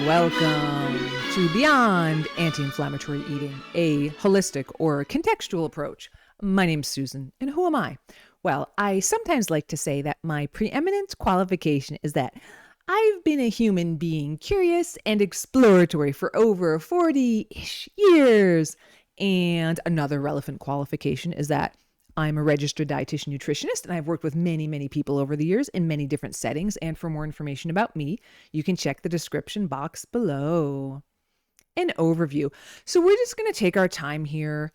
welcome to Beyond Anti-Inflammatory Eating, a holistic or contextual approach. My name's Susan, and who am I? Well, I sometimes like to say that my preeminent qualification is that I've been a human being curious and exploratory for over 40-ish years. And another relevant qualification is that I'm a registered dietitian nutritionist, and I've worked with many, many people over the years in many different settings. And for more information about me, you can check the description box below. An overview. So we're just going to take our time here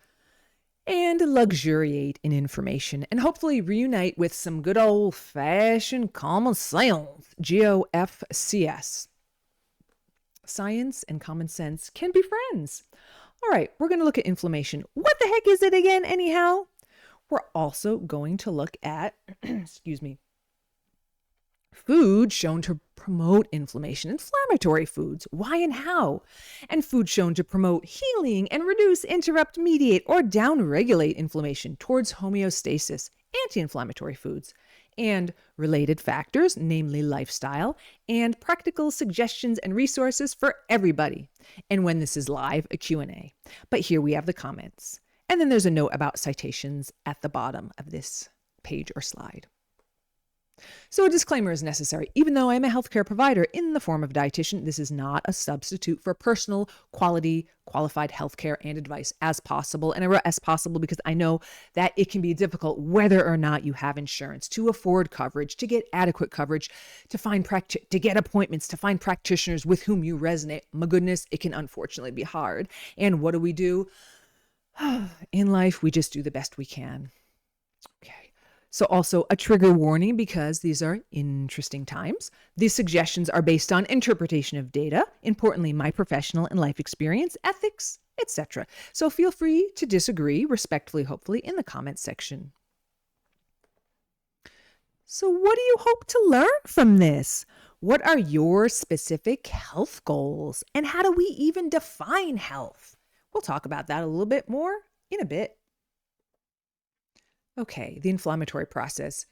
and luxuriate in information and hopefully reunite with some good old-fashioned common sense, GOFCS. Science and common sense can be friends. All right, we're going to look at inflammation. What the heck is it again, anyhow? We're also going to look at, food shown to promote inflammation, inflammatory foods, why and how, and food shown to promote healing and reduce, interrupt, mediate, or downregulate inflammation towards homeostasis, anti-inflammatory foods, and related factors, namely lifestyle, and practical suggestions and resources for everybody. And when this is live, a Q&A. But here we have the comments. And then there's a note about citations at the bottom of this page or slide. So a disclaimer is necessary. Even though I'm a healthcare provider in the form of a dietitian, this is not a substitute for personal, quality, qualified healthcare and advice as possible. And I wrote as possible because I know that it can be difficult whether or not you have insurance to afford coverage, to get adequate coverage, to get appointments, to find practitioners with whom you resonate. My goodness, it can unfortunately be hard. And what do? In life, we just do the best we can. Okay. So also a trigger warning because these are interesting times. These suggestions are based on interpretation of data, importantly, my professional and life experience, ethics, etc. So feel free to disagree respectfully, hopefully, in the comments section. So what do you hope to learn from this? What are your specific health goals? And how do we even define health? We'll talk about that a little bit more in a bit. Okay, the inflammatory process.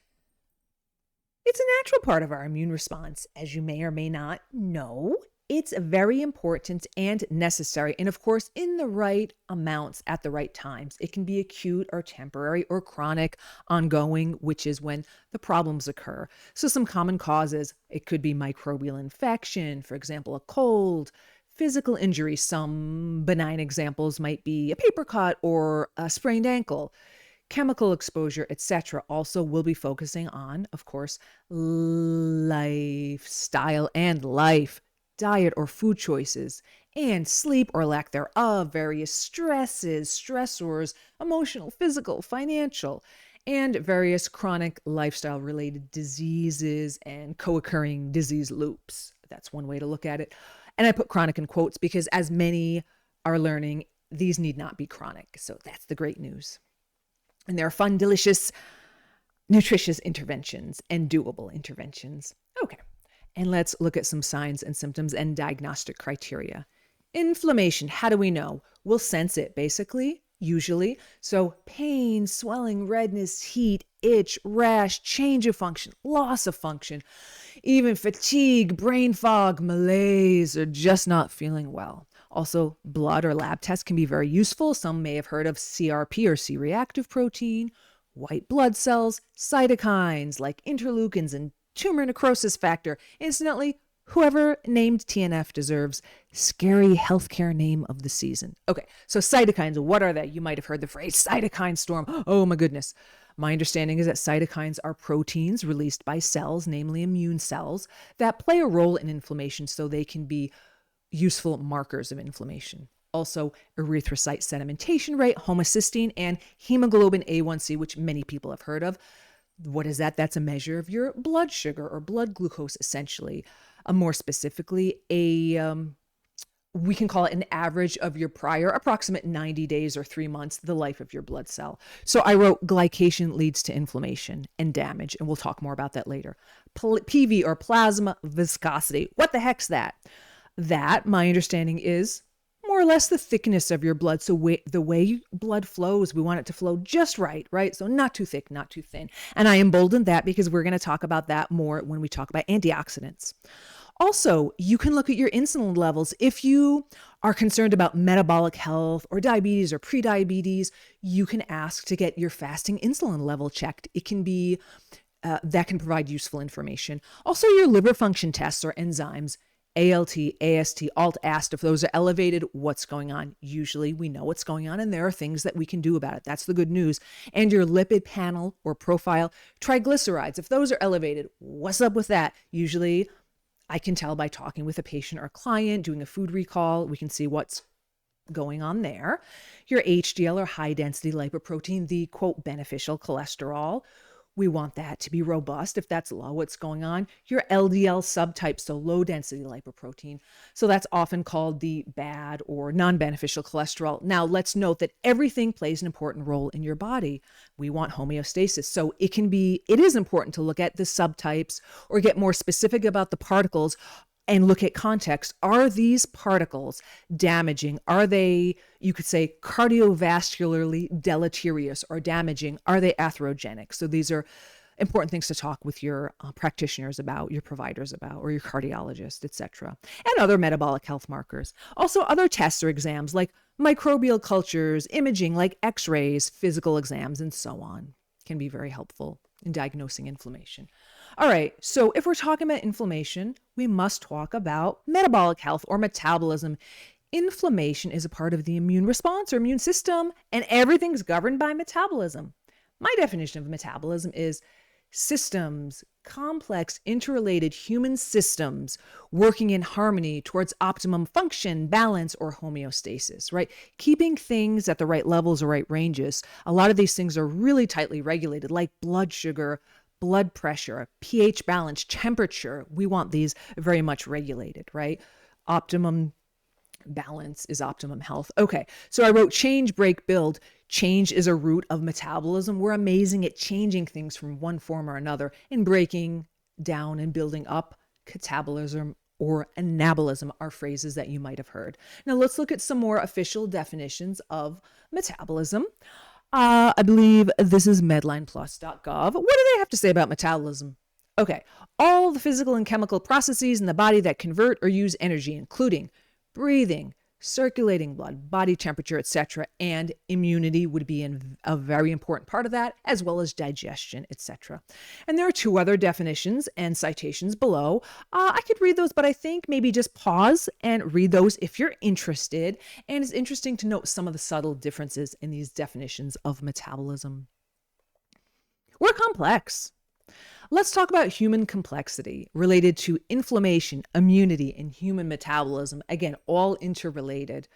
It's a natural part of our immune response, as you may or may not know. It's very important and necessary, and of course, in the right amounts at the right times. It can be acute or temporary or chronic, ongoing, which is when the problems occur. So some common causes, it could be microbial infection, for example, a cold, physical injury. Some benign examples might be a paper cut or a sprained ankle, chemical exposure, etc. Also, we'll be focusing on, of course, lifestyle and life, diet or food choices, and sleep or lack thereof, various stresses, stressors, emotional, physical, financial, and various chronic lifestyle-related diseases and co-occurring disease loops. That's one way to look at it. And I put chronic in quotes because as many are learning, these need not be chronic. So that's the great news. And there are fun, delicious, nutritious interventions and doable interventions. Okay. And let's look at some signs and symptoms and diagnostic criteria. Inflammation, how do we know? We'll sense it basically, usually. So pain, swelling, redness, heat, itch, rash, change of function, loss of function, even fatigue, brain fog, malaise, or just not feeling well. Also, blood or lab tests can be very useful. Some may have heard of CRP or C-reactive protein, white blood cells, cytokines like interleukins and tumor necrosis factor. Incidentally, whoever named TNF deserves scary healthcare name of the season. Okay, so cytokines, what are they? You might have heard the phrase cytokine storm. Oh my goodness. My understanding is that cytokines are proteins released by cells, namely immune cells, that play a role in inflammation so they can be useful markers of inflammation. Also, erythrocyte sedimentation rate, homocysteine, and hemoglobin A1C, which many people have heard of. What is that? That's a measure of your blood sugar or blood glucose, essentially. More specifically, we can call it an average of your prior approximate 90 days or 3 months, the life of your blood cell. So I wrote glycation leads to inflammation and damage, and we'll talk more about that later. PV or plasma viscosity. What the heck's that? That, my understanding, is more or less the thickness of your blood. So the way blood flows, we want it to flow just right? So not too thick, not too thin. And I emboldened that because we're going to talk about that more when we talk about antioxidants. Also, you can look at your insulin levels. If you are concerned about metabolic health or diabetes or prediabetes, you can ask to get your fasting insulin level checked. It can be that can provide useful information. Also, your liver function tests or enzymes, ALT, AST, ALT-AST, if those are elevated, what's going on? Usually we know what's going on and there are things that we can do about it. That's the good news. And your lipid panel or profile, triglycerides, if those are elevated, what's up with that? Usually I can tell by talking with a patient or client, doing a food recall, we can see what's going on there. Your HDL or high density lipoprotein, the quote beneficial cholesterol, we want that to be robust. If that's low, what's going on? Your LDL subtype, so low density lipoprotein. So that's often called the bad or non-beneficial cholesterol. Now, let's note that everything plays an important role in your body. We want homeostasis. So it is important to look at the subtypes or get more specific about the particles and look at context. Are these particles damaging? Are they, you could say, cardiovascularly deleterious or damaging? Are they atherogenic? So these are important things to talk with your practitioners about, your providers about, or your cardiologist, etc. And other metabolic health markers. Also other tests or exams like microbial cultures, imaging like x-rays, physical exams, and so on can be very helpful in diagnosing inflammation. All right, so if we're talking about inflammation, we must talk about metabolic health or metabolism. Inflammation is a part of the immune response or immune system, and everything's governed by metabolism. My definition of metabolism is systems, complex, interrelated human systems working in harmony towards optimum function, balance, or homeostasis, right? Keeping things at the right levels or right ranges. A lot of these things are really tightly regulated, like blood sugar, blood pressure, pH balance, temperature. We want these very much regulated, right? Optimum balance is optimum health. Okay, so I wrote change, break, build. Change is a root of metabolism. We're amazing at changing things from one form or another and breaking down and building up. Catabolism or anabolism are phrases that you might have heard. Now let's look at some more official definitions of metabolism. I believe this is medlineplus.gov. What do they have to say about metabolism? Okay, all the physical and chemical processes in the body that convert or use energy, including breathing, circulating blood, body temperature, etc., and immunity would be a very important part of that, as well as digestion, etc. And there are two other definitions and citations below. I could read those, but I think maybe just pause and read those if you're interested. And it's interesting to note some of the subtle differences in these definitions of metabolism. We're complex. Let's talk about human complexity related to inflammation, immunity, and human metabolism. Again, all interrelated.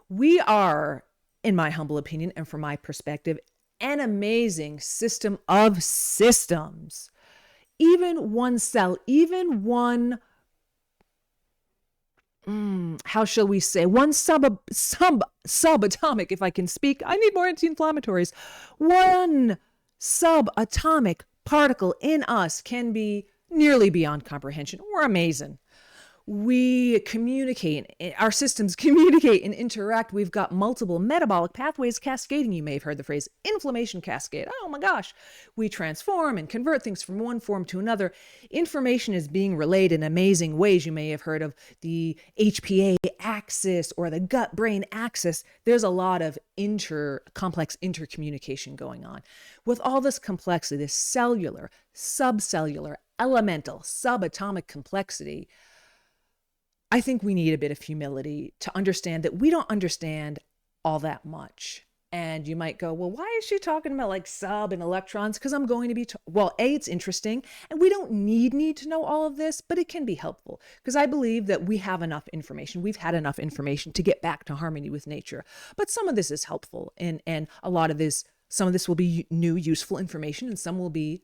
We are, in my humble opinion and from my perspective, an amazing system of systems. Even one cell, even one, how shall we say, one subatomic, if I can speak. I need more anti-inflammatories. One subatomic particle in us can be nearly beyond comprehension. We're amazing. We communicate, our systems communicate and interact. We've got multiple metabolic pathways cascading. You may have heard the phrase inflammation cascade. Oh my gosh. We transform and convert things from one form to another. Information is being relayed in amazing ways. You may have heard of the HPA axis or the gut-brain axis. There's a lot of complex intercommunication going on. With all this complexity, this cellular, subcellular, elemental, subatomic complexity, I think we need a bit of humility to understand that we don't understand all that much. And you might go, well, why is she talking about like sub and electrons? Because I'm going to be, well, A, it's interesting. And we don't need to know all of this, but it can be helpful. Because I believe that we have enough information. We've had enough information to get back to harmony with nature. But some of this is helpful. And a lot of this, some of this will be new, useful information, and some will be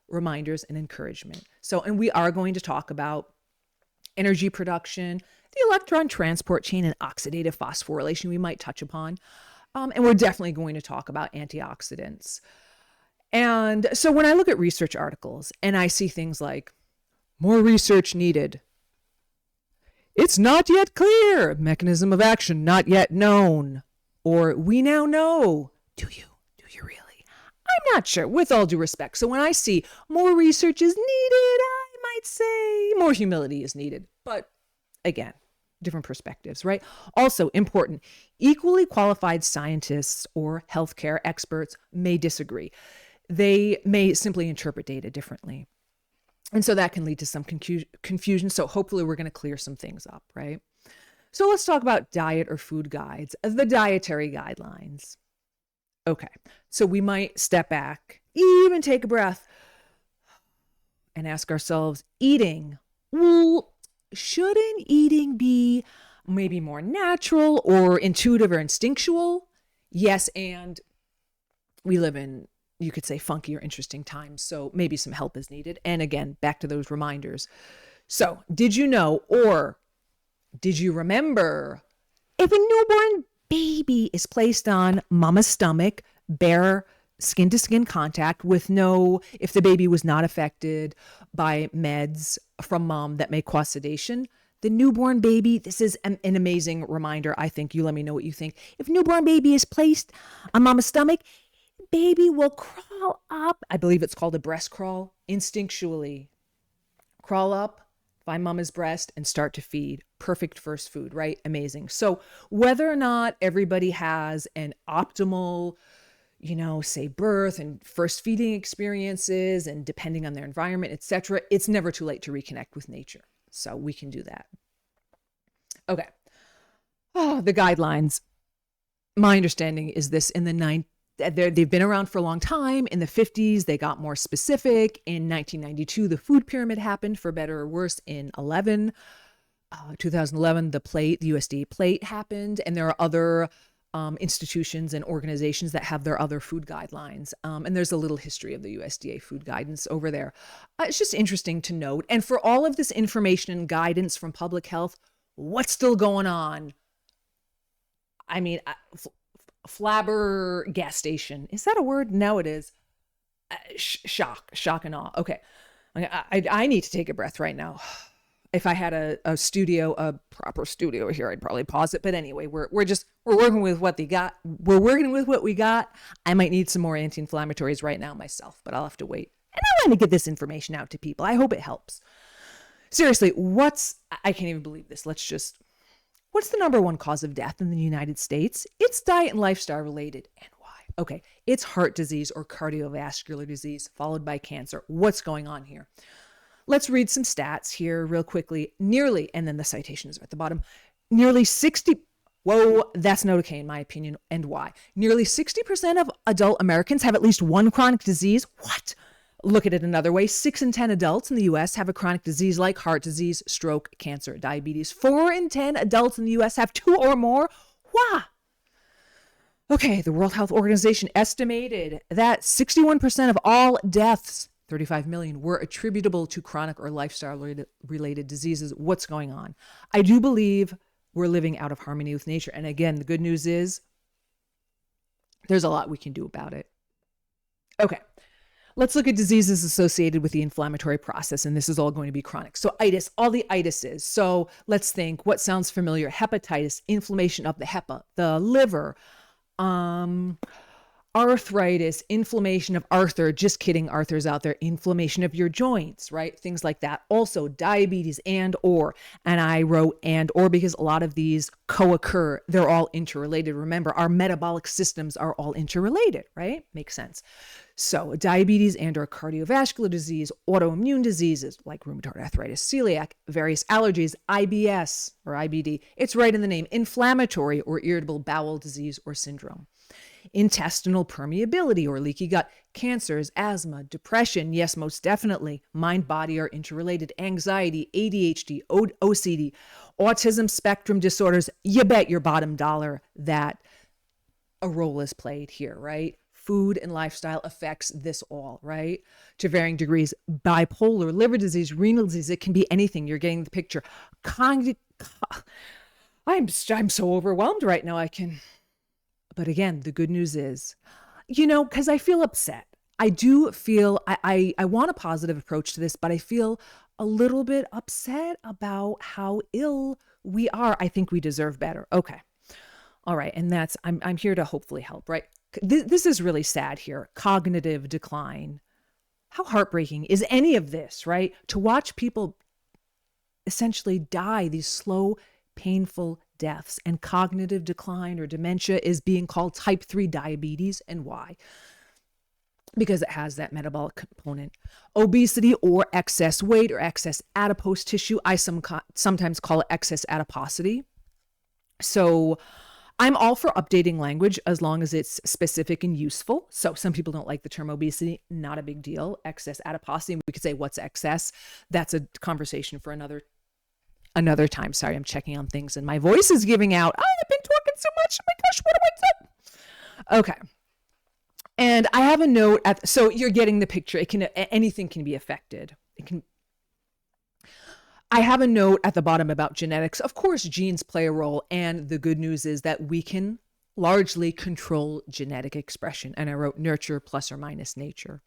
reminders and encouragement. So, and we are going to talk about energy production, the electron transport chain, and oxidative phosphorylation we might touch upon. And we're definitely going to talk about antioxidants. And so when I look at research articles and I see things like, more research needed, it's not yet clear, mechanism of action not yet known, or we now know, do you really? I'm not sure, with all due respect. So when I see more research is needed, I might say more humility is needed. But again, different perspectives, right? Also important, equally qualified scientists or healthcare experts may disagree. They may simply interpret data differently. And so that can lead to some confusion. So hopefully we're going to clear some things up, right? So let's talk about diet or food guides, the dietary guidelines. Okay, so we might step back, even take a breath, and ask ourselves, eating, well, shouldn't eating be maybe more natural or intuitive or instinctual? Yes, and we live in, you could say, funky or interesting times, so maybe some help is needed. And again, back to those reminders. So, did you know, or did you remember, if a newborn baby is placed on mama's stomach, bare skin to skin contact with if the baby was not affected by meds from mom that may cause sedation, the newborn baby, this is an amazing reminder. I think, you let me know what you think. If newborn baby is placed on mama's stomach, baby will crawl up. I believe it's called a breast crawl, instinctually. Crawl up, find mama's breast, and start to feed. Perfect first food, right? Amazing. So whether or not everybody has an optimal, say birth and first feeding experiences, and depending on their environment, etc., it's never too late to reconnect with nature. So we can do that. Okay. Oh, the guidelines. My understanding is this they've been around for a long time. In the 50s, they got more specific. In 1992, the food pyramid happened, for better or worse. In 2011, the USDA plate happened. And there are other institutions and organizations that have their other food guidelines. And there's a little history of the USDA food guidance over there. It's just interesting to note. And for all of this information and guidance from public health, what's still going on? I mean, flabbergastation. Is that a word? No, it is. Shock and awe. Okay. I need to take a breath right now. If I had a proper studio here, I'd probably pause it. But anyway, we're working with what they got. We're working with what we got. I might need some more anti-inflammatories right now myself, but I'll have to wait. And I want to get this information out to people. I hope it helps. Seriously, I can't even believe this. What's the number one cause of death in the United States? It's diet and lifestyle related. And why? Okay, it's heart disease or cardiovascular disease, followed by cancer. What's going on here? Let's read some stats here real quickly. And then the citations are at the bottom. That's not okay in my opinion. And why? Nearly 60% of adult Americans have at least one chronic disease. What? Look at it another way. 6 in 10 adults in the U.S. have a chronic disease like heart disease, stroke, cancer, diabetes. 4 in 10 adults in the U.S. have 2 or more. Why? Okay, the World Health Organization estimated that 61% of all deaths, 35 million, were attributable to chronic or lifestyle-related diseases. What's going on? I do believe we're living out of harmony with nature. And again, the good news is there's a lot we can do about it. Okay. Let's look at diseases associated with the inflammatory process, and this is all going to be chronic. So itis, all the itises. So let's think, what sounds familiar? Hepatitis, inflammation of the HEPA, the liver, arthritis, inflammation of Arthur, just kidding, Arthur's out there, inflammation of your joints, right? Things like that. Also diabetes and I wrote and or because a lot of these co-occur. They're all interrelated. Remember, our metabolic systems are all interrelated, right? Makes sense. So diabetes and or cardiovascular disease, autoimmune diseases like rheumatoid arthritis, celiac, various allergies, IBS or IBD. It's right in the name, inflammatory or irritable bowel disease or syndrome. Intestinal permeability or leaky gut, cancers, asthma, depression, yes, most definitely. Mind, body are interrelated. Anxiety, ADHD, OCD, autism spectrum disorders. You bet your bottom dollar that a role is played here, right? Food and lifestyle affects this all, right? To varying degrees. Bipolar, liver disease, renal disease, it can be anything. You're getting the picture. I'm so overwhelmed right now. But again, the good news is, because I feel upset. I do feel, I want a positive approach to this, but I feel a little bit upset about how ill we are. I think we deserve better. Okay. All right. And I'm here to hopefully help, right? This is really sad here. Cognitive decline. How heartbreaking is any of this, right? To watch people essentially die, these slow, painful deaths. And cognitive decline or dementia is being called type 3 diabetes. And why? Because it has that metabolic component. Obesity or excess weight or excess adipose tissue, I sometimes call it excess adiposity. So I'm all for updating language as long as it's specific and useful. So some people don't like the term obesity, not a big deal. Excess adiposity, we could say what's excess. That's a conversation for another time. Sorry, I'm checking on things and my voice is giving out. Oh, I've been talking so much. Oh my gosh, what do I do? Okay. And I have a note so you're getting the picture. Anything can be affected. I have a note at the bottom about genetics. Of course, genes play a role. And the good news is that we can largely control genetic expression. And I wrote nurture plus or minus nature.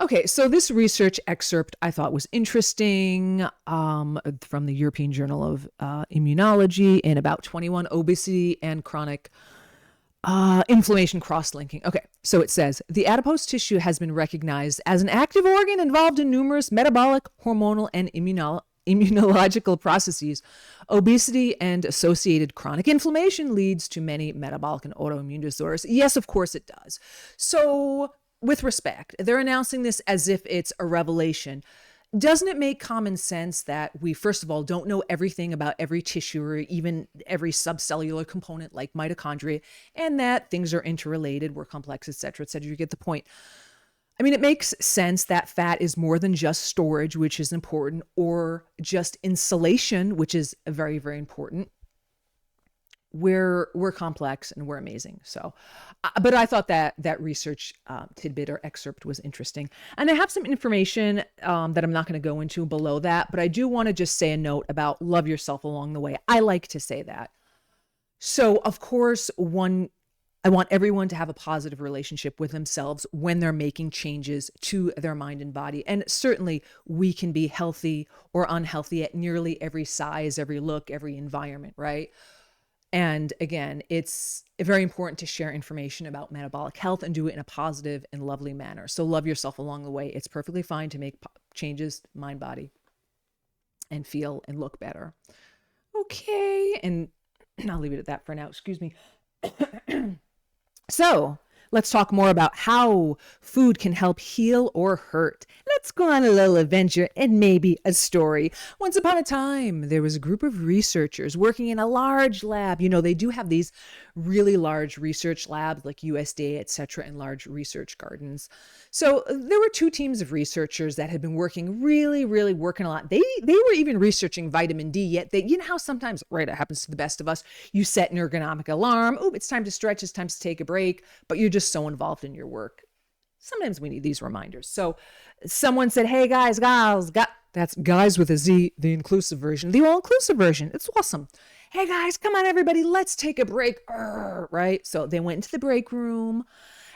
Okay, so this research excerpt I thought was interesting from the European Journal of Immunology in about 21 obesity and chronic inflammation cross-linking. Okay, so it says, the adipose tissue has been recognized as an active organ involved in numerous metabolic, hormonal, and immunological processes. Obesity and associated chronic inflammation leads to many metabolic and autoimmune disorders. Yes, of course it does. So with respect, they're announcing this as if it's a revelation. Doesn't it make common sense that we, first of all, don't know everything about every tissue or even every subcellular component like mitochondria, and that things are interrelated, we're complex, et cetera, et cetera. You get the point. I mean, it makes sense that fat is more than just storage, which is important, or just insulation, which is very, very important. We're complex and we're amazing. So, but I thought that research tidbit or excerpt was interesting. And I have some information that I'm not going to go into below that, but I do want to just say a note about love yourself along the way. I like to say that. So of course, I want everyone to have a positive relationship with themselves when they're making changes to their mind and body. And certainly we can be healthy or unhealthy at nearly every size, every look, every environment, right? And again, it's very important to share information about metabolic health and do it in a positive and lovely manner. So love yourself along the way. It's perfectly fine to make changes, mind, body, and feel and look better. Okay. And I'll leave it at that for now. Excuse me. So let's talk more about how food can help heal or hurt. Let's go on a little adventure and maybe a story. Once upon a time, there was a group of researchers working in a large lab. You know, they do have these really large research labs like USDA, et cetera, and large research gardens. So there were two teams of researchers that had been working really working a lot. They were even researching vitamin D, yet you know how sometimes, right, it happens to the best of us, you set an ergonomic alarm. Oh, it's time to stretch, it's time to take a break, but you're just so involved in your work. Sometimes we need these reminders. So someone said, hey guys, that's guys with a Z, the inclusive version, the all-inclusive version. It's awesome. Hey guys, come on everybody, let's take a break, right? So they went into the break room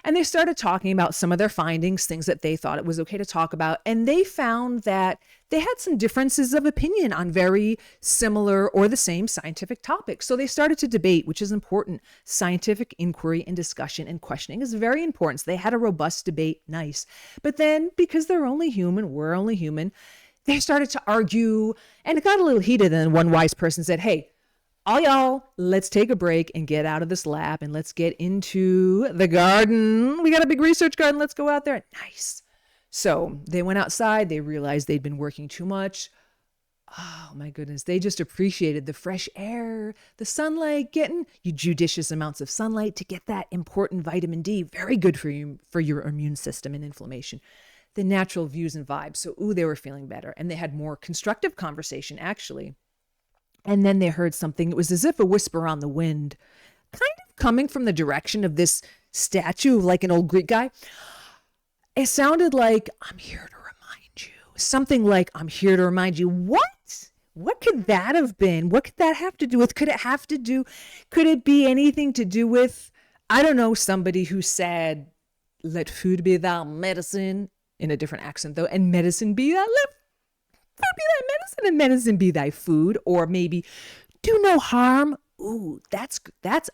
and they started talking about some of their findings, things that they thought it was okay to talk about. And they found that they had some differences of opinion on very similar or the same scientific topics. So they started to debate, which is important. Scientific inquiry and discussion and questioning is very important. So they had a robust debate, nice. But then because they're only human, we're only human, they started to argue and it got a little heated. And one wise person said, hey, all y'all, let's take a break and get out of this lab and let's get into the garden. We got a big research garden. Let's go out there. Nice. So they went outside. They realized they'd been working too much. Oh my goodness. They just appreciated the fresh air, the sunlight, getting you judicious amounts of sunlight to get that important vitamin D. Very good for you, for your immune system and inflammation. The natural views and vibes. So, they were feeling better. And they had more constructive conversation, actually. And then they heard something. It was as if a whisper on the wind, kind of coming from the direction of this statue, like an old Greek guy. It sounded like, I'm here to remind you. Something like, I'm here to remind you. What? What could that have been? What could that have to do with? Could it be anything to do with, I don't know, somebody who said, let food be thy medicine, in a different accent though, and medicine be thy life. Food be thy medicine and medicine be thy food. Or maybe do no harm. Ooh, that's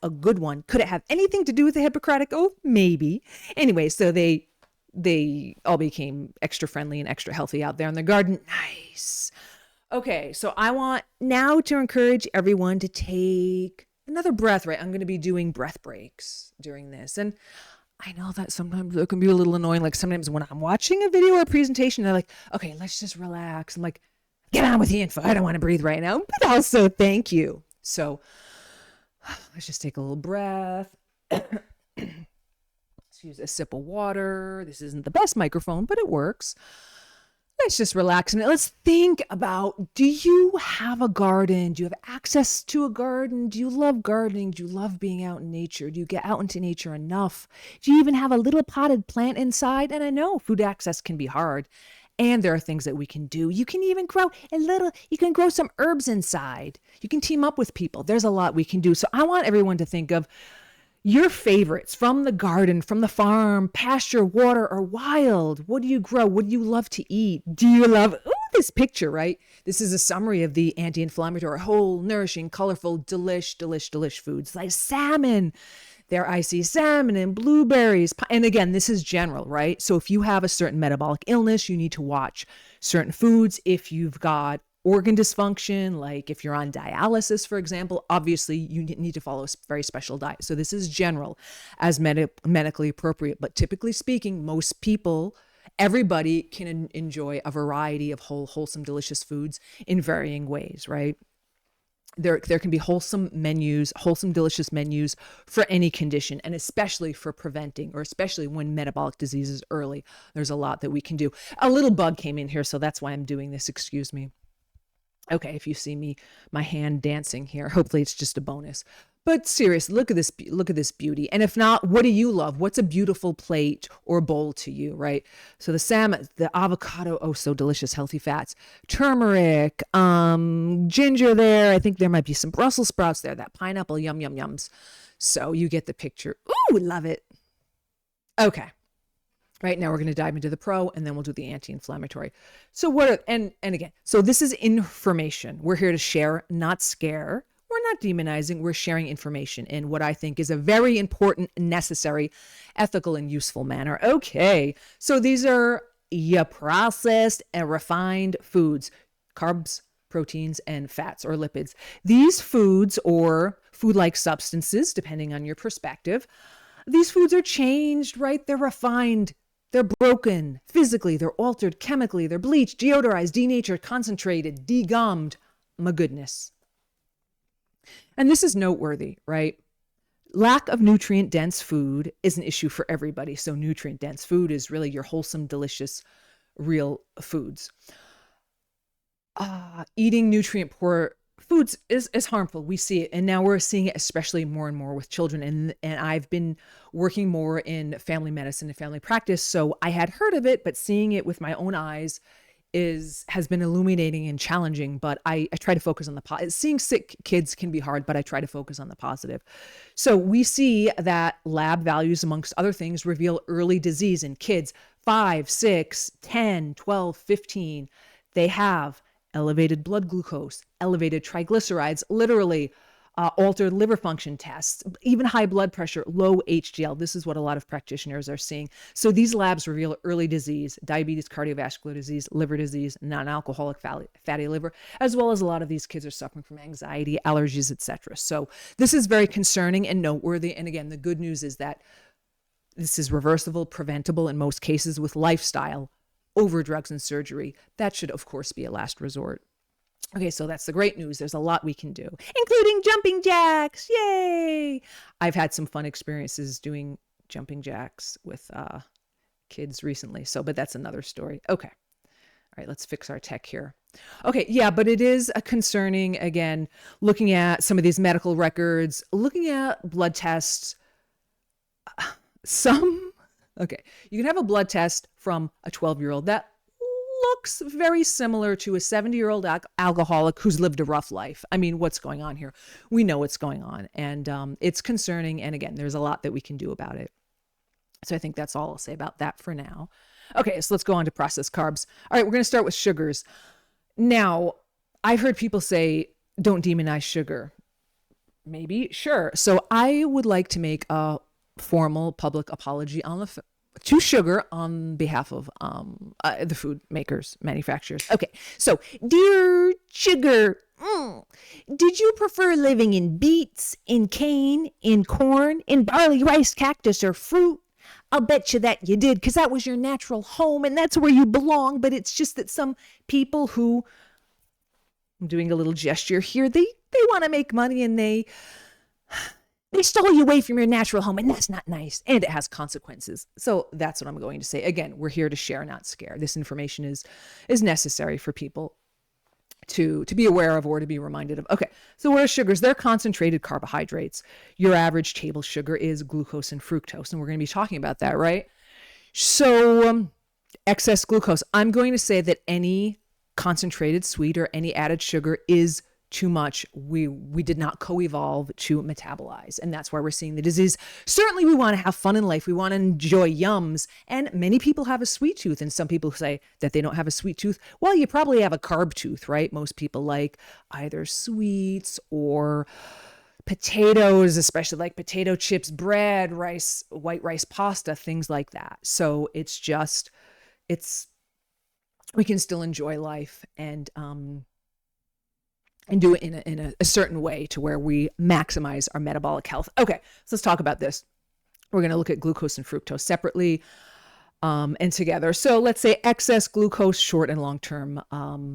a good one. Could it have anything to do with the Hippocratic Oath? Maybe. Anyway, so they all became extra friendly and extra healthy out there in the garden. Nice. Okay, so I want now to encourage everyone to take another breath, right? I'm going to be doing breath breaks during this. And I know that sometimes it can be a little annoying. Like sometimes when I'm watching a video or a presentation, they're like, okay, let's just relax. I'm like, get on with the info. I don't want to breathe right now, but also thank you. So let's just take a little breath. Let's use a sip of water. This isn't the best microphone, but it works. Let's just relax and let's think about, do you have a garden? Do you have access to a garden? Do you love gardening? Do you love being out in nature? Do you get out into nature enough? Do you even have a little potted plant inside? And I know food access can be hard. And there are things that we can do. You can even you can grow some herbs inside. You can team up with people. There's a lot we can do. So I want everyone to think of your favorites from the garden, from the farm, pasture, water, or wild. What do you grow? What do you love to eat? Do you love this picture, right? This is a summary of the anti-inflammatory, whole, nourishing, colorful, delish foods like salmon. There I see salmon and blueberries. And again, this is general, right? So if you have a certain metabolic illness, you need to watch certain foods. If you've got organ dysfunction, like if you're on dialysis, for example, obviously you need to follow a very special diet. So this is general as medically appropriate. But typically speaking, most people, everybody can enjoy a variety of wholesome, delicious foods in varying ways, right? There can be wholesome, delicious menus for any condition, and especially for preventing, or especially when metabolic disease is early. There's a lot that we can do. A little bug came in here, so that's why I'm doing this. Excuse me. Okay, if you see my hand dancing here, hopefully it's just a bonus. But seriously, look at this beauty. And if not, what do you love? What's a beautiful plate or bowl to you, right? So the salmon, the avocado, oh, so delicious, healthy fats. Turmeric, ginger there. I think there might be some Brussels sprouts there. That pineapple, yums. So you get the picture. Ooh, love it. Okay. Right now we're going to dive into the pro and then we'll do the anti-inflammatory. So again, so this is information. We're here to share, not scare. We're not demonizing, we're sharing information in what I think is a very important, necessary, ethical, and useful manner. Okay, so these are your processed and refined foods, carbs, proteins, and fats or lipids. These foods or food-like substances, depending on your perspective, these foods are changed, right? They're refined. They're broken physically, they're altered chemically, they're bleached, deodorized, denatured, concentrated, degummed. My goodness. And this is noteworthy, right? Lack of nutrient-dense food is an issue for everybody. So nutrient-dense food is really your wholesome, delicious, real foods. Eating nutrient-poor foods is harmful. We see it. And now we're seeing it especially more and more with children. And I've been working more in family medicine and family practice. So I had heard of it, but seeing it with my own eyes has been illuminating and challenging. But I try to focus on the positive. Seeing sick kids can be hard, but I try to focus on the positive. So we see that lab values, amongst other things, reveal early disease in kids 5, 6, 10, 12, 15. They have elevated blood glucose, elevated triglycerides, literally altered liver function tests, even high blood pressure, low HDL. This is what a lot of practitioners are seeing. So these labs reveal early disease, diabetes, cardiovascular disease, liver disease, non-alcoholic fatty liver, as well as a lot of these kids are suffering from anxiety, allergies, etc. So this is very concerning and noteworthy. And again, the good news is that this is reversible, preventable in most cases with lifestyle over drugs and surgery. That should, of course, be a last resort. Okay, so that's the great news. There's a lot we can do, including jumping jacks. Yay! I've had some fun experiences doing jumping jacks with kids recently. But that's another story. Okay. All right, let's fix our tech here. Okay, yeah, but it is a concerning, again, looking at some of these medical records, looking at blood tests. Okay, you can have a blood test from a 12-year-old that looks very similar to a 70-year-old alcoholic who's lived a rough life. I mean, what's going on here? We know what's going on, and it's concerning. And again, there's a lot that we can do about it. So I think that's all I'll say about that for now. Okay, so let's go on to processed carbs. All right, we're going to start with sugars. Now, I've heard people say, don't demonize sugar. Maybe, sure. So I would like to make a formal public apology on to sugar on behalf of the food makers, manufacturers. Okay, so dear sugar, did you prefer living in beets, in cane, in corn, in barley, rice, cactus, or fruit? I'll bet you that you did, because that was your natural home and that's where you belong. But it's just that some people who, I'm doing a little gesture here, they want to make money and they stole you away from your natural home, and that's not nice, and it has consequences. So that's what I'm going to say. Again, we're here to share, not scare. This information is necessary for people to be aware of or to be reminded of. Okay, so what are sugars? They're concentrated carbohydrates. Your average table sugar is glucose and fructose, and we're going to be talking about that, right? So excess glucose. I'm going to say that any concentrated sweet or any added sugar is too much. We did not co-evolve to metabolize, and that's why we're seeing the disease. Certainly we want to have fun in life. We want to enjoy yums, and many people have a sweet tooth, and some people say that they don't have a sweet tooth. Well, you probably have a carb tooth, right? Most people like either sweets or potatoes, especially like potato chips, bread, rice, white rice pasta, things like that. So we can still enjoy life and do it in a certain way to where we maximize our metabolic health. Okay, so let's talk about this. We're going to look at glucose and fructose separately and together. So let's say excess glucose, short and long-term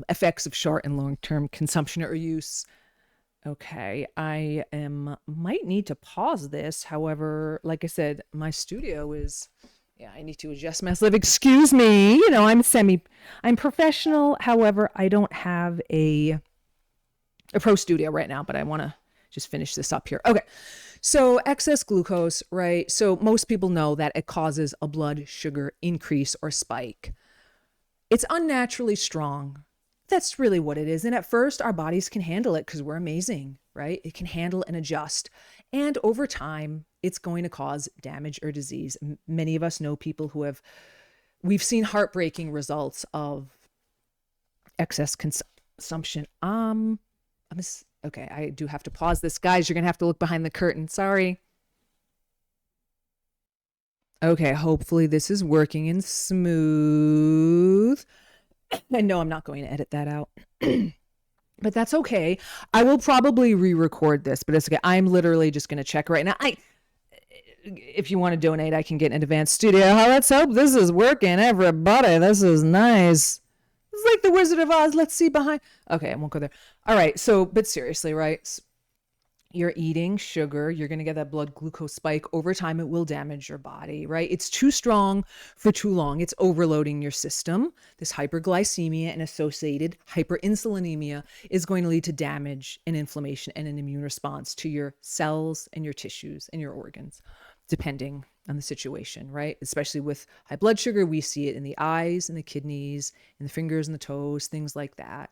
effects of short and long-term consumption or use. Okay, I might need to pause this. However, like I said, my studio is, I need to adjust my sleeve. Excuse me. I'm professional. However, I don't have a pro studio right now, but I want to just finish this up here. Okay. So excess glucose, right? So most people know that it causes a blood sugar increase or spike. It's unnaturally strong. That's really what it is. And at first our bodies can handle it because we're amazing, right? It can handle and adjust. And over time, it's going to cause damage or disease. Many of us know people who we've seen heartbreaking results of excess consumption. Okay, I do have to pause this. Guys, you're going to have to look behind the curtain. Sorry. Okay, hopefully this is working and smooth. I know I'm not going to edit that out. But that's okay. I will probably re-record this, but it's okay. I'm literally just going to check right now. If you want to donate, I can get an advanced studio. Let's hope this is working, everybody. This is nice. It's like the Wizard of Oz. Let's see behind. Okay, I won't go there. All right. So, but seriously, right? You're eating sugar. You're going to get that blood glucose spike. Over time, it will damage your body, right? It's too strong for too long. It's overloading your system. This hyperglycemia and associated hyperinsulinemia is going to lead to damage and inflammation and an immune response to your cells and your tissues and your organs, depending on the situation, right? Especially with high blood sugar, we see it in the eyes and the kidneys, in the fingers and the toes, things like that.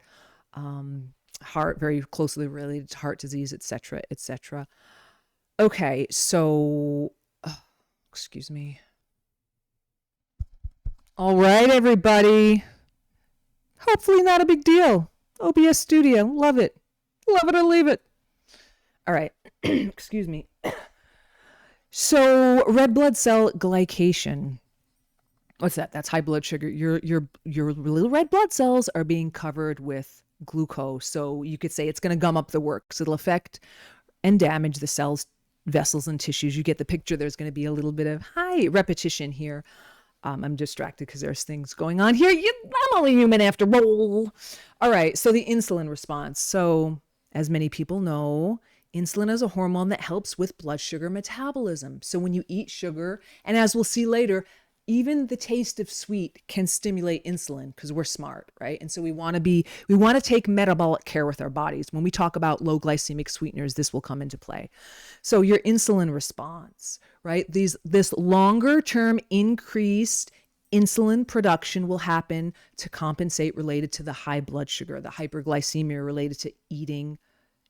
Heart, very closely related to heart disease, et cetera, et cetera. Okay, so, excuse me. All right, everybody. Hopefully not a big deal. OBS Studio, love it. Love it or leave it. All right, excuse me. So red blood cell glycation. What's that? That's high blood sugar. Your little red blood cells are being covered with glucose. So you could say it's going to gum up the works. It'll affect and damage the cells, vessels, and tissues. You get the picture. There's going to be a little bit of repetition here. I'm distracted because there's things going on here. I'm only human after all. All right. So the insulin response. So as many people know, insulin is a hormone that helps with blood sugar metabolism. So when you eat sugar, and as we'll see later, even the taste of sweet can stimulate insulin because we're smart, right? And so we want to take metabolic care with our bodies. When we talk about low glycemic sweeteners, this will come into play. So your insulin response, right? This longer term increased insulin production will happen to compensate related to the high blood sugar, the hyperglycemia related to eating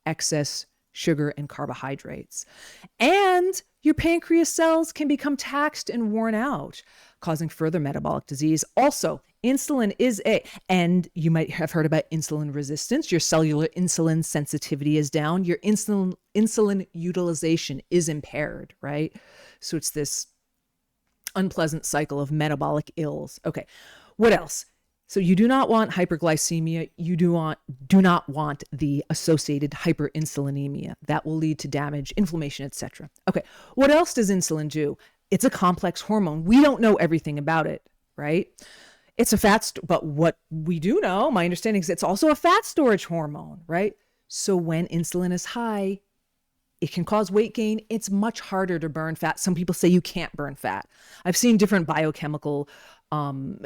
excess sugar and carbohydrates. And your pancreas cells can become taxed and worn out, causing further metabolic disease. Also, insulin and you might have heard about insulin resistance. Your cellular insulin sensitivity is down. Your insulin utilization is impaired, right? So it's this unpleasant cycle of metabolic ills. Okay, what else? So you do not want hyperglycemia. You do not want the associated hyperinsulinemia. That will lead to damage, inflammation, etc. Okay, what else does insulin do? It's a complex hormone. We don't know everything about it, right? It's a but what we do know, my understanding is it's also a fat storage hormone, right? So when insulin is high, it can cause weight gain. It's much harder to burn fat. Some people say you can't burn fat. I've seen different biochemical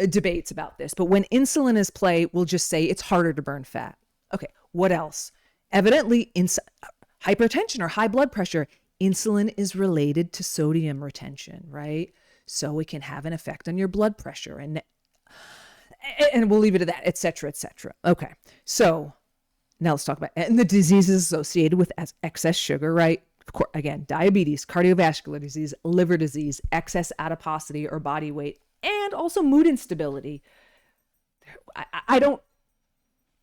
debates about this, but when insulin is play, we'll just say it's harder to burn fat. Okay, what else? Evidently, hypertension or high blood pressure, insulin is related to sodium retention, right? So it can have an effect on your blood pressure, and we'll leave it at that, et cetera, et cetera. Okay, so now let's talk about and the diseases associated with excess sugar, right? Of course, again, diabetes, cardiovascular disease, liver disease, excess adiposity or body weight, and also mood instability. I don't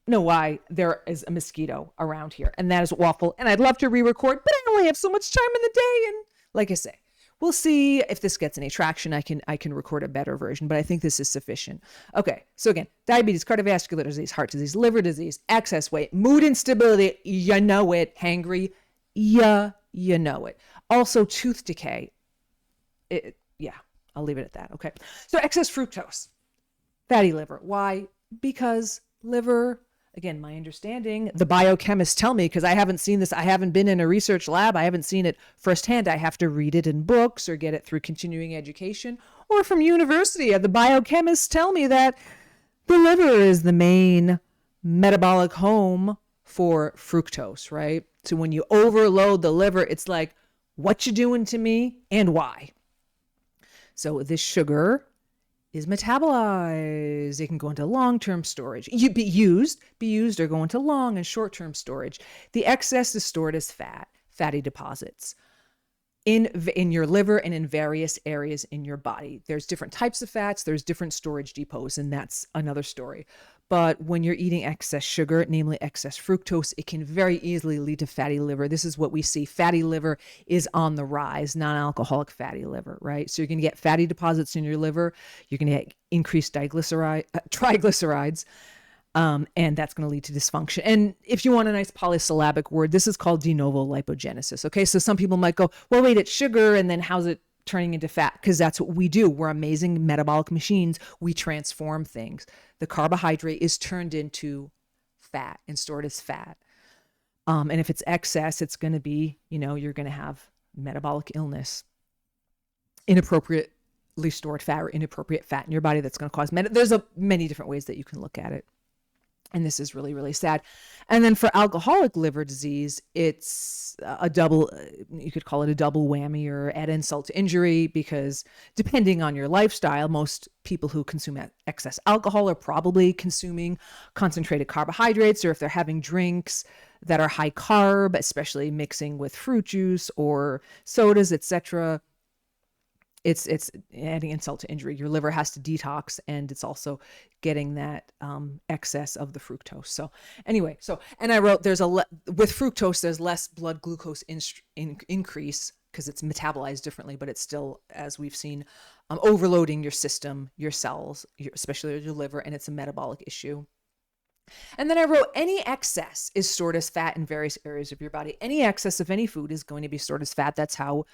know why there is a mosquito around here, and that is awful. And I'd love to re-record, but I only have so much time in the day. And like I say, we'll see if this gets any traction. I can record a better version, but I think this is sufficient. Okay, so again, diabetes, cardiovascular disease, heart disease, liver disease, excess weight, mood instability, you know it, hangry, yeah, you know it. Also tooth decay. Yeah, I'll leave it at that. Okay, so excess fructose, fatty liver. Why? Because liver, again, my understanding, the biochemists tell me, because I haven't seen this, I haven't been in a research lab, I haven't seen it firsthand. I have to read it in books or get it through continuing education or from university. The biochemists tell me that the liver is the main metabolic home for fructose, right? So when you overload the liver, it's like, what you doing to me and why? So this sugar is metabolized. It can go into long-term storage. Be used or go into long and short-term storage. The excess is stored as fatty deposits in your liver and in various areas in your body. There's different types of fats. There's different storage depots, and that's another story. But when you're eating excess sugar, namely excess fructose, it can very easily lead to fatty liver. This is what we see. Fatty liver is on the rise, non-alcoholic fatty liver, right? So you're going to get fatty deposits in your liver. You're going to get increased triglycerides, and that's going to lead to dysfunction. And if you want a nice polysyllabic word, this is called de novo lipogenesis, okay? So some people might go, well, wait, it's sugar, and then how's it turning into fat? Because that's what we do. We're amazing metabolic machines. We transform things. The carbohydrate is turned into fat and stored as fat. And if it's excess, it's going to be, you're going to have metabolic illness, inappropriately stored fat or inappropriate fat in your body that's going to cause there's many different ways that you can look at it. And this is really, really sad. And then for alcoholic liver disease, it's a double, you could call it a double whammy or add insult to injury, because depending on your lifestyle, most people who consume excess alcohol are probably consuming concentrated carbohydrates, or if they're having drinks that are high carb, especially mixing with fruit juice or sodas, etc., it's adding insult to injury. Your liver has to detox, and it's also getting that excess of the fructose. So anyway, and I wrote with fructose, there's less blood glucose increase because it's metabolized differently, but it's still, as we've seen, overloading your system, your cells, especially your liver, and it's a metabolic issue. And then I wrote, any excess is stored as fat in various areas of your body. Any excess of any food is going to be stored as fat. That's how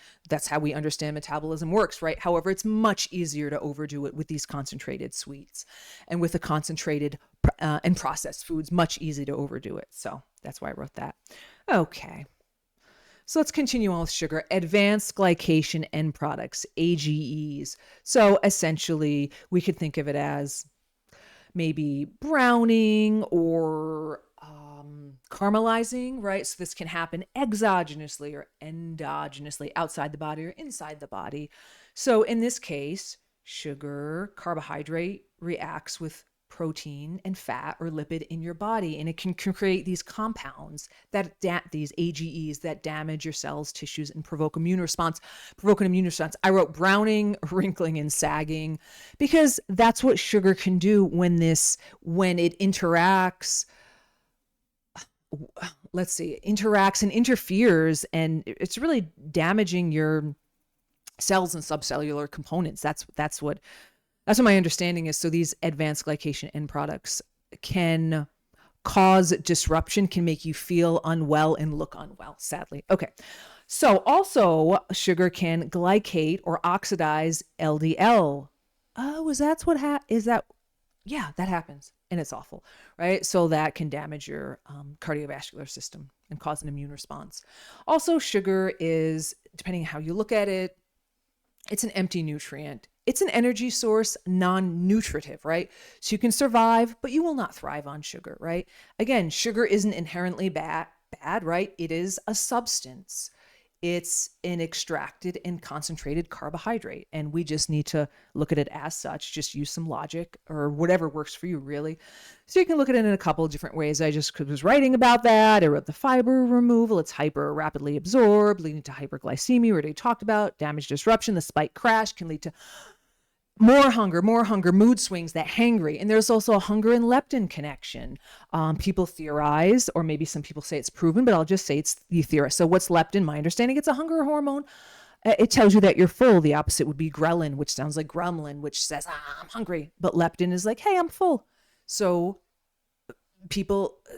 we understand metabolism works, right? However, it's much easier to overdo it with these concentrated sweets, and with the concentrated and processed foods, much easier to overdo it. So that's why I wrote that. Okay. So let's continue on with sugar. Advanced glycation end products, AGEs. So essentially, we could think of it as maybe browning or caramelizing, right? So this can happen exogenously or endogenously, outside the body or inside the body. So in this case, sugar, carbohydrate reacts with protein and fat or lipid in your body, and it can create these compounds these AGEs that damage your cells, tissues, and provoke an immune response. I wrote browning, wrinkling, and sagging, because that's what sugar can do when it interacts and interferes, and it's really damaging your cells and subcellular components. That's what my understanding is. So these advanced glycation end products can cause disruption, can make you feel unwell and look unwell, sadly. Okay. So also sugar can glycate or oxidize LDL. Oh, is that? Yeah, that happens. And it's awful, right? So that can damage your cardiovascular system and cause an immune response. Also, sugar is, depending on how you look at it, it's an empty nutrient. It's an energy source, non-nutritive, right? So you can survive, but you will not thrive on sugar, right? Again, sugar isn't inherently bad, right? It is a substance. It's an extracted and concentrated carbohydrate, and we just need to look at it as such. Just use some logic or whatever works for you, really. So you can look at it in a couple of different ways. I just was writing about that. I wrote the fiber removal. It's hyper rapidly absorbed, leading to hyperglycemia. We already talked about damage disruption. The spike crash can lead to more hunger, mood swings, that hangry. And there's also a hunger and leptin connection. People theorize, or maybe some people say it's proven, but I'll just say it's the theory. So what's leptin? My understanding, it's a hunger hormone. It tells you that you're full. The opposite would be ghrelin, which sounds like gremlin, which says, I'm hungry. But leptin is like, hey, I'm full. So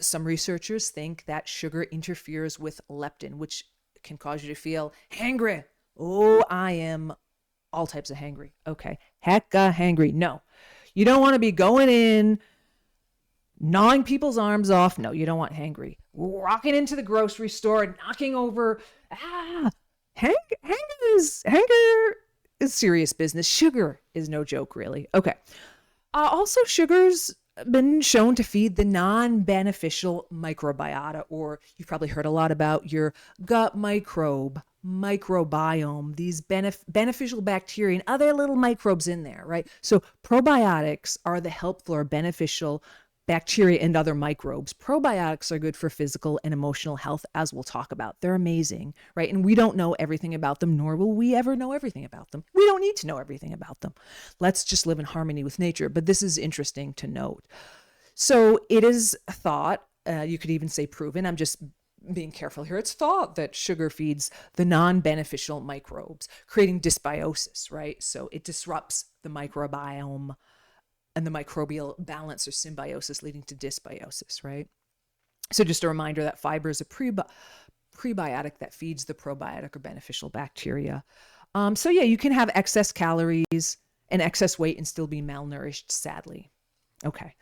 some researchers think that sugar interferes with leptin, which can cause you to feel hangry. Oh, I am all types of hangry. Okay. Hecka hangry. No, you don't want to be going in, gnawing people's arms off. No, you don't want hangry. Walking into the grocery store, knocking over. Hanger is serious business. Sugar is no joke, really. Okay. Also, sugar's been shown to feed the non-beneficial microbiota, or you've probably heard a lot about your gut microbiome, these beneficial bacteria and other little microbes in there, right? So probiotics are the helpful or beneficial bacteria and other microbes. Probiotics are good for physical and emotional health, as we'll talk about. They're amazing, right? And we don't know everything about them, nor will we ever know everything about them. We don't need to know everything about them. Let's just live in harmony with nature. But this is interesting to note. So it is thought, you could even say proven, I'm just being careful here, it's thought that sugar feeds the non-beneficial microbes, creating dysbiosis, right? So it disrupts the microbiome and the microbial balance or symbiosis, leading to dysbiosis, right? So just a reminder that fiber is a prebiotic that feeds the probiotic or beneficial bacteria. So yeah, you can have excess calories and excess weight and still be malnourished, sadly. Okay.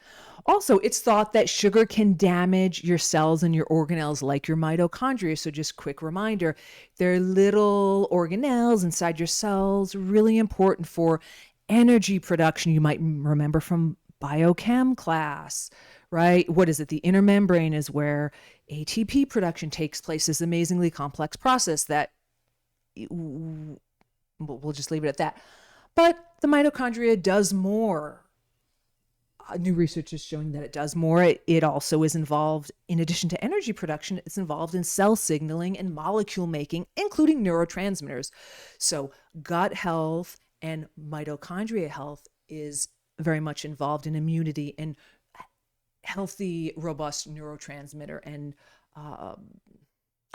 Also, it's thought that sugar can damage your cells and your organelles like your mitochondria. So just quick reminder, they're little organelles inside your cells, really important for energy production. You might remember from biochem class, right? What is it? The inner membrane is where ATP production takes place, this amazingly complex process that we'll just leave it at that. But the mitochondria does more. New research is showing that it does more. It also is involved, in addition to energy production, it's involved in cell signaling and molecule making, including neurotransmitters. So gut health and mitochondria health is very much involved in immunity and healthy, robust neurotransmitter and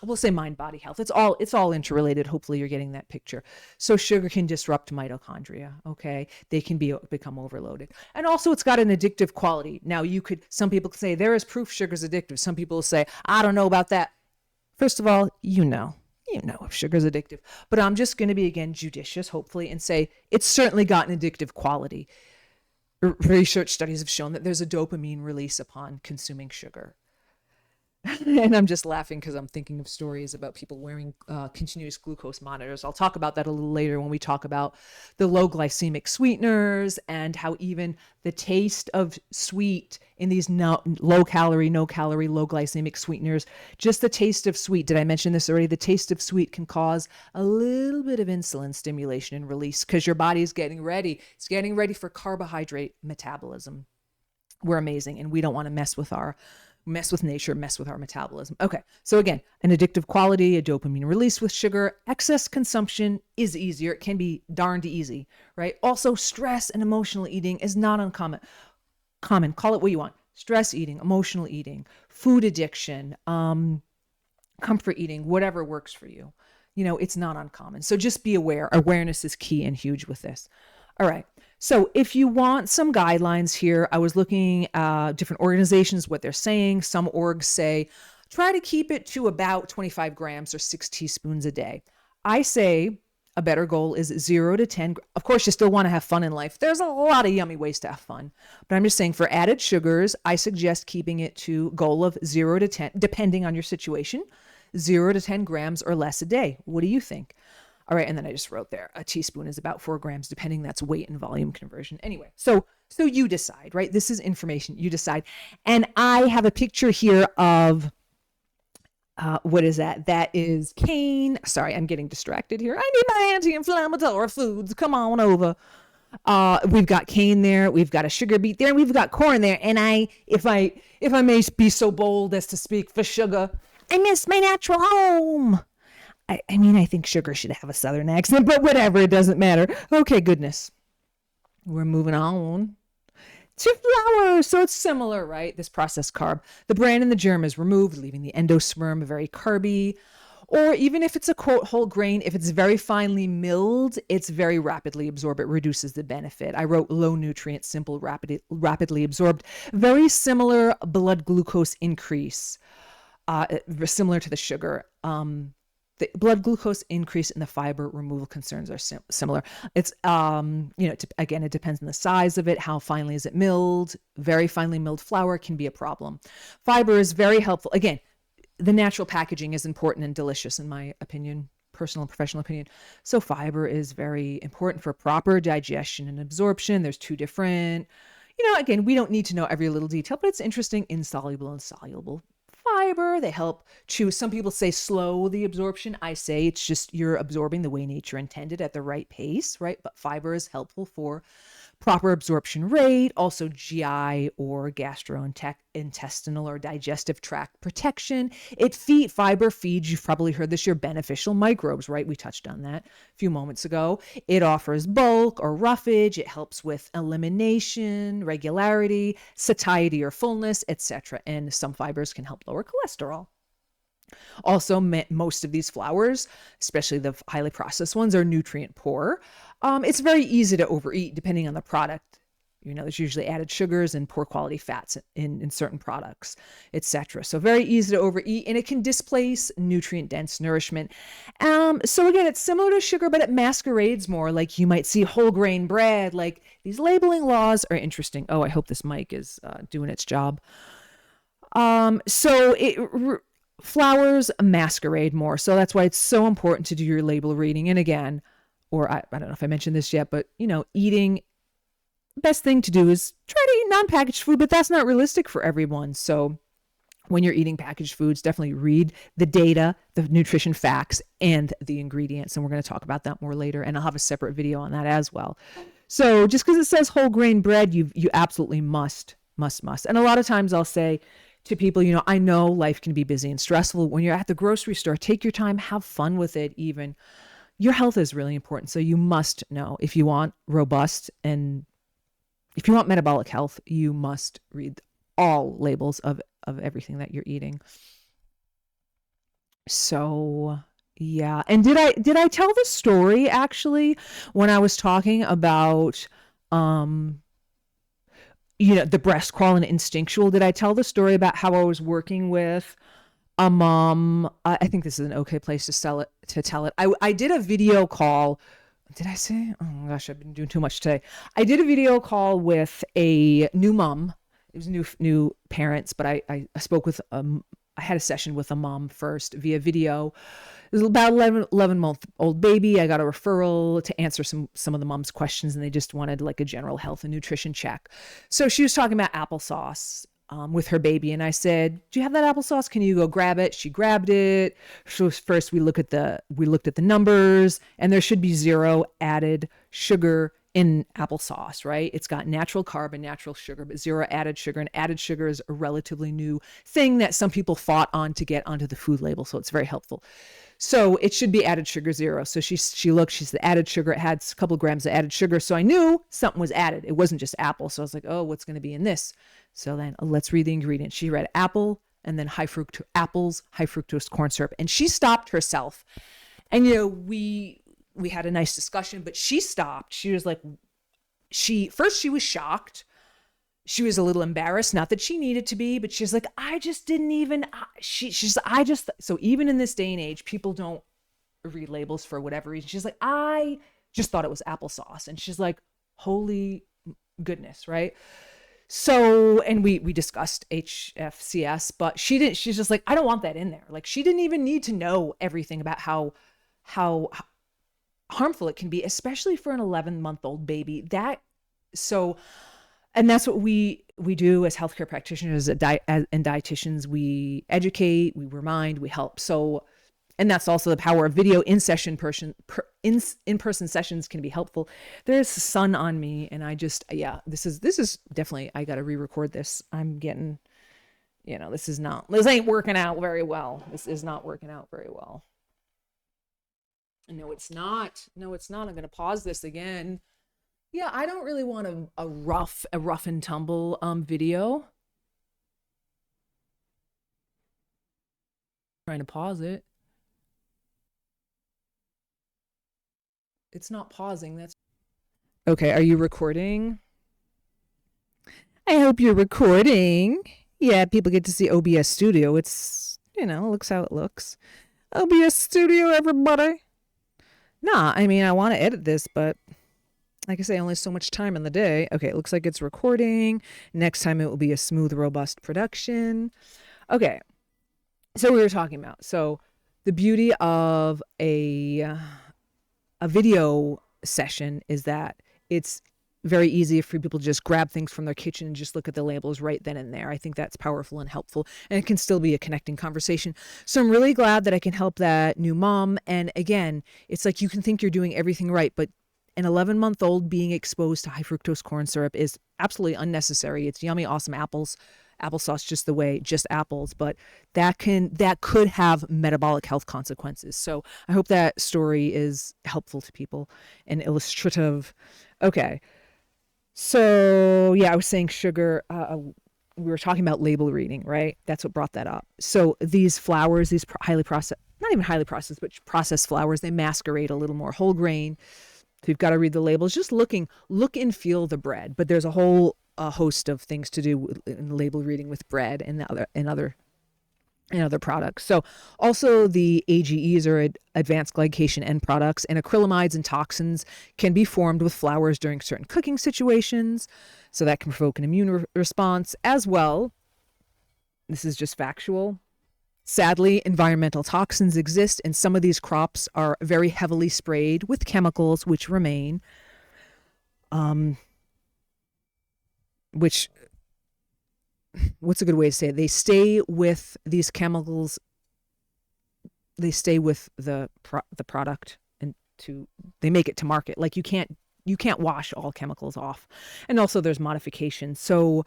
we'll say mind-body health. It's all interrelated. Hopefully you're getting that picture. So sugar can disrupt mitochondria, okay? They can become overloaded. And also it's got an addictive quality. Now some people say there is proof sugar's addictive. Some people say, I don't know about that. First of all, you know if sugar's addictive. But I'm just going to be, again, judicious, hopefully, and say it's certainly got an addictive quality. Research studies have shown that there's a dopamine release upon consuming sugar. And I'm just laughing because I'm thinking of stories about people wearing continuous glucose monitors. I'll talk about that a little later when we talk about the low glycemic sweeteners and how even the taste of sweet in these low calorie, low glycemic sweeteners, just the taste of sweet. Did I mention this already? The taste of sweet can cause a little bit of insulin stimulation and release because your body is getting ready. It's getting ready for carbohydrate metabolism. We're amazing, and we don't want to mess with nature, mess with our metabolism. Okay, so again, an addictive quality, a dopamine release with sugar. Excess consumption is easier. It can be darned easy, right? Also, stress and emotional eating is not uncommon. Call it what you want. Stress eating, emotional eating, food addiction, comfort eating, whatever works for you. It's not uncommon. So just be aware. Awareness is key and huge with this. All right. So if you want some guidelines here, I was looking at different organizations, what they're saying. Some orgs say, try to keep it to about 25 grams or 6 teaspoons a day. I say a better goal is 0 to 10. Of course, you still want to have fun in life. There's a lot of yummy ways to have fun. But I'm just saying for added sugars, I suggest keeping it to goal of 0 to 10, depending on your situation, 0 to 10 grams or less a day. What do you think? All right, and then I just wrote there, a teaspoon is about 4 grams, depending, that's weight and volume conversion. Anyway, so you decide, right? This is information, you decide. And I have a picture here of, what is that? That is cane. Sorry, I'm getting distracted here. I need my anti-inflammatory foods. Come on over. We've got cane there. We've got a sugar beet there. And we've got corn there. And if I may be so bold as to speak for sugar, I miss my natural home. I think sugar should have a Southern accent, but whatever, it doesn't matter. Okay, goodness. We're moving on to flour. So it's similar, right? This processed carb. The bran and the germ is removed, leaving the endosperm very carby. Or even if it's a quote whole grain, if it's very finely milled, it's very rapidly absorbed. It reduces the benefit. I wrote low nutrient, simple, rapidly absorbed. Very similar blood glucose increase, similar to the sugar. The blood glucose increase and the fiber removal concerns are similar. It's, again, it depends on the size of it. How finely is it milled? Very finely milled flour can be a problem. Fiber is very helpful. Again, the natural packaging is important and delicious, in my opinion, personal and professional opinion. So fiber is very important for proper digestion and absorption. There's two different, again, we don't need to know every little detail, but it's interesting, insoluble and soluble fiber. They help chew. Some people say slow the absorption. I say it's just you're absorbing the way nature intended at the right pace, right? But fiber is helpful for proper absorption rate, also GI or gastrointestinal or digestive tract protection. Fiber feeds, you've probably heard this, your beneficial microbes, right? We touched on that a few moments ago. It offers bulk or roughage. It helps with elimination, regularity, satiety or fullness, etc. And some fibers can help lower cholesterol. Also, most of these flours, especially the highly processed ones, are nutrient poor. It's very easy to overeat depending on the product. There's usually added sugars and poor quality fats in certain products, etc. So very easy to overeat, and it can displace nutrient-dense nourishment. So again, it's similar to sugar, but it masquerades more. Like you might see whole grain bread. Like these labeling laws are interesting. Oh, I hope this mic is doing its job. Flours masquerade more. So that's why it's so important to do your label reading. And again, or I don't know if I mentioned this yet, but eating, best thing to do is try to eat non-packaged food, but that's not realistic for everyone. So when you're eating packaged foods, definitely read the data, the nutrition facts, and the ingredients. And we're going to talk about that more later. And I'll have a separate video on that as well. So just because it says whole grain bread, you absolutely must. And a lot of times I'll say to people, I know life can be busy and stressful. When you're at the grocery store, take your time, have fun with it even. Your health is really important. So you must know. If you want robust and if you want metabolic health, you must read all labels of everything that you're eating. So yeah. And did I tell the story actually when I was talking about the breast crawl and instinctual? Did I tell the story about how I was working with a mom? I think this is an okay place to tell it. I did a video call. Did I say? Oh my gosh, I've been doing too much today. I did a video call with a new mom. It was new parents, but I spoke with I had a session with a mom first via video. It was about 11-month-old baby. I got a referral to answer some of the mom's questions, and they just wanted like a general health and nutrition check. So she was talking about applesauce with her baby, and I said, "Do you have that applesauce? Can you go grab it?" She grabbed it. So first we looked at the numbers, and there should be 0 added sugar in applesauce, right? It's got natural carb and natural sugar, but 0 added sugar. And added sugar is a relatively new thing that some people fought on to get onto the food label. So it's very helpful. So it should be added sugar 0. So she looked, she said added sugar. It had a couple of grams of added sugar. So I knew something was added. It wasn't just apple. So I was like, oh, what's going to be in this? So then let's read the ingredients. She read apple and then high fructose corn syrup. And she stopped herself. And we had a nice discussion, but she stopped. She was like, she was shocked. She was a little embarrassed, not that she needed to be, but she's like, I just didn't even, so even in this day and age, people don't read labels for whatever reason. She's like, I just thought it was applesauce. And she's like, holy goodness, right? So, and we discussed HFCS, but she's just like, I don't want that in there. Like, she didn't even need to know everything about how harmful it can be, especially for an 11-month-old baby. And that's what we do as healthcare practitioners and dietitians. We educate, we remind, we help. So, and that's also the power of video. In-person sessions can be helpful. There's sun on me, and this is definitely, I got to re-record this. I'm getting, this ain't working out very well. This is not working out very well. No, it's not. I'm going to pause this again. Yeah, I don't really want a rough and tumble video. Trying to pause it. It's not pausing. That's okay. Are you recording? I hope you're recording. Yeah, people get to see OBS Studio. It's, looks how it looks. OBS Studio, everybody. Nah, I mean, I want to edit this, but like I say, only so much time in the day. Okay, it looks like it's recording. Next time it will be a smooth, robust production. Okay, so we were talking about, so the beauty of a video session is that it's very easy for people to just grab things from their kitchen and just look at the labels right then and there. I think that's powerful and helpful, and it can still be a connecting conversation. So I'm really glad that I can help that new mom. And again, it's like, you can think you're doing everything right, but an 11-month-old being exposed to high fructose corn syrup is absolutely unnecessary. It's yummy, awesome applesauce, just apples, but that could have metabolic health consequences. So I hope that story is helpful to people and illustrative. Okay. So yeah, I was saying sugar, we were talking about label reading, right? That's what brought that up. So these flours, these highly processed, not even highly processed, but processed flours, they masquerade a little more whole grain. So you've got to read the labels, just look and feel the bread. But there's a whole host of things to do in label reading with bread and other products. So also the AGEs, or advanced glycation end products, and acrylamides and toxins can be formed with flours during certain cooking situations. So that can provoke an immune response as well. This is just factual. Sadly, environmental toxins exist, and some of these crops are very heavily sprayed with chemicals which remain, what's a good way to say it? They stay with these chemicals. They stay with the product, and they make it to market. Like, you can't wash all chemicals off. And also there's modifications. So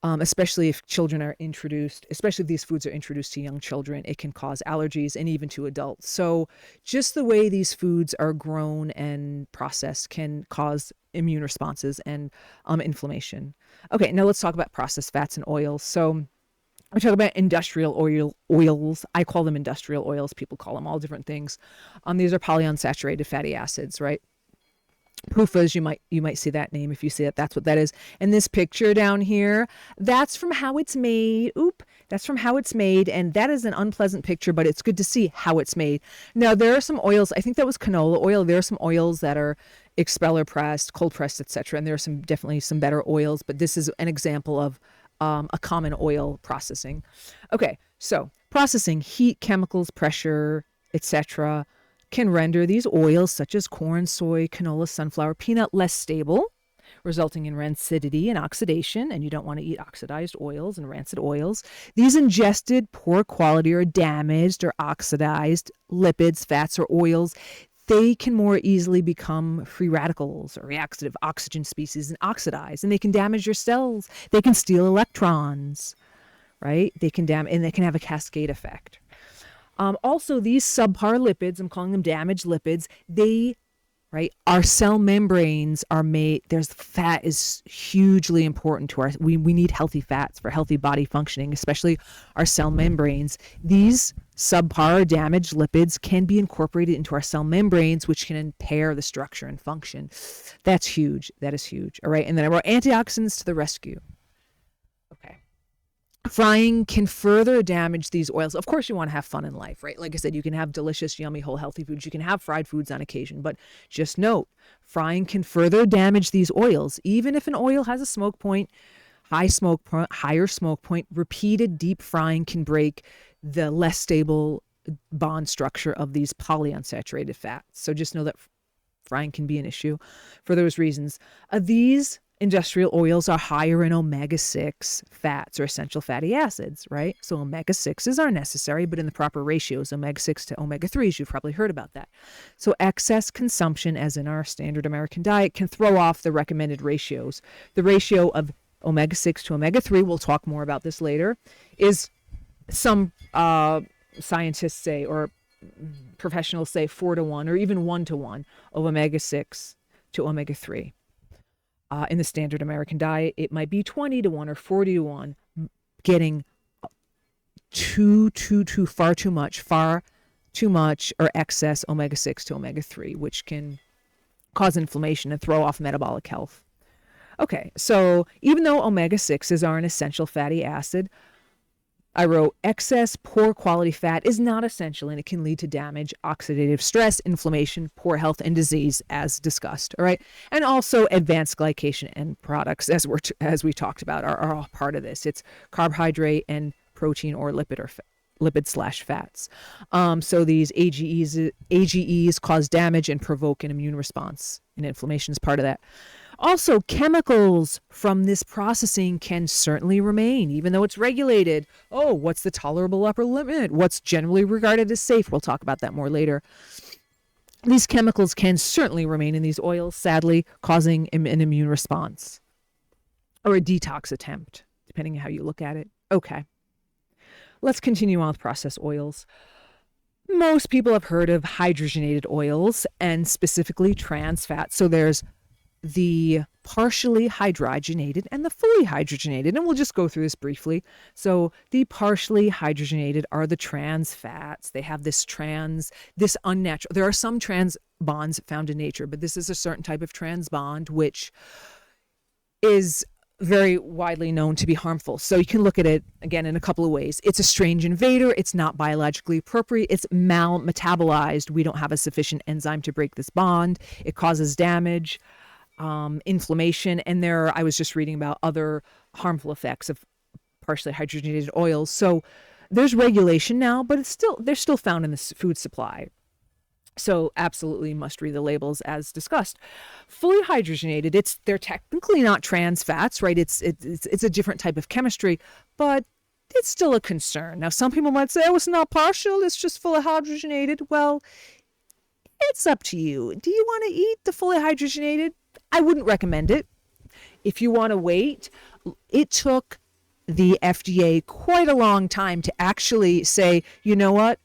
especially if these foods are introduced to young children, it can cause allergies, and even to adults. So just the way these foods are grown and processed can cause immune responses and inflammation. Okay, now let's talk about processed fats and oils. So we talk about industrial oils. I call them industrial oils. People call them all different things. These are polyunsaturated fatty acids, right? PUFAs, you might see that name. If you see it, that's what that is. And this picture down here, that's from how it's made. That's from how it's made. And that is an unpleasant picture, but it's good to see how it's made. Now, there are some oils, I think that was canola oil. There are some oils that are expeller pressed, cold pressed, etc. And there are definitely some better oils, but this is an example of a common oil processing. Okay, so processing, heat, chemicals, pressure, etc., can render these oils, such as corn, soy, canola, sunflower, peanut, less stable, resulting in rancidity and oxidation. And you don't want to eat oxidized oils and rancid oils. These ingested poor quality or damaged or oxidized lipids, fats, or oils, they can more easily become free radicals or reactive oxygen species and oxidize, and they can damage your cells. They can steal electrons, right? They can and they can have a cascade effect. Also, these subpar lipids, I'm calling them damaged lipids, they right? Our cell membranes are made, there's fat is hugely important to we need healthy fats for healthy body functioning, especially our cell membranes. These subpar or damaged lipids can be incorporated into our cell membranes, which can impair the structure and function. That's huge. That is huge. All right. And then I wrote antioxidants to the rescue. Okay. Frying can further damage these oils. Of course, you want to have fun in life, right? Like I said, you can have delicious, yummy, whole, healthy foods. You can have fried foods on occasion, but just note, frying can further damage these oils. Even if an oil has a smoke point, higher smoke point, repeated deep frying can break the less stable bond structure of these polyunsaturated fats. So just know that frying can be an issue for those reasons. These industrial oils are higher in omega-6 fats or essential fatty acids, right? So omega-6s are necessary, but in the proper ratios, omega-6 to omega-3s, you've probably heard about that. So excess consumption, as in our standard American diet, can throw off the recommended ratios. The ratio of omega-6 to omega-3, we'll talk more about this later, is some scientists say, or professionals say 4-to-1 or even 1-to-1 of omega-6 to omega-3. In the standard American diet, it might be 20-to-1 or 40-to-1, getting far too much or excess omega-6 to omega-3, which can cause inflammation and throw off metabolic health. Okay, so even though omega-6s are an essential fatty acid, I wrote excess poor quality fat is not essential and it can lead to damage, oxidative stress, inflammation, poor health, and disease, as discussed. All right. And also advanced glycation end products, as we talked about, are all part of this. It's carbohydrate and protein or lipid/fats. So these AGEs cause damage and provoke an immune response, and inflammation is part of that. Also, chemicals from this processing can certainly remain, even though it's regulated. Oh, what's the tolerable upper limit? What's generally regarded as safe? We'll talk about that more later. These chemicals can certainly remain in these oils, sadly, causing an immune response or a detox attempt, depending on how you look at it. Okay, let's continue on with processed oils. Most people have heard of hydrogenated oils and specifically trans fats. So there's the partially hydrogenated and the fully hydrogenated. And we'll just go through this briefly. So the partially hydrogenated are the trans fats. They have this unnatural, there are some trans bonds found in nature, but this is a certain type of trans bond, which is very widely known to be harmful. So you can look at it, again, in a couple of ways. It's a strange invader. It's not biologically appropriate. It's mal-metabolized. We don't have a sufficient enzyme to break this bond. It causes damage, inflammation, and I was just reading about other harmful effects of partially hydrogenated oils. So there's regulation now, but they're still found in the food supply. So absolutely must read the labels as discussed. Fully hydrogenated, they're technically not trans fats, right? It's a different type of chemistry, but it's still a concern. Now, some people might say, oh, it's not partial, it's just fully hydrogenated. Well, it's up to you. Do you want to eat the fully hydrogenated? I wouldn't recommend it. If you want to wait, it took the FDA quite a long time to actually say, you know what?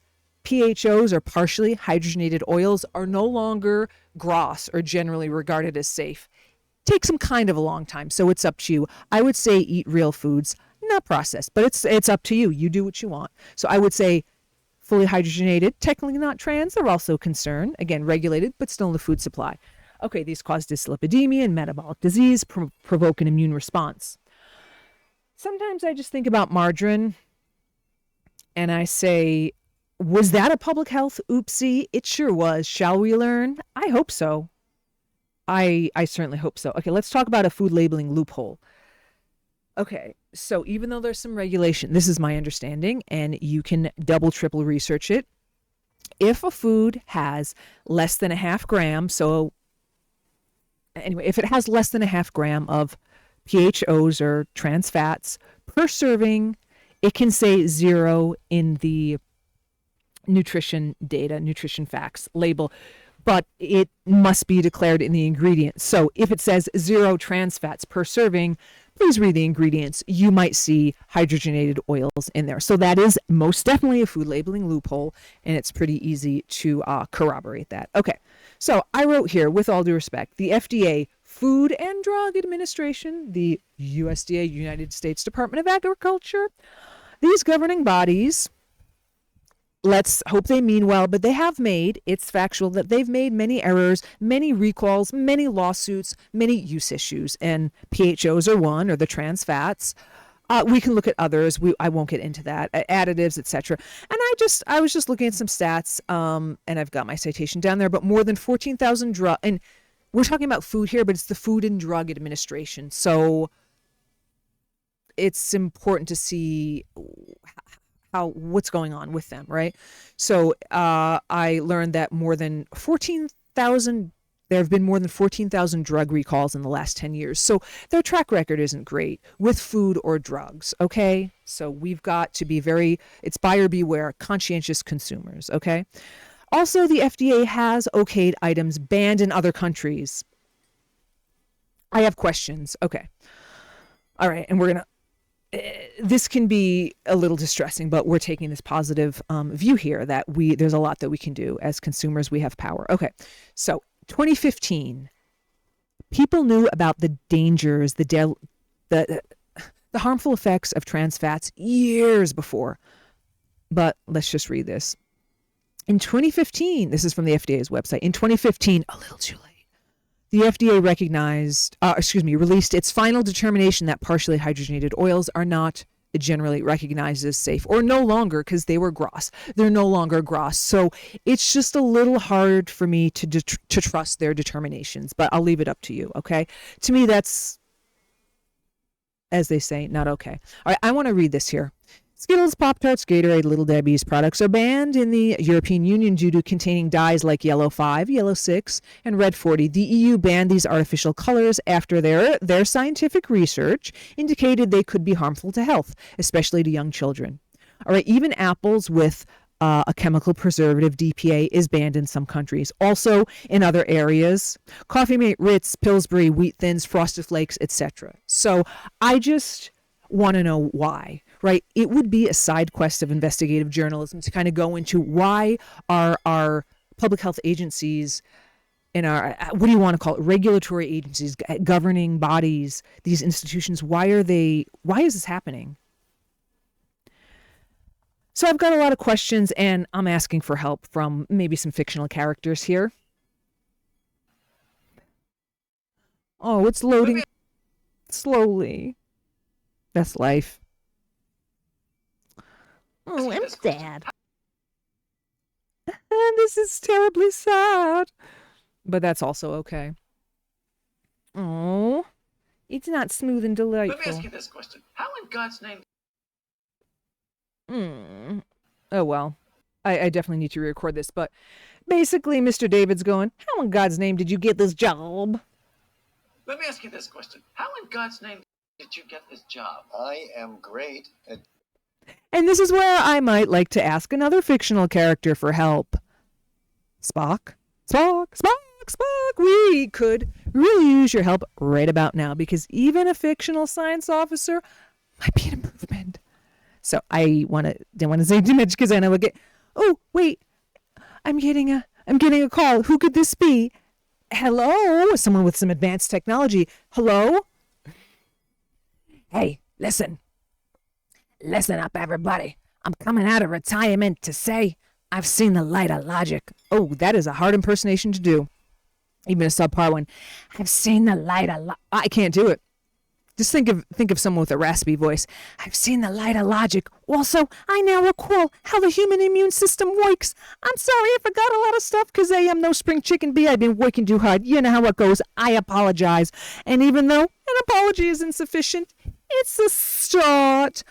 PHOs, or partially hydrogenated oils, are no longer GRAS or generally regarded as safe. Takes some kind of a long time, so it's up to you. I would say eat real foods, not processed, but it's up to you. You do what you want. So I would say fully hydrogenated, technically not trans. They're also concerned, again, regulated, but still in the food supply. Okay, these cause dyslipidemia and metabolic disease, provoke an immune response. Sometimes I just think about margarine and I say, was that a public health oopsie? It sure was. Shall we learn? I hope so. I certainly hope so. Okay, let's talk about a food labeling loophole. Okay, so even though there's some regulation, this is my understanding, and you can double, triple research it. If a food has less than a half gram, so anyway, if it has less than a half gram of PHOs or trans fats per serving, it can say 0 in the nutrition facts label, but it must be declared in the ingredients. So if it says 0 trans fats per serving, please read the ingredients. You might see hydrogenated oils in there. So that is most definitely a food labeling loophole, and it's pretty easy to corroborate that. Okay, So I wrote here, with all due respect, the FDA, Food and Drug Administration, the USDA, United States Department of Agriculture, these governing bodies, let's hope they mean well, but they have made, it's factual that they've made many errors, many recalls, many lawsuits, many use issues, and PHOs are one, or the trans fats. We can look at others. I won't get into that. Additives, etc. And I was just looking at some stats, and I've got my citation down there. But more than 14,000 drug, and we're talking about food here, but it's the Food and Drug Administration. So it's important to see what's going on with them, right? So I learned that there have been more than 14,000 drug recalls in the last 10 years. So their track record isn't great with food or drugs, okay? So we've got to be it's buyer beware, conscientious consumers, okay? Also, the FDA has okayed items banned in other countries. I have questions. Okay. All right, and this can be a little distressing, but we're taking this positive view here that there's a lot that we can do as consumers. We have power. Okay, so 2015, people knew about the dangers, the harmful effects of trans fats years before. But let's just read this. In 2015, this is from the FDA's website. In 2015, a little too late, the FDA released its final determination that partially hydrogenated oils are not generally recognized as safe, or no longer, because they were GRAS. They're no longer GRAS. So it's just a little hard for me to trust their determinations, but I'll leave it up to you, okay? To me, that's, as they say, not okay. All right, I want to read this here. Skittles, Pop-Tarts, Gatorade, Little Debbie's products are banned in the European Union due to containing dyes like Yellow 5, Yellow 6, and Red 40. The EU banned these artificial colors after their scientific research indicated they could be harmful to health, especially to young children. All right, even apples with a chemical preservative, DPA, is banned in some countries. Also, in other areas, Coffee Mate, Ritz, Pillsbury, Wheat Thins, Frosted Flakes, etc. So I just want to know why. Right? It would be a side quest of investigative journalism to kind of go into why are our public health agencies and our, what do you want to call it, regulatory agencies, governing bodies, these institutions, why is this happening? So I've got a lot of questions, and I'm asking for help from maybe some fictional characters here. Oh, it's loading slowly. That's life. Oh, I'm sad. This is terribly sad. But that's also okay. Oh, it's not smooth and delightful. Let me ask you this question. How in God's name? Oh, well. I definitely need to re-record this, but basically Mr. David's going, how in God's name did you get this job? Let me ask you this question. How in God's name did you get this job? I am great at... And this is where I might like to ask another fictional character for help. Spock? Spock? Spock? Spock? We could really use your help right about now, because even a fictional science officer might be an improvement. So I didn't want to say too much because I know we'll get... Oh, wait. I'm getting a call. Who could this be? Hello? Someone with some advanced technology. Hello? Hey, listen. Listen up, everybody. I'm coming out of retirement to say I've seen the light of logic. Oh, that is a hard impersonation to do. Even a subpar one. I've seen the light of logic. I can't do it. Just think of someone with a raspy voice. I've seen the light of logic. Also, I now recall how the human immune system works. I'm sorry, I forgot a lot of stuff because I am no spring chicken bee. I've been working too hard. You know how it goes. I apologize. And even though an apology is insufficient, it's a start.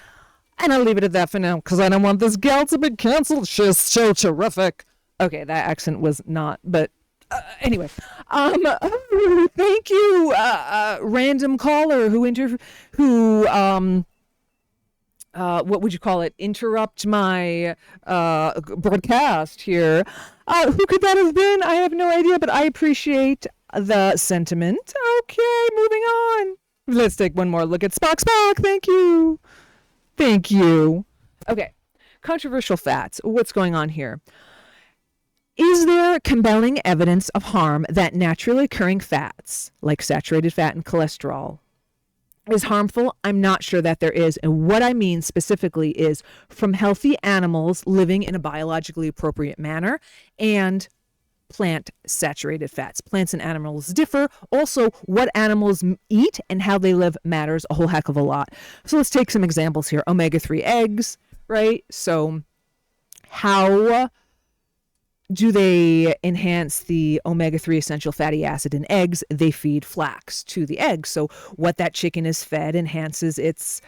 And I'll leave it at that for now, because I don't want this gal to be canceled. She's so terrific. Okay, that accent was not, but anyway. Thank you, random caller who what would you call it? Interrupt my broadcast here. Who could that have been? I have no idea, but I appreciate the sentiment. Okay, moving on. Let's take one more look at Spock. Spock, thank you. Thank you. Okay, controversial fats. What's going on here? Is there compelling evidence of harm that naturally occurring fats, like saturated fat and cholesterol, is harmful? I'm not sure that there is. And what I mean specifically is from healthy animals living in a biologically appropriate manner and plant saturated fats. Plants and animals differ. Also, what animals eat and how they live matters a whole heck of a lot. So let's take some examples here. Omega-3 eggs, right? So how do they enhance the omega-3 essential fatty acid in eggs? They feed flax to the eggs. So what that chicken is fed enhances its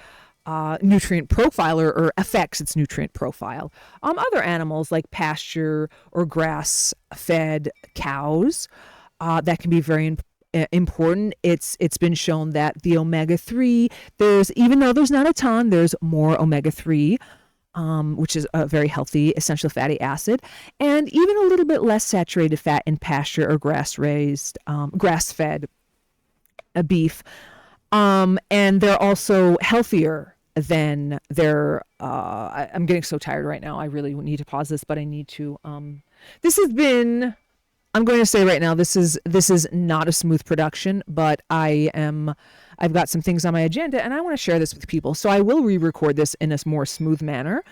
nutrient profile or affects its nutrient profile. Other animals like pasture or grass-fed cows, that can be very important. It's been shown that the omega-3, even though there's not a ton, there's more omega-3, which is a very healthy essential fatty acid, and even a little bit less saturated fat in pasture or grass-fed beef. And they're also healthier than I'm getting so tired right now. I really need to pause this, but I need to, I'm going to say right now, this is not a smooth production, but I've got some things on my agenda and I want to share this with people. So I will re-record this in a more smooth manner.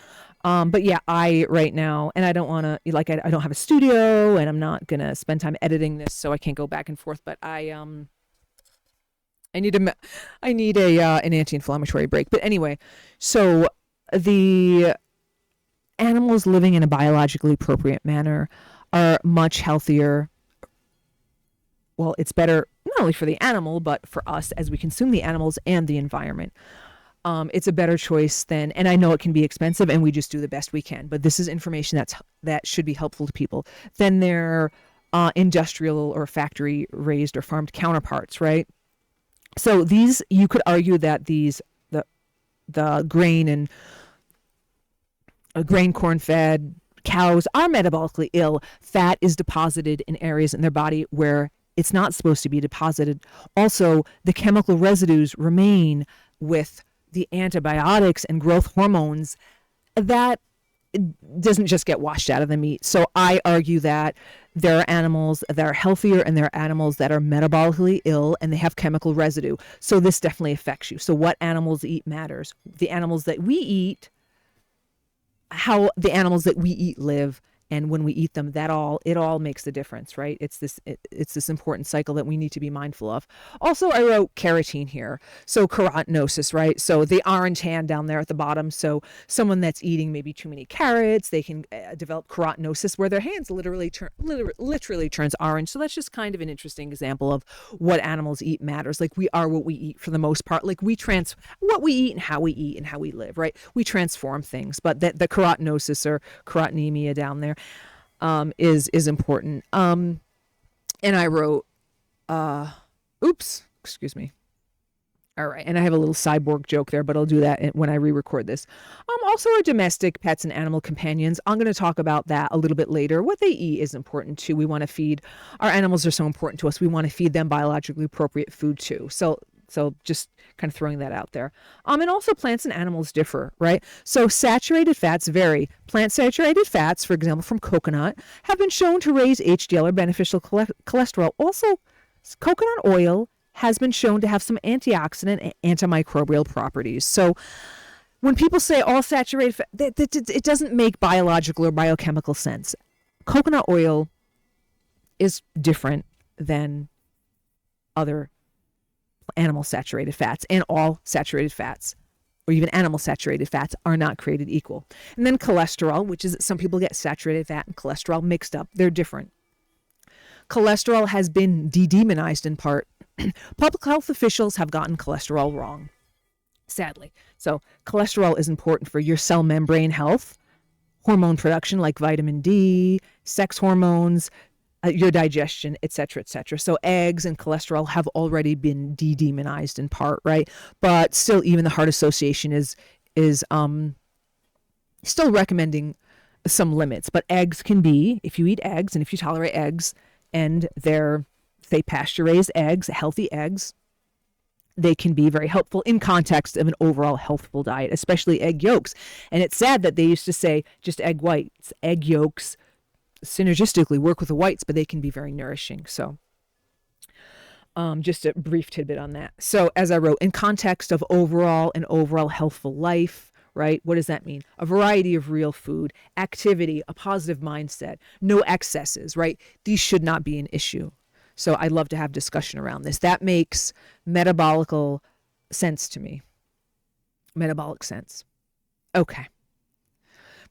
But yeah, right now, and I don't want to, I don't have a studio and I'm not going to spend time editing this, so I can't go back and forth, but I need an anti-inflammatory break. But anyway, so the animals living in a biologically appropriate manner are much healthier. Well, it's better not only for the animal, but for us as we consume the animals and the environment. It's a better choice than, and I know it can be expensive and we just do the best we can, but this is information that should be helpful to people, than their industrial or factory raised or farmed counterparts, right? So you could argue that the grain and grain corn fed cows are metabolically ill. Fat is deposited in areas in their body where it's not supposed to be deposited. Also, the chemical residues remain with the antibiotics and growth hormones that doesn't just get washed out of the meat. So I argue that there are animals that are healthier and there are animals that are metabolically ill and they have chemical residue. So this definitely affects you. So what animals eat matters. The animals that we eat, how the animals that we eat live, and when we eat them, it all makes the difference, right? It's this important cycle that we need to be mindful of. Also, I wrote carotene here. So carotenosis, right? So the orange hand down there at the bottom. So someone that's eating maybe too many carrots, they can develop carotenosis where their hands literally turns orange. So that's just kind of an interesting example of what animals eat matters. Like we are what we eat for the most part. Like what we eat and how we live, right? We transform things, but the carotenosis or carotenemia down there is important. And I wrote, excuse me. All right. And I have a little cyborg joke there, but I'll do that when I re-record this. Also our domestic pets and animal companions. I'm going to talk about that a little bit later. What they eat is important too. We want to feed, our animals are so important to us. We want to feed them biologically appropriate food too. So just kind of throwing that out there. And also plants and animals differ, right? So saturated fats vary. Plant saturated fats, for example, from coconut, have been shown to raise HDL or beneficial cholesterol. Also, coconut oil has been shown to have some antioxidant and antimicrobial properties. So when people say all saturated fat, it doesn't make biological or biochemical sense. Coconut oil is different than other animal saturated fats, and all saturated fats or even animal saturated fats are not created equal. And then cholesterol, which is some people get saturated fat and cholesterol mixed up. They're different. Cholesterol has been de-demonized in part. Public health officials have gotten cholesterol wrong, sadly. So cholesterol is important for your cell membrane health, hormone production like vitamin D, sex hormones, your digestion, et cetera, et cetera. So eggs and cholesterol have already been de-demonized in part, right? But still, even the Heart Association is still recommending some limits. But eggs can be, if you eat eggs and if you tolerate eggs and they're, say, pasture-raised eggs, healthy eggs, they can be very helpful in context of an overall healthful diet, especially egg yolks. And it's sad that they used to say just egg whites, egg yolks, synergistically work with the whites, but they can be very nourishing. So just a brief tidbit on that. So as I wrote, in context of overall healthful life, right? What does that mean? A variety of real food, activity, a positive mindset, no excesses, right? These should not be an issue. So I'd love to have discussion around this. That makes metabolical sense to me. Metabolic sense. Okay.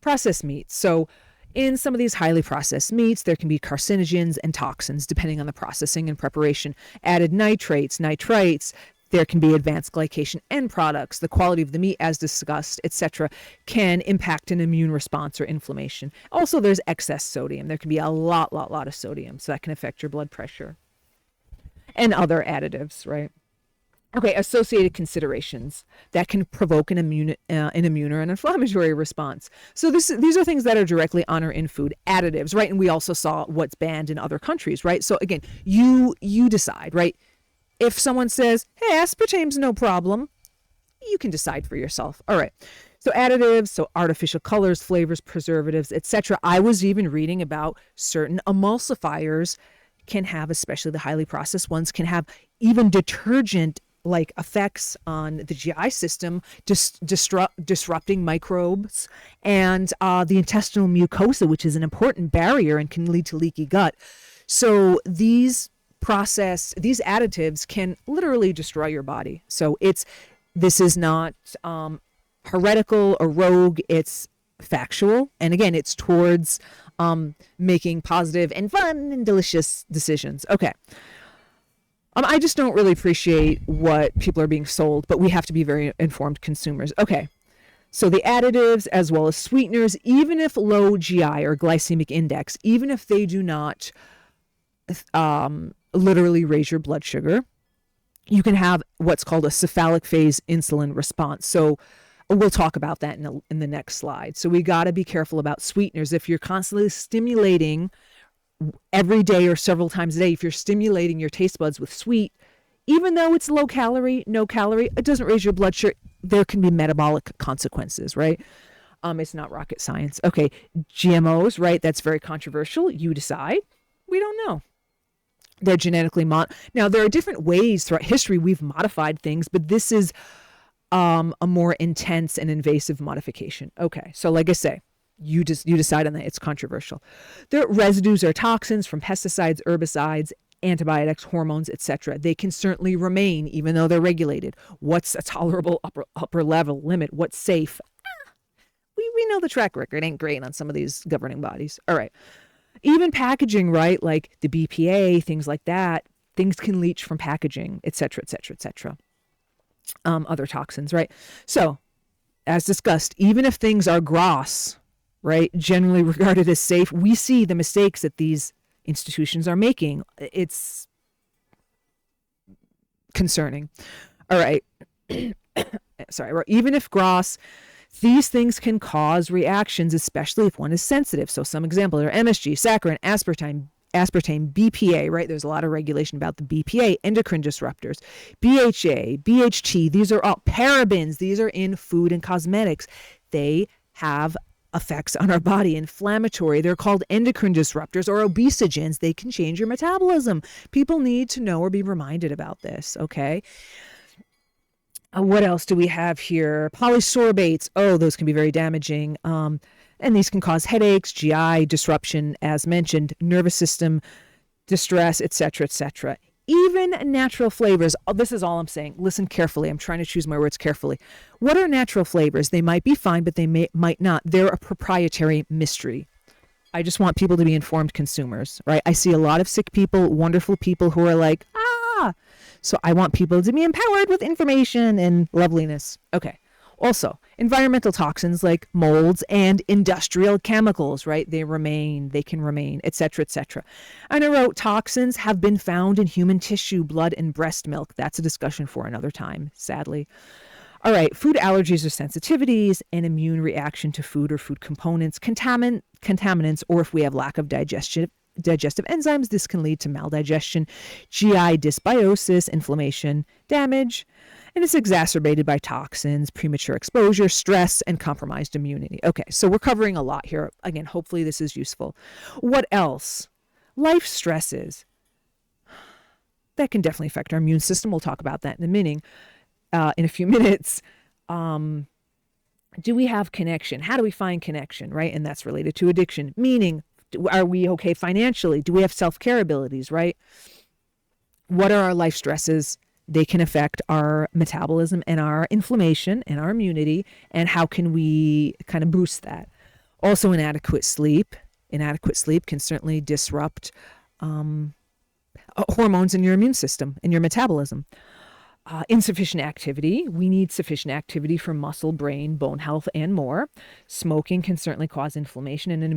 Processed meats. So in some of these highly processed meats, there can be carcinogens and toxins depending on the processing and preparation. Added nitrates, nitrites, there can be advanced glycation end products. The quality of the meat, as discussed, etc., can impact an immune response or inflammation. Also, there's excess sodium. There can be a lot of sodium, so that can affect your blood pressure. And other additives, right? Okay, associated considerations that can provoke an immune or an inflammatory response. So these are things that are directly on or in food. Additives, right? And we also saw what's banned in other countries, right? So again, you decide, right? If someone says, hey, aspartame's no problem, you can decide for yourself. All right. So additives, so artificial colors, flavors, preservatives, etc. I was even reading about certain emulsifiers can have, especially the highly processed ones, can have even detergent like effects on the GI system, disrupting microbes and the intestinal mucosa, which is an important barrier and can lead to leaky gut. So these additives can literally destroy your body. So this is not heretical or rogue. It's factual. And again, it's towards making positive and fun and delicious decisions. Okay. I just don't really appreciate what people are being sold, but we have to be very informed consumers. Okay. So the additives as well as sweeteners, even if low GI or glycemic index, even if they do not literally raise your blood sugar, you can have what's called a cephalic phase insulin response. So we'll talk about that in the next slide. So we got to be careful about sweeteners. If you're constantly stimulating every day or several times a day, if you're stimulating your taste buds with sweet, even though it's low calorie, no calorie, it doesn't raise your blood sugar, there can be metabolic consequences, right? It's not rocket science. Okay, GMOs, right? That's very controversial. You decide. We don't know. They're genetically now there are different ways throughout history we've modified things, but this is a more intense and invasive modification. Okay, so like I say, you decide on that. It's controversial. There are residues or toxins from pesticides, herbicides, antibiotics, hormones, etc. They can certainly remain even though they're regulated. What's a tolerable upper level limit? What's safe? We know the track record ain't great on some of these governing bodies. All right. Even packaging, right? Like the BPA, things like that. Things can leach from packaging, etc., etc., etc. Other toxins, right? So, as discussed, even if things are gross, right, generally regarded as safe, we see the mistakes that these institutions are making. It's concerning. All right. Sorry. Even if gross, these things can cause reactions, especially if one is sensitive. So some examples are MSG, saccharin, aspartame, BPA, right? There's a lot of regulation about the BPA, endocrine disruptors, BHA, BHT. These are all parabens. These are in food and cosmetics. They have effects on our body, inflammatory. They're called endocrine disruptors or obesogens. They can change your metabolism. People need to know or be reminded about this, okay? What else do we have here? Polysorbates. Oh, those can be very damaging. And these can cause headaches, GI disruption, as mentioned, nervous system distress, etc., etc. Even natural flavors. Oh, this is all I'm saying. Listen carefully. I'm trying to choose my words carefully. What are natural flavors? They might be fine, but they might not. They're a proprietary mystery. I just want people to be informed consumers, right? I see a lot of sick people, wonderful people who are like, So I want people to be empowered with information and loveliness. Okay. Also, environmental toxins like molds and industrial chemicals, right? They can remain, etc., etc. And I wrote, toxins have been found in human tissue, blood, and breast milk. That's a discussion for another time, sadly. All right, food allergies or sensitivities, an immune reaction to food or food components, contaminants, or if we have lack of digestive enzymes, this can lead to maldigestion, GI dysbiosis, inflammation, damage, and it's exacerbated by toxins, premature exposure, stress, and compromised immunity. Okay, so we're covering a lot here. Again, hopefully this is useful. What else? Life stresses. That can definitely affect our immune system. We'll talk about that in a few minutes. Do we have connection? How do we find connection, right? And that's related to addiction. Meaning, are we okay financially? Do we have self-care abilities, right? What are our life stresses? They can affect our metabolism and our inflammation and our immunity. And how can we kind of boost that? Also, inadequate sleep. Inadequate sleep can certainly disrupt hormones in your immune system and your metabolism. Insufficient activity. We need sufficient activity for muscle, brain, bone health, and more. Smoking can certainly cause inflammation and an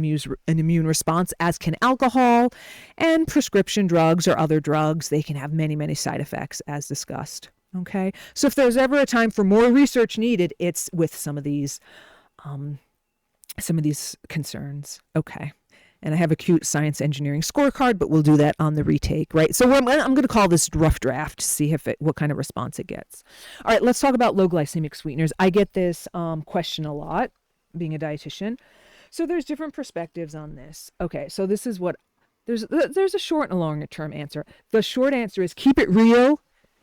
immune response, as can alcohol. And prescription drugs or other drugs, they can have many, many side effects, as discussed. Okay, so if there's ever a time for more research needed, it's with some of these concerns. Okay. And I have a cute science engineering scorecard, but we'll do that on the retake, right? So I'm going to call this rough draft to see what kind of response it gets. All right, let's talk about low glycemic sweeteners. I get this question a lot, being a dietitian. So there's different perspectives on this. Okay, so this is what there's a short and a longer term answer. The short answer is keep it real.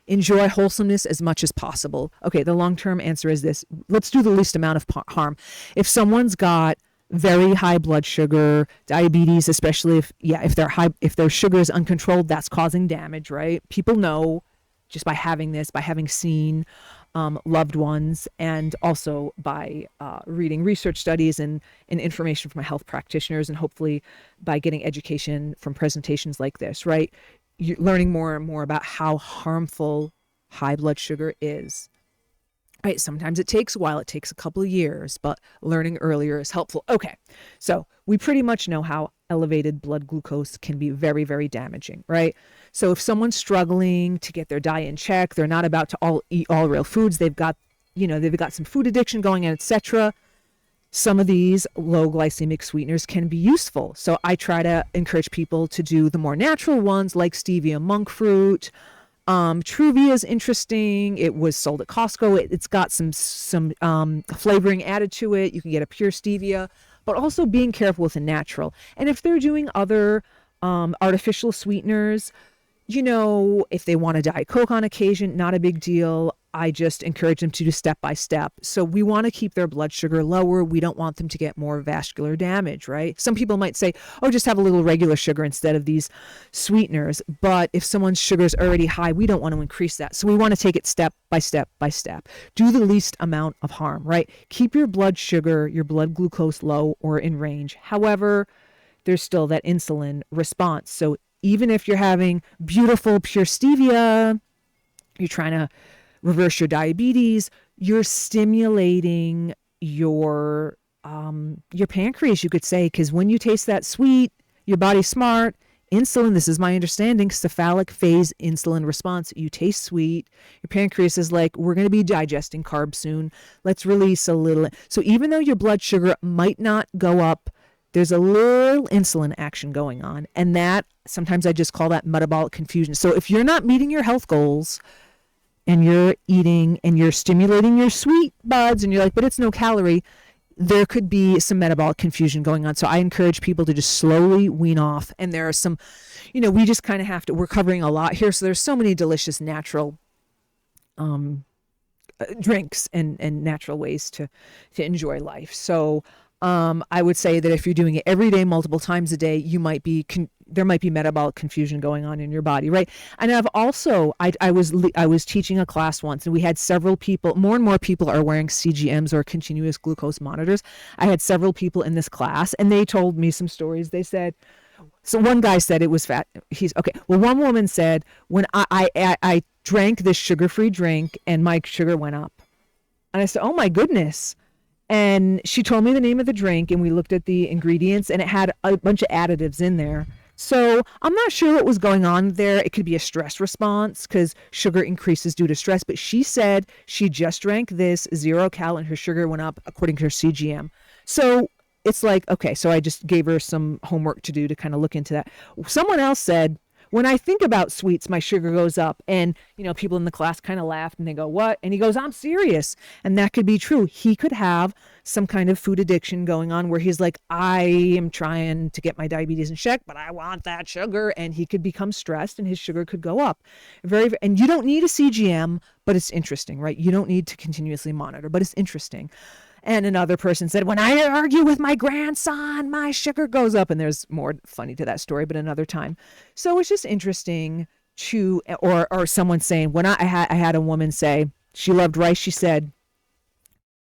Enjoy wholesomeness as much as possible. Okay, the long-term answer is this. Let's do the least amount of harm. If someone's got very high blood sugar, diabetes, especially if their sugar is uncontrolled, that's causing damage, right? People know just by having this, by having seen loved ones, and also by reading research studies and information from health practitioners, and hopefully by getting education from presentations like this, right? You're learning more and more about how harmful high blood sugar is. Right, sometimes it takes a while, it takes a couple of years, but learning earlier is helpful. Okay, so we pretty much know how elevated blood glucose can be very, very damaging, right? So if someone's struggling to get their diet in check, they're not about to eat all real foods, they've got some food addiction going on, etc. Some of these low glycemic sweeteners can be useful. So I try to encourage people to do the more natural ones like stevia monk fruit. Truvia is interesting. It was sold at Costco. It's got some flavoring added to it. You can get a pure stevia, but also being careful with the natural. And if they're doing other artificial sweeteners, if they want a Diet Coke on occasion, not a big deal. I just encourage them to do step by step. So we want to keep their blood sugar lower. We don't want them to get more vascular damage, right? Some people might say, oh, just have a little regular sugar instead of these sweeteners. But if someone's sugar is already high, we don't want to increase that. So we want to take it step by step by step. Do the least amount of harm, right? Keep your blood sugar, your blood glucose low or in range. However, there's still that insulin response. So even if you're having beautiful pure stevia, you're trying to reverse your diabetes, you're stimulating your pancreas, you could say, because when you taste that sweet, your body's smart. Insulin, this is my understanding, cephalic phase insulin response. You taste sweet. Your pancreas is like, we're going to be digesting carbs soon. Let's release a little. So even though your blood sugar might not go up, there's a little insulin action going on. And that, sometimes I just call that metabolic confusion. So if you're not meeting your health goals, and you're eating and you're stimulating your sweet buds and you're like, but it's no calorie, there could be some metabolic confusion going on. So I encourage people to just slowly wean off. And there are some, we just kind of we're covering a lot here. So there's so many delicious natural drinks and natural ways to enjoy life. So I would say that if you're doing it every day, multiple times a day, there might be metabolic confusion going on in your body, right? And I've also, I was teaching a class once, and we had several people. More and more people are wearing CGMs or continuous glucose monitors. I had several people in this class, and they told me some stories. They said, so one guy said it was fat. He's okay. Well, one woman said, when I drank this sugar-free drink, and my sugar went up, and I said, oh my goodness. And she told me the name of the drink, and we looked at the ingredients, and it had a bunch of additives in there. So I'm not sure what was going on there. It could be a stress response because sugar increases due to stress. But she said she just drank this 0 cal and her sugar went up according to her CGM. So it's like, okay, so I just gave her some homework to do to kind of look into that. Someone else said, When I think about sweets, my sugar goes up. And, people in the class kind of laughed and they go, what? And he goes, I'm serious. And that could be true. He could have some kind of food addiction going on where he's like, I am trying to get my diabetes in check, but I want that sugar. And he could become stressed and his sugar could go up. And you don't need a CGM, but it's interesting, right? You don't need to continuously monitor, but it's interesting. And another person said, when I argue with my grandson, my sugar goes up. And there's more funny to that story, but another time. So it's just interesting to, or someone saying, when I had a woman say she loved rice, she said,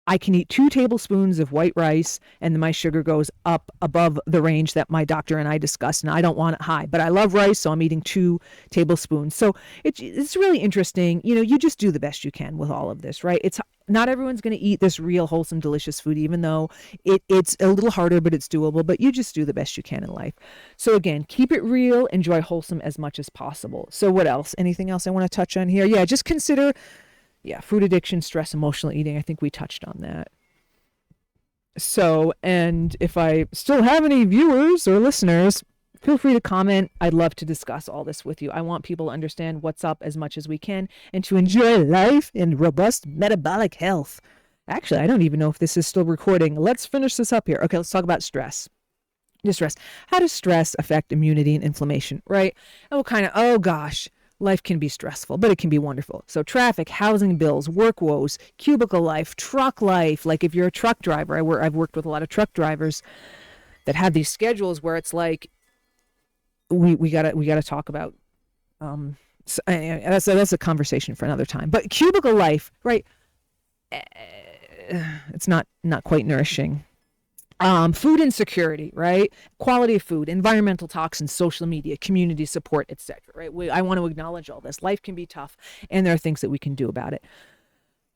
I can eat 2 tablespoons of white rice and my sugar goes up above the range that my doctor and I discussed, and I don't want it high, but I love rice, so I'm eating 2 tablespoons. So it's really interesting. You just do the best you can with all of this, right? It's not everyone's going to eat this real wholesome, delicious food, even though it's a little harder, but it's doable, but you just do the best you can in life. So again, keep it real, enjoy wholesome as much as possible. So what else? Anything else I want to touch on here? Yeah, just consider food addiction, stress, emotional eating. I think we touched on that. So, and if I still have any viewers or listeners, feel free to comment. I'd love to discuss all this with you. I want people to understand what's up as much as we can and to enjoy life in robust metabolic health. Actually, I don't even know if this is still recording. Let's finish this up here. Okay, let's talk about stress. Stress. How does stress affect immunity and inflammation, right? And oh gosh, life can be stressful, but it can be wonderful. So traffic, housing bills, work woes, cubicle life, truck life. Like if you're a truck driver, I've worked with a lot of truck drivers that have these schedules where it's like, we gotta talk about. So, that's a conversation for another time. But cubicle life, right? It's not quite nourishing. Food insecurity, right? Quality of food, environmental toxins, social media, community support, etc. Right? I want to acknowledge all this. Life can be tough, and there are things that we can do about it.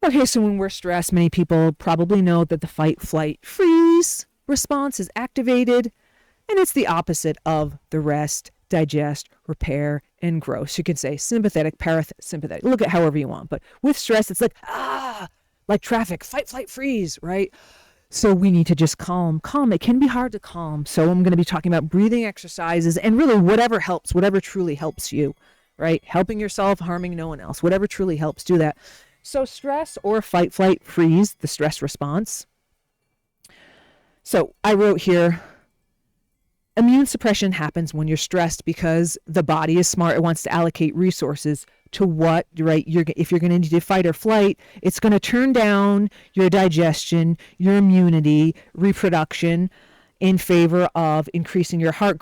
Okay, so when we're stressed, many people probably know that the fight, flight, freeze response is activated, and it's the opposite of the rest, digest, repair, and grow. So you can say sympathetic, parasympathetic. Look at however you want, but with stress, it's like traffic, fight, flight, freeze, right? So we need to just calm. It can be hard to calm. So I'm going to be talking about breathing exercises and really whatever helps, whatever truly helps you, right? Helping yourself, harming no one else, whatever truly helps, do that. So stress or fight, flight, freeze, the stress response. So I wrote here, immune suppression happens when you're stressed because the body is smart. It wants to allocate resources to what, right? If you're going to need to fight or flight, it's going to turn down your digestion, your immunity, reproduction in favor of increasing your heart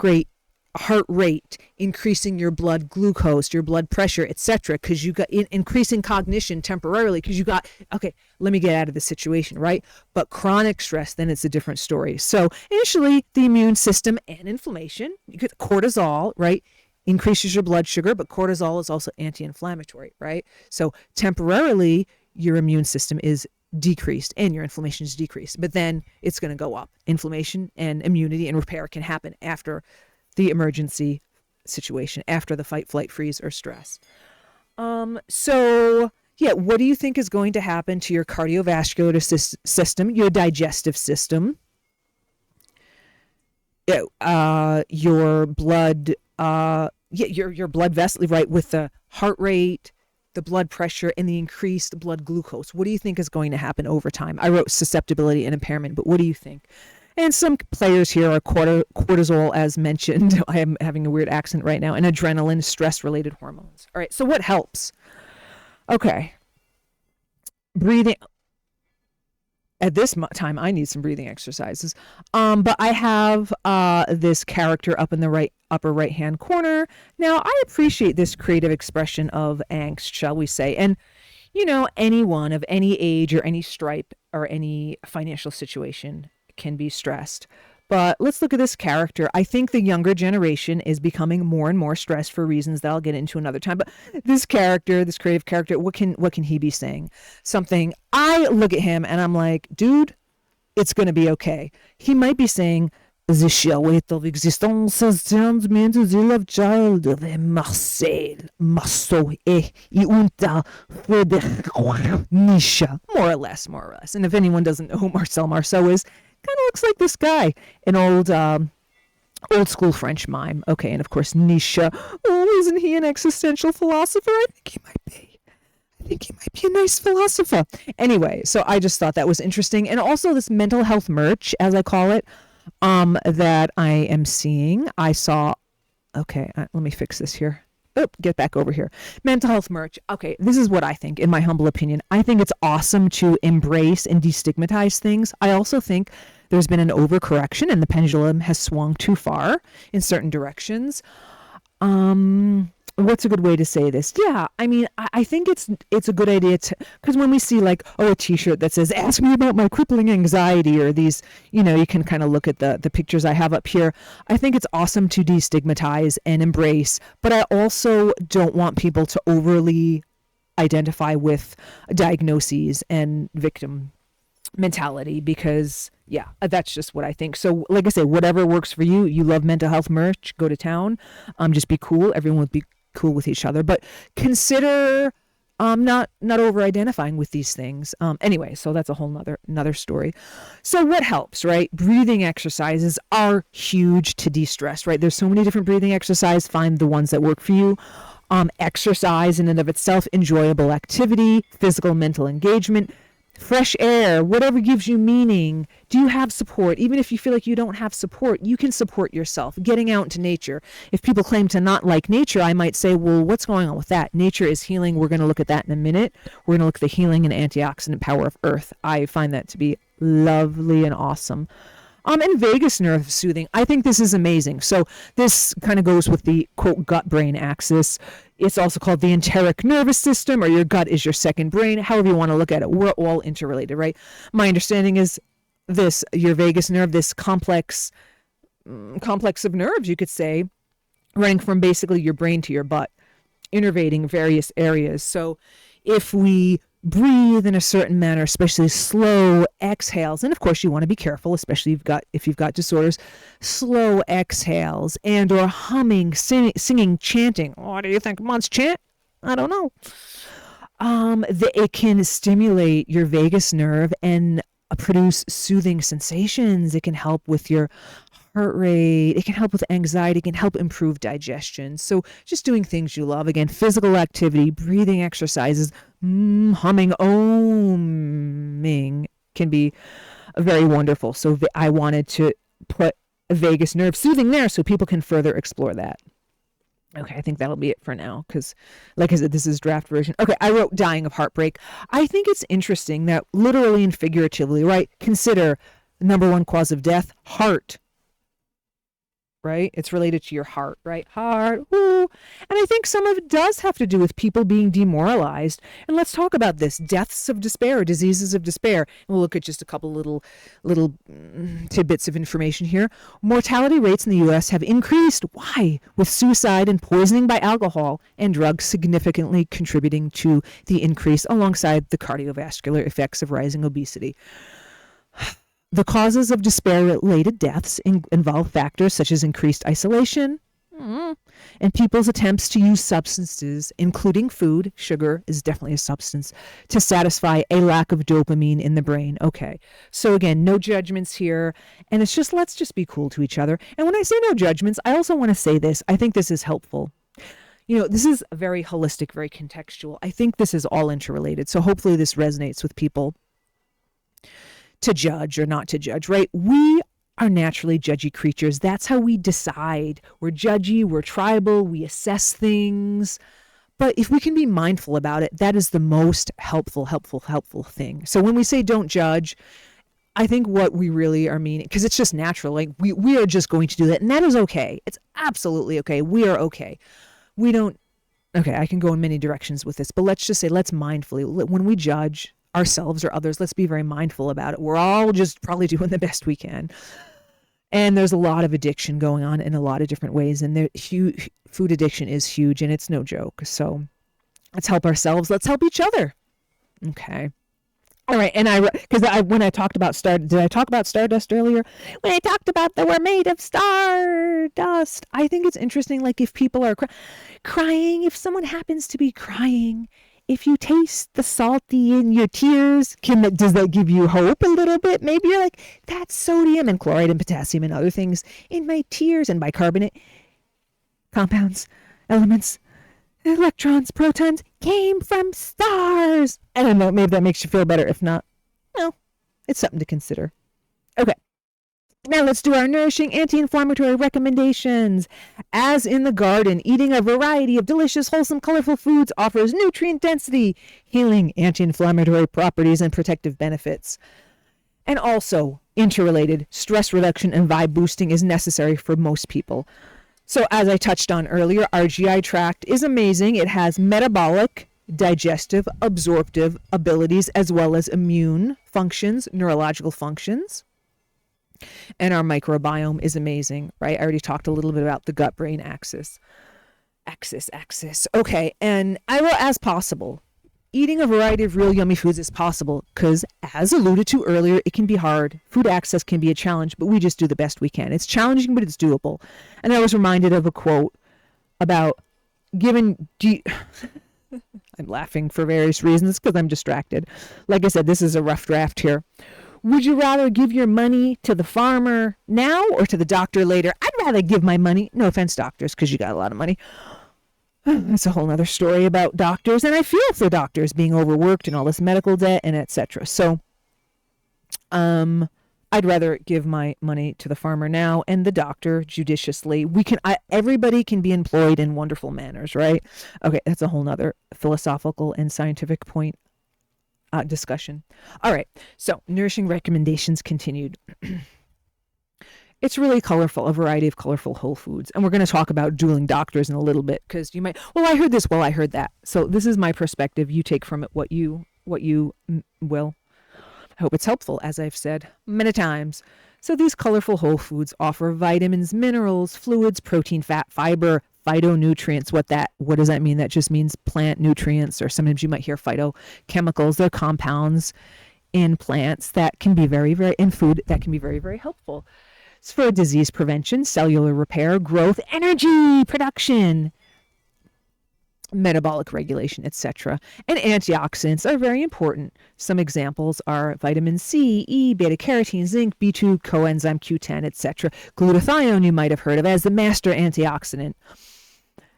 rate, increasing your blood glucose, your blood pressure, etc. Because you got increasing cognition temporarily because you got, okay, let me get out of this situation, right? But chronic stress, then it's a different story. So initially, the immune system and inflammation, you get cortisol, right? Increases your blood sugar, but cortisol is also anti-inflammatory, right? So temporarily, your immune system is decreased and your inflammation is decreased, but then it's going to go up. Inflammation and immunity and repair can happen after the emergency situation, after the fight, flight, freeze, or stress. So what do you think is going to happen to your cardiovascular system, your digestive system, your blood, your blood vessel, right, with the heart rate, the blood pressure, and the increased blood glucose? What do you think is going to happen over time? I wrote susceptibility and impairment, but what do you think? And some players here are cortisol, as mentioned. I am having a weird accent right now, and adrenaline, stress-related hormones. All right, so what helps? Okay. Breathing. At this time, I need some breathing exercises. But I have this character up in the upper right-hand corner. Now, I appreciate this creative expression of angst, shall we say. And, anyone of any age or any stripe or any financial situation can be stressed. But let's look at this character. I think the younger generation is becoming more and more stressed for reasons that I'll get into another time. But this character, this creative character, what can he be saying? Something, I look at him and I'm like, dude, it's going to be okay. He might be saying, the sheer weight of existence has turned me into the love child of a Marcel, Marceau, et unta Nisha. More or less. And if anyone doesn't know who Marcel Marceau is, kind of looks like this guy, an old school French mime. Okay, and of course Nisha. Oh, Isn't he an existential philosopher? I think he might be. I think he might be a nice philosopher. Anyway, so I just thought that was interesting. And also this mental health merch, as I call it, that I am seeing. I saw, okay, let me fix this here. Oh, get back over here. Mental health merch. Okay, this is what I think, in my humble opinion. I think it's awesome to embrace and destigmatize things. I also think there's been an overcorrection and the pendulum has swung too far in certain directions. What's a good way to say this? Yeah, I mean, I think it's a good idea to, because when we see like, oh, a t-shirt that says, ask me about my crippling anxiety, or these, you can kind of look at the pictures I have up here. I think it's awesome to destigmatize and embrace, but I also don't want people to overly identify with diagnoses and victim mentality, because yeah, that's just what I think. So like I say, whatever works for you. You love mental health merch, go to town. Just be cool. Everyone would be cool with each other, but consider not over identifying with these things. Anyway, so that's a whole another story. So what helps, right? Breathing exercises are huge to de-stress, right? There's so many different breathing exercises. Find the ones that work for you. Exercise in and of itself, enjoyable activity, physical, mental engagement, fresh air, whatever gives you meaning. Do you have support? Even if you feel like you don't have support, you can support yourself. Getting out into nature. If people claim to not like nature, I might say, well, what's going on with that? Nature is healing. We're going to look at that in a minute. We're going to look at the healing and antioxidant power of earth. I find that to be lovely and awesome. And vagus nerve soothing. I think this is amazing. So this kind of goes with the quote gut-brain axis. It's also called the enteric nervous system, or your gut is your second brain. However you want to look at it, we're all interrelated, right? My understanding is this: your vagus nerve, this complex of nerves, you could say, running from basically your brain to your butt, innervating various areas. So if we breathe in a certain manner, especially slow exhales, and of course you want to be careful, especially if you've got disorders, slow exhales and or humming, singing, chanting. What do you think monks chant? I don't know. It can stimulate your vagus nerve and produce soothing sensations. It can help with your heart rate. It can help with anxiety. It can help improve digestion. So just doing things you love. Again, physical activity, breathing exercises, humming, oming can be very wonderful. So I wanted to put a vagus nerve soothing there so people can further explore that. Okay, I think that'll be it for now because, like I said, this is draft version. Okay, I wrote dying of heartbreak. I think it's interesting that literally and figuratively, right, consider the number one cause of death, heart. Right? It's related to your heart, right? Heart, woo. And I think some of it does have to do with people being demoralized. And let's talk about this. Deaths of despair, diseases of despair. And we'll look at just a couple little tidbits of information here. Mortality rates in the U.S. have increased. Why? With suicide and poisoning by alcohol and drugs significantly contributing to the increase alongside the cardiovascular effects of rising obesity. The causes of despair-related deaths involve factors such as increased isolation and people's attempts to use substances, including food. Sugar is definitely a substance, to satisfy a lack of dopamine in the brain. Okay, so again, no judgments here. And it's just, let's just be cool to each other. And when I say no judgments, I also want to say this. I think this is helpful. This is very holistic, very contextual. I think this is all interrelated. So hopefully this resonates with people. To judge or not to judge, right? We are naturally judgy creatures. That's how we decide. We're judgy, we're tribal, we assess things. But if we can be mindful about it, that is the most helpful thing. So when we say don't judge, I think what we really are meaning, because it's just natural, like we are just going to do that. And that is okay. It's absolutely okay. We are okay. We don't, okay, I can go in many directions with this, but let's just say, let's mindfully, when we judge ourselves or others, let's be very mindful about it. We're all just probably doing the best we can. And there's a lot of addiction going on in a lot of different ways. And food addiction is huge and it's no joke. So let's help ourselves. Let's help each other. Okay. All right. And when I talked about did I talk about stardust earlier? When I talked about that we're made of stardust, I think it's interesting. Like if people are crying, if someone happens to be crying, if you taste the salty in your tears, does that give you hope a little bit? Maybe you're like, that's sodium and chloride and potassium and other things in my tears and bicarbonate compounds. elements, electrons, protons came from stars. I don't know, maybe that makes you feel better. If not, well, it's something to consider. Okay. Now let's do our nourishing anti-inflammatory recommendations. As in the garden, eating a variety of delicious, wholesome, colorful foods offers nutrient density, healing, anti-inflammatory properties, and protective benefits. And also, interrelated, stress reduction and vibe boosting is necessary for most people. So as I touched on earlier, our GI tract is amazing. It has metabolic, digestive, absorptive abilities, as well as immune functions, neurological functions. And our microbiome is amazing, right? I already talked a little bit about the gut-brain axis. Okay, and I will, as possible, eating a variety of real yummy foods is possible because, as alluded to earlier, it can be hard. Food access can be a challenge, but we just do the best we can. It's challenging, but it's doable. And I was reminded of a quote about I'm laughing for various reasons because I'm distracted. Like I said, this is a rough draft here. Would you rather give your money to the farmer now or to the doctor later? I'd rather give my money. No offense, doctors, because you got a lot of money. That's a whole other story about doctors. And I feel for doctors being overworked and all this medical debt and etc. So I'd rather give my money to the farmer now and the doctor judiciously. Everybody can be employed in wonderful manners, right? Okay, that's a whole nother philosophical and scientific point. Discussion. All right, so nourishing recommendations continued. It's really colorful, a variety of colorful whole foods. And we're going to talk about dueling doctors in a little bit because you might, well, I heard this, well, I heard that. So this is my perspective. You take from it what you will. I hope it's helpful, as I've said many times. So these colorful whole foods offer vitamins, minerals, fluids, protein, fat, fiber, phytonutrients. What does that mean? That just means plant nutrients, or sometimes you might hear phytochemicals. They're compounds in plants that can be in food that can be very, very helpful. It's for disease prevention, cellular repair, growth, energy production, metabolic regulation, etc. And antioxidants are very important. Some examples are vitamin C, E, beta-carotene, zinc, B2, coenzyme Q10, etc. Glutathione you might have heard of as the master antioxidant.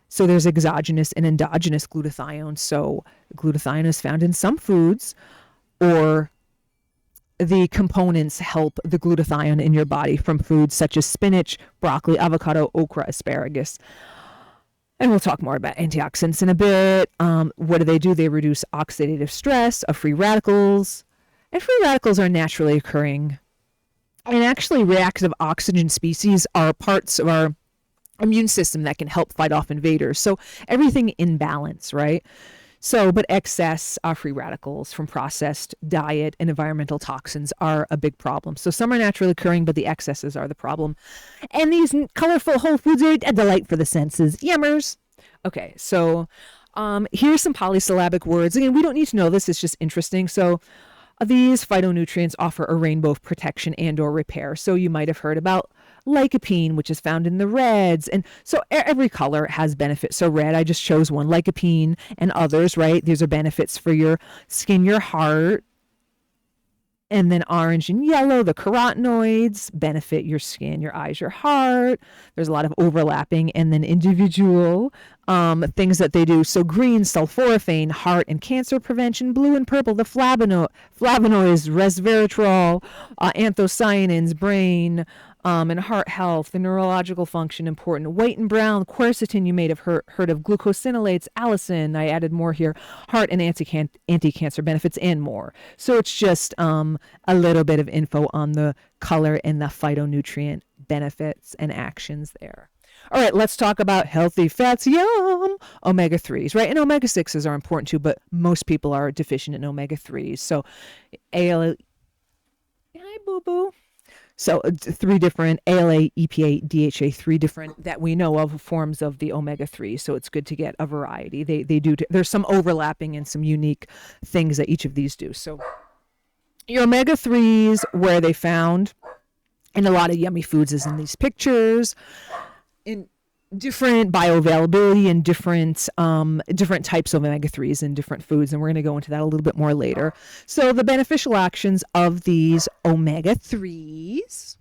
So there's exogenous and endogenous glutathione. So glutathione is found in some foods, or the components help the glutathione in your body from foods such as spinach, broccoli, avocado, okra, asparagus. And we'll talk more about antioxidants in a bit. What do? They reduce oxidative stress of free radicals. And free radicals are naturally occurring. And actually, reactive oxygen species are parts of our immune system that can help fight off invaders. So everything in balance, right? So, but excess free radicals from processed diet and environmental toxins are a big problem. So some are naturally occurring, but the excesses are the problem. And these colorful whole foods are a delight for the senses. Yummers. Okay, so here's some polysyllabic words. Again, we don't need to know this. It's just interesting. So these phytonutrients offer a rainbow of protection and or repair. So you might have heard about lycopene, which is found in the reds. And so every color has benefits. So red, I just chose one, lycopene and others, right? These are benefits for your skin, your heart. And then orange and yellow, the carotenoids benefit your skin, your eyes, your heart. There's a lot of overlapping and then individual things that they do. So green, sulforaphane, heart and cancer prevention. Blue and purple, the flavonoids, resveratrol, anthocyanins, brain, and heart health, the neurological function important. White and brown, quercetin, you may have heard of, glucosinolates, allicin, I added more here, heart and anti-cancer benefits, and more. So it's just a little bit of info on the color and the phytonutrient benefits and actions there. All right, let's talk about healthy fats. Yum! Omega-3s, right? And omega-6s are important too, but most people are deficient in omega-3s. So ALA, hi, boo-boo. So 3 different ALA, EPA, DHA, 3 different that we know of forms of the omega-3. So it's good to get a variety. There's some overlapping and some unique things that each of these do. So your omega-3s, where they found in a lot of yummy foods is in these pictures, in different bioavailability and different types of omega-3s in different foods, and we're going to go into that a little bit more later. So the beneficial actions of these omega-3s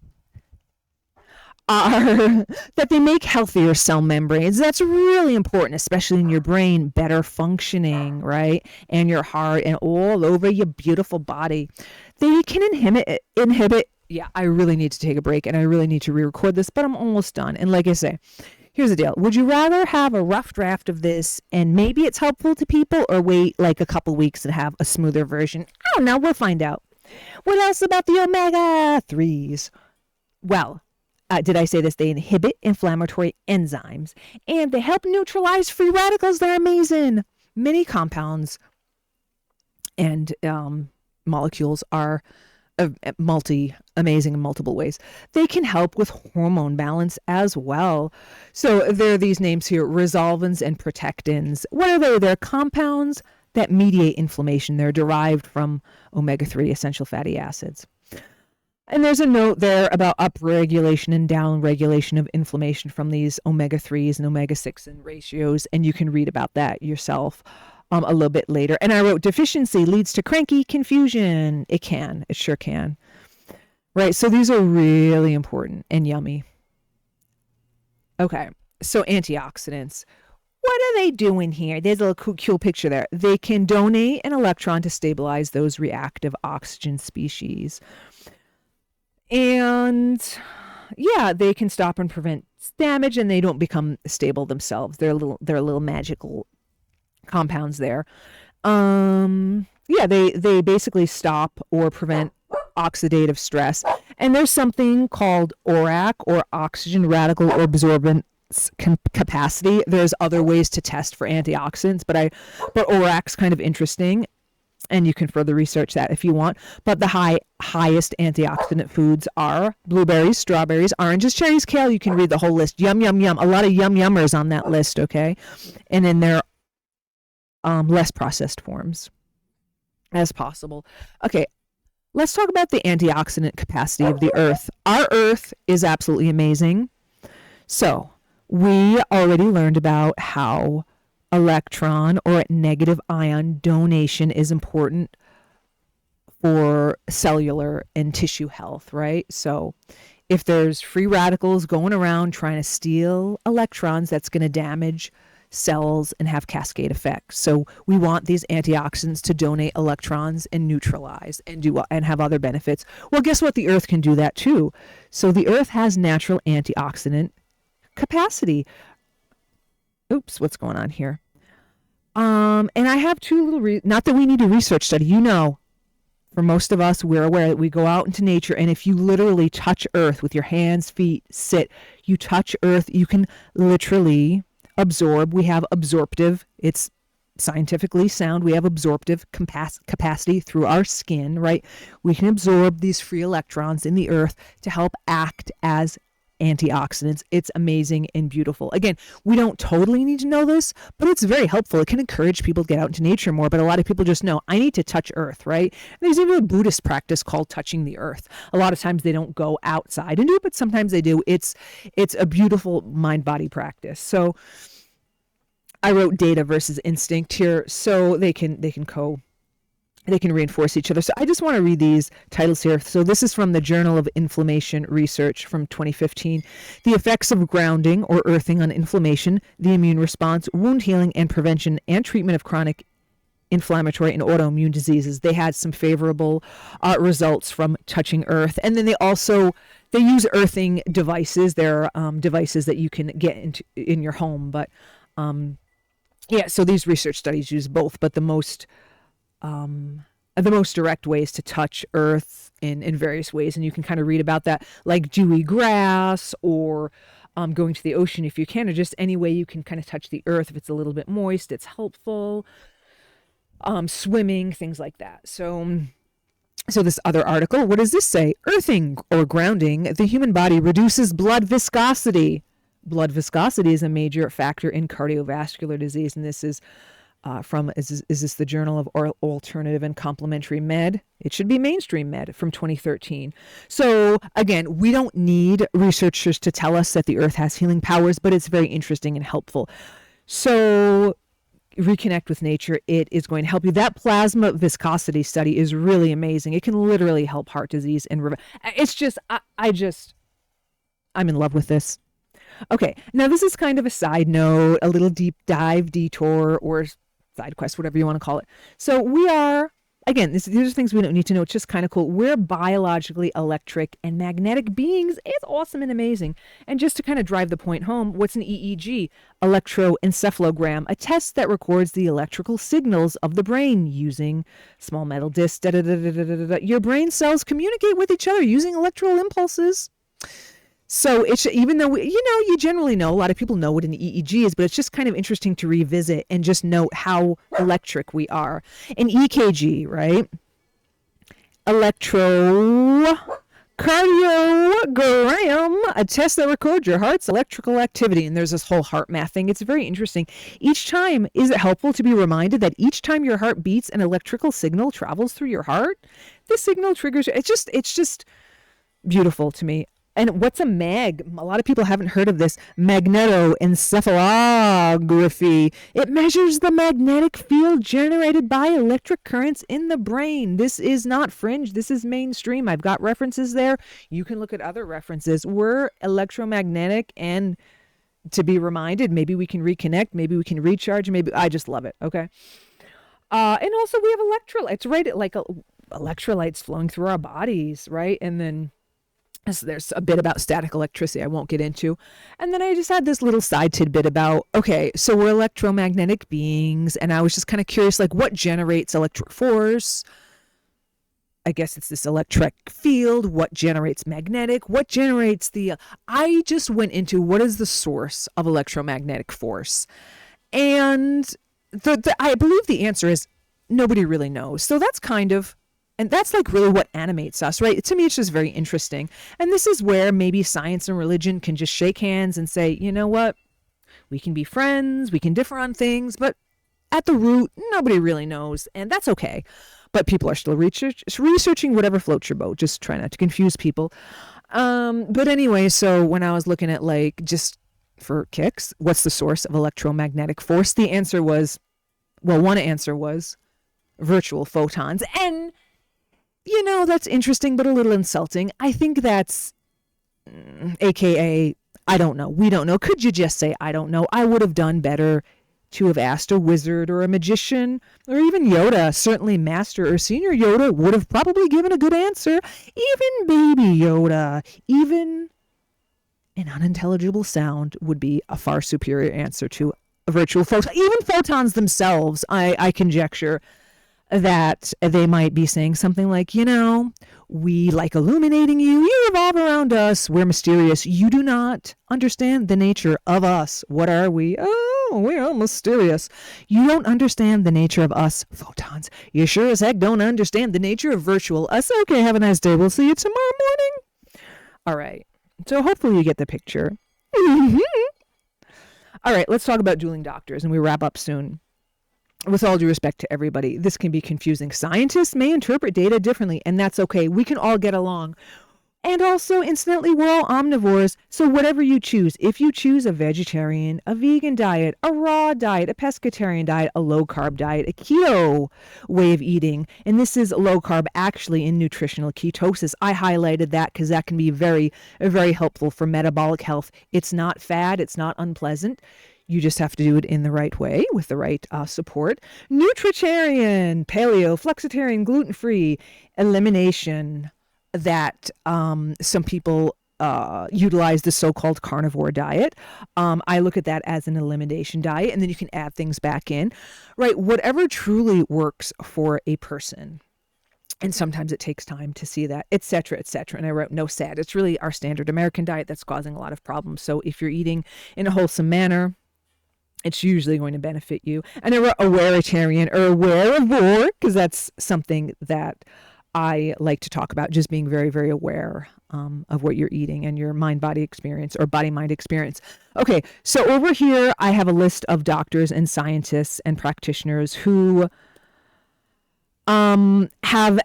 are that they make healthier cell membranes. That's really important, especially in your brain, better functioning, right? And your heart and all over your beautiful body. They can inhibit. Yeah, I really need to take a break and I really need to re-record this, but I'm almost done. And like I say, here's the deal. Would you rather have a rough draft of this and maybe it's helpful to people, or wait like a couple weeks and have a smoother version? I don't know. We'll find out. What else about the omega 3s? Well, did I say this? They inhibit inflammatory enzymes and they help neutralize free radicals. They're amazing. Many compounds and molecules are amazing in multiple ways. They can help with hormone balance as well. So there are these names here: resolvins and protectins. What are they? They're compounds that mediate inflammation. They're derived from omega-3 essential fatty acids. And there's a note there about upregulation and downregulation of inflammation from these omega-3s and omega-6 and ratios, and you can read about that yourself a little bit later. And I wrote, deficiency leads to cranky confusion. It sure can. Right, so these are really important and yummy. Okay, so antioxidants. What are they doing here? There's a little cool picture there. They can donate an electron to stabilize those reactive oxygen species. And yeah, they can stop and prevent damage, and they don't become stable themselves. They're little magical compounds there. Yeah, they basically stop or prevent oxidative stress. And there's something called ORAC, or oxygen radical absorbance capacity. There's other ways to test for antioxidants, but ORAC's kind of interesting. And you can further research that if you want. But the highest antioxidant foods are blueberries, strawberries, oranges, cherries, kale. You can read the whole list. Yum, yum, yum. A lot of yummers on that list, okay? And then there are less processed forms as possible. Okay, let's talk about the antioxidant capacity of the earth. Our earth is absolutely amazing. So we already learned about how electron or negative ion donation is important for cellular and tissue health, right? So if there's free radicals going around trying to steal electrons, that's going to damage cells and have cascade effects. So we want these antioxidants to donate electrons and neutralize and have other benefits. Well, guess what? The earth can do that too. So the earth has natural antioxidant capacity. Oops, what's going on here? And I have two little, not that we need a research study, for most of us, we're aware that we go out into nature, and if you literally touch earth with your hands, feet, you touch earth, you can literally absorb. We have absorptive, it's scientifically sound, we have absorptive capacity through our skin, right? We can absorb these free electrons in the earth to help act as antioxidants. It's amazing and beautiful. Again, we don't totally need to know this, but it's very helpful. It can encourage people to get out into nature more, but a lot of people just know, I need to touch earth, right? And there's even a Buddhist practice called touching the earth. A lot of times they don't go outside and do it, but sometimes they do. It's a beautiful mind-body practice. So I wrote data versus instinct here, so they can reinforce each other. So I just want to read these titles here. So this is from the Journal of Inflammation Research from 2015. The effects of grounding or earthing on inflammation, the immune response, wound healing and prevention, and treatment of chronic inflammatory and autoimmune diseases. They had some favorable results from touching earth. And then they use earthing devices. There are devices that you can get in your home. But so these research studies use both, but the most direct ways to touch earth in various ways, and you can kind of read about that, like dewy grass or going to the ocean if you can, or just any way you can kind of touch the earth. If it's a little bit moist, it's helpful. Swimming, things like that. So this other article, what does this say? Earthing or grounding the human body reduces blood viscosity. Blood viscosity is a major factor in cardiovascular disease, and this is is this the Journal of Alternative and Complementary Med? It should be Mainstream Med from 2013. So again, we don't need researchers to tell us that the earth has healing powers, but it's very interesting and helpful. So reconnect with nature. It is going to help you. That plasma viscosity study is really amazing. It can literally help heart disease and it's just, I'm in love with this. Okay, now this is kind of a side note, a little deep dive detour or side quest, whatever you want to call it. So we are, again, these are things we don't need to know. It's just kind of cool. We're biologically electric and magnetic beings. It's awesome and amazing. And just to kind of drive the point home, what's an EEG? Electroencephalogram, a test that records the electrical signals of the brain using small metal discs. Your brain cells communicate with each other using electrical impulses. So it's, even though, you generally know, a lot of people know what an EEG is, but it's just kind of interesting to revisit and just note how electric we are. An EKG, right? Electrocardiogram, a test that records your heart's electrical activity. And there's this whole heart math thing. It's very interesting. Each time, is it helpful to be reminded that each time your heart beats, an electrical signal travels through your heart? The signal triggers, it's just beautiful to me. And what's a mag? A lot of people haven't heard of this. Magnetoencephalography. It measures the magnetic field generated by electric currents in the brain. This is not fringe. This is mainstream. I've got references there. You can look at other references. We're electromagnetic, and to be reminded, maybe we can reconnect, maybe we can recharge, maybe I just love it. Okay. And also we have electrolytes, right? Like electrolytes flowing through our bodies, right? And then so there's a bit about static electricity I won't get into. And then I just had this little side tidbit about, okay, so we're electromagnetic beings. And I was just kind of curious, like, what generates electric force? I guess it's this electric field. What generates magnetic? What generates I just went into what is the source of electromagnetic force? And I believe the answer is nobody really knows. So that's and that's like really what animates us, right? To me, it's just very interesting. And this is where maybe science and religion can just shake hands and say, you know what? We can be friends, we can differ on things, but at the root, nobody really knows. And that's okay. But people are still researching whatever floats your boat. Just try not to confuse people. But anyway, so when I was looking at, like, just for kicks, what's the source of electromagnetic force? The answer was, one answer was virtual photons. And that's interesting, but a little insulting. I think that's AKA, I don't know. We don't know. Could you just say, I don't know? I would have done better to have asked a wizard or a magician or even Yoda. Certainly Master or Senior Yoda would have probably given a good answer. Even Baby Yoda, even an unintelligible sound would be a far superior answer to a virtual photon. Even photons themselves, I conjecture that they might be saying something like, we like illuminating you. You revolve around us. We're mysterious. You do not understand the nature of us. What are we? Oh, we are mysterious. You don't understand the nature of us, photons. You sure as heck don't understand the nature of virtual us. Okay, have a nice day. We'll see you tomorrow morning. All right. So hopefully you get the picture. All right, let's talk about dueling doctors, and we wrap up soon. With all due respect to everybody, this can be confusing. Scientists may interpret data differently, and that's okay. We can all get along. And also, incidentally, we're all omnivores, so whatever you choose, if you choose a vegetarian, a vegan diet, a raw diet, a pescatarian diet, a low-carb diet, a keto way of eating, and this is low-carb actually in nutritional ketosis. I highlighted that because that can be very, very helpful for metabolic health. It's not fad. It's not unpleasant. You just have to do it in the right way with the right support. Nutritarian, paleo, flexitarian, gluten-free, elimination that some people utilize the so-called carnivore diet. I look at that as an elimination diet, and then you can add things back in, right? Whatever truly works for a person. And sometimes it takes time to see that, et cetera, et cetera. And I wrote, no sad. It's really our standard American diet that's causing a lot of problems. So if you're eating in a wholesome manner, it's usually going to benefit you. And I wrote awareitarian or awareivore, because that's something that I like to talk about, just being very, very aware of what you're eating and your mind-body experience or body-mind experience. Okay, so over here, I have a list of doctors and scientists and practitioners who have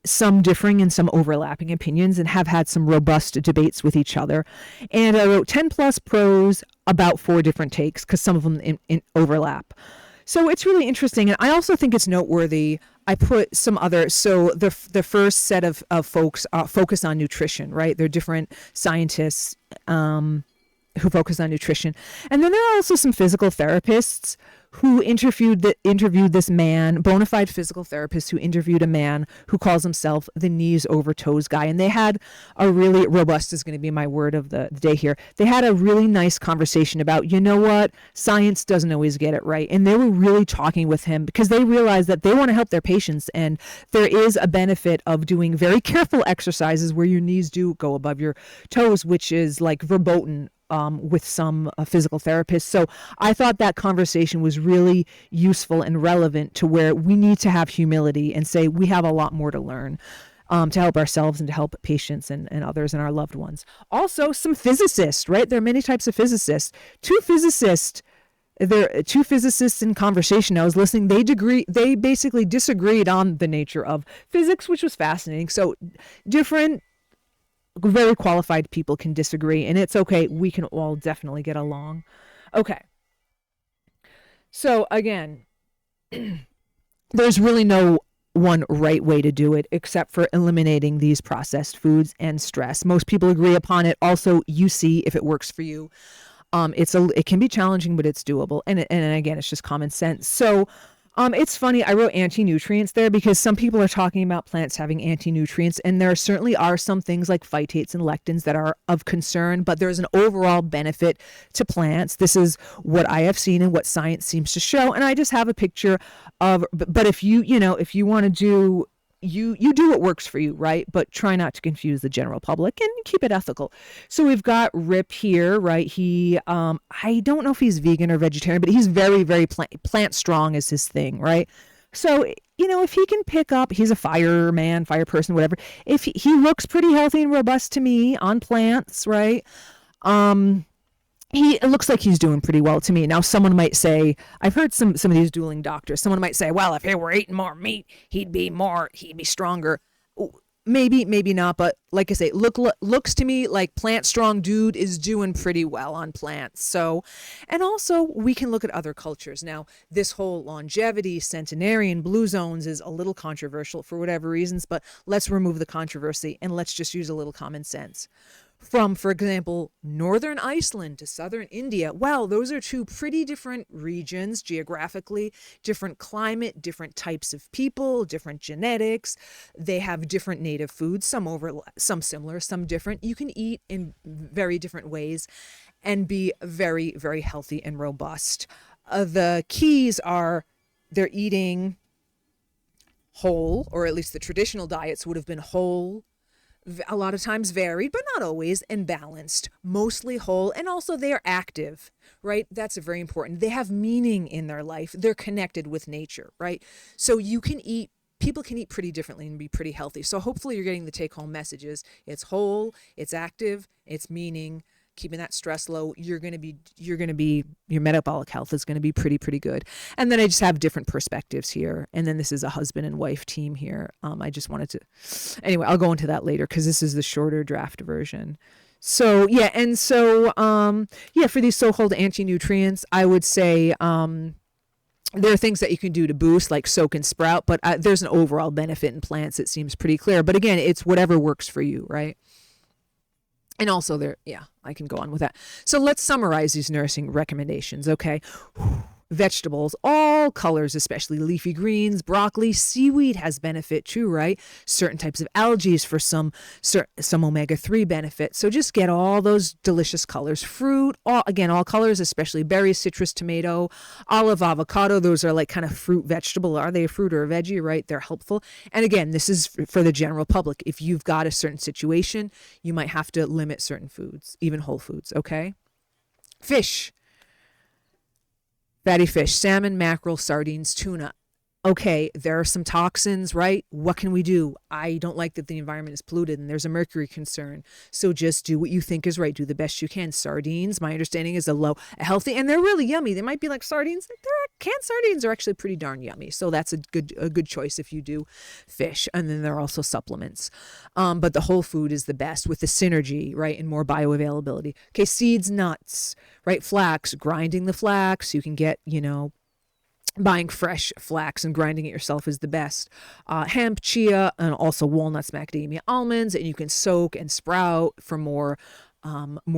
some differing and some overlapping opinions and have had some robust debates with each other. And I wrote 10 plus pros about 4 different takes because some of them in overlap. So it's really interesting, and I also think it's noteworthy. I put some other, so the first set of folks focus on nutrition, right? They're different scientists who focus on nutrition, and then there are also some physical therapists who interviewed this man, bona fide physical therapist who interviewed a man who calls himself the knees over toes guy. And they had a really robust, is going to be my word of the day here. They had a really nice conversation about, you know what, science doesn't always get it right. And they were really talking with him because they realized that they want to help their patients. And there is a benefit of doing very careful exercises where your knees do go above your toes, which is like verboten with some physical therapists. So I thought that conversation was really useful and relevant to where we need to have humility and say we have a lot more to learn to help ourselves and to help patients and others and our loved ones. Also, some physicists, right? There are many types of physicists. There are two physicists in conversation I was listening. They basically disagreed on the nature of physics, which was fascinating. So different very qualified people can disagree, and it's okay. We can all definitely get along. Okay. So again, there's really no one right way to do it except for eliminating these processed foods and stress. Most people agree upon it. Also, you see if it works for you. It can be challenging, but it's doable. And again, it's just common sense. So it's funny, I wrote anti-nutrients there because some people are talking about plants having anti-nutrients, and there certainly are some things like phytates and lectins that are of concern, but there's an overall benefit to plants. This is what I have seen and what science seems to show, and I just have a picture of, but if if you want to do, you do what works for you, right? But try not to confuse the general public and keep it ethical. So we've got Rip here, right? He, I don't know if he's vegan or vegetarian, but he's very, very plant strong is his thing, right? So, if he can pick up, he's a fire person, whatever. If he looks pretty healthy and robust to me on plants, right? It looks like he's doing pretty well to me. Now, someone might say, I've heard some of these dueling doctors, someone might say, well, if he were eating more meat, he'd be stronger. Maybe, maybe not. But like I say, looks to me like plant strong dude is doing pretty well on plants. So, and also we can look at other cultures. Now, this whole longevity, centenarian, blue zones is a little controversial for whatever reasons, but let's remove the controversy and let's just use a little common sense. From, for example, northern Iceland to southern India. Wow, those are two pretty different regions geographically, different climate, different types of people, different genetics. They have different native foods, some similar, some different. You can eat in very different ways and be very, very healthy and robust. The keys are they're eating whole, or at least the traditional diets would have been whole, a lot of times varied, but not always, and balanced, mostly whole, and also they are active, right? That's very important. They have meaning in their life. They're connected with nature, right? So people can eat pretty differently and be pretty healthy. So hopefully you're getting the take-home messages. It's whole, it's active, it's meaning, keeping that stress low. Your metabolic health is going to be pretty good. And then I just have different perspectives here. And then this is a husband and wife team here. I just wanted to, anyway, I'll go into that later because this is the shorter draft version. So yeah. And so, for these so-called anti-nutrients, I would say, there are things that you can do to boost, like soak and sprout, but there's an overall benefit in plants. It seems pretty clear, but again, it's whatever works for you, right? And also I can go on with that. So let's summarize these nursing recommendations, okay? Vegetables, all colors, especially leafy greens, broccoli, seaweed has benefit too, right? Certain types of algae for some omega-3 benefit. So just get all those delicious colors. Fruit, all colors, especially berries, citrus, tomato, olive, avocado. Those are like kind of fruit vegetable. Are they a fruit or a veggie, right? They're helpful. And again, this is for the general public. If you've got a certain situation, you might have to limit certain foods, even whole foods, okay? Fish. Fatty fish, salmon, mackerel, sardines, tuna. Okay, there are some toxins, right? What can we do? I don't like that the environment is polluted and there's a mercury concern. So just do what you think is right. Do the best you can. Sardines, my understanding is a healthy, and they're really yummy. They might be like sardines. Canned sardines are actually pretty darn yummy. So that's a good choice if you do fish. And then there are also supplements. But the whole food is the best with the synergy, right? And more bioavailability. Okay, seeds, nuts, right? Flax, grinding the flax. You can get, Buying fresh flax and grinding it yourself is the best. Hemp, chia, and also walnuts, macadamia, almonds, and you can soak and sprout for more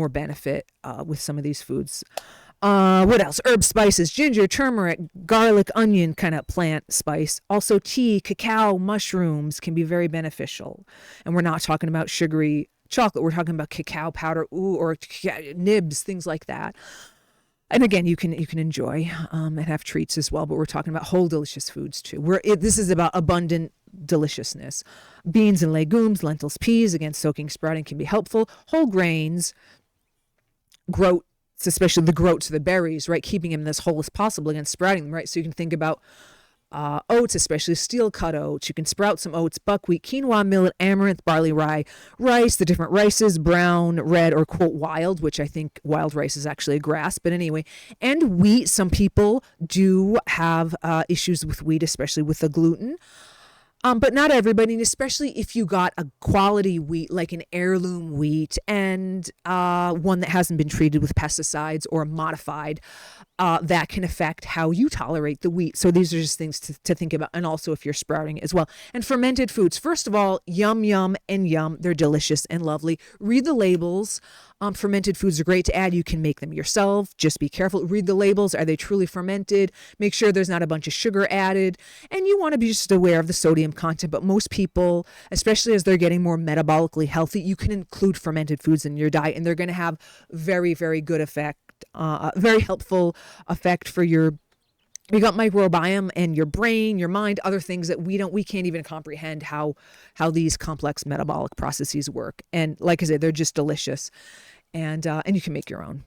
benefit with some of these foods. What else? Herb spices, ginger, turmeric, garlic, onion kind of plant spice. Also tea, cacao, mushrooms can be very beneficial. And we're not talking about sugary chocolate. We're talking about cacao powder, or nibs, things like that. And again, you can enjoy and have treats as well, but we're talking about whole delicious foods too. This is about abundant deliciousness. Beans and legumes, lentils, peas, again, soaking, sprouting can be helpful. Whole grains, groats, especially the groats, the berries, right? Keeping them as whole as possible, again, sprouting them, right? So you can think about oats, especially steel cut oats. You can sprout some oats, buckwheat, quinoa, millet, amaranth, barley, rye, rice, the different rices, brown, red, or quote wild, which I think wild rice is actually a grass. But anyway, and wheat. Some people do have issues with wheat, especially with the gluten. But not everybody, and especially if you got a quality wheat, like an heirloom wheat, and one that hasn't been treated with pesticides or modified, that can affect how you tolerate the wheat. So these are just things to think about, and also if you're sprouting as well. And fermented foods, first of all, yum, yum, and yum. They're delicious and lovely. Read the labels. Fermented foods are great to add. You can make them yourself. Just be careful. Read the labels. Are they truly fermented? Make sure there's not a bunch of sugar added. And you want to be just aware of the sodium content. But most people, especially as they're getting more metabolically healthy, you can include fermented foods in your diet, and they're going to have very, very good effect, very helpful effect for your gut microbiome and your brain, your mind, other things that we can't even comprehend how these complex metabolic processes work. And like I said, they're just delicious. And you can make your own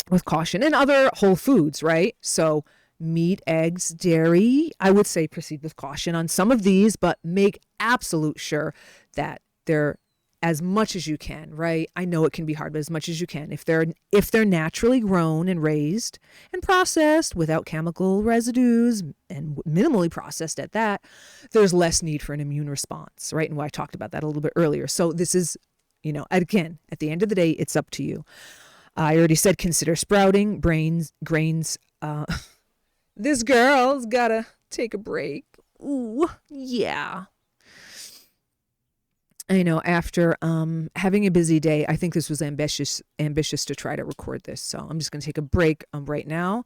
with caution, and other whole foods, right? So meat, eggs, dairy, I would say proceed with caution on some of these, but make absolute sure that they're as much as you can, right? I know it can be hard, but as much as you can. If they're naturally grown and raised and processed without chemical residues and minimally processed at that, there's less need for an immune response, right? And I talked about that a little bit earlier. So this is, again, at the end of the day, it's up to you. I already said consider sprouting, grains. This girl's gotta take a break. Ooh, yeah. I know after having a busy day, I think this was ambitious to try to record this. So I'm just going to take a break right now.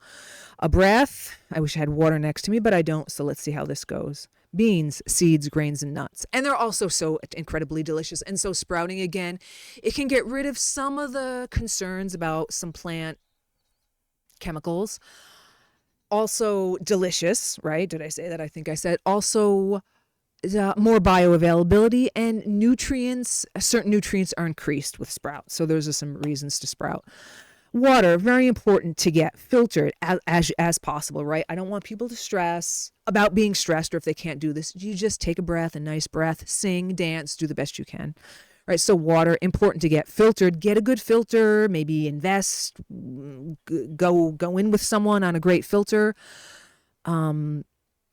A breath. I wish I had water next to me, but I don't. So let's see how this goes. Beans, seeds, grains, and nuts. And they're also so incredibly delicious. And so sprouting, again, it can get rid of some of the concerns about some plant chemicals. Also delicious, right? Did I say that? I think I said. Also more bioavailability, and certain nutrients are increased with sprouts. So those are some reasons to sprout. Water, very important to get filtered as possible, right? I don't want people to stress about being stressed, or if they can't do this, you just take a breath, a nice breath, sing, dance, do the best you can. Right, so water, important to get filtered. Get a good filter, maybe invest, go in with someone on a great filter.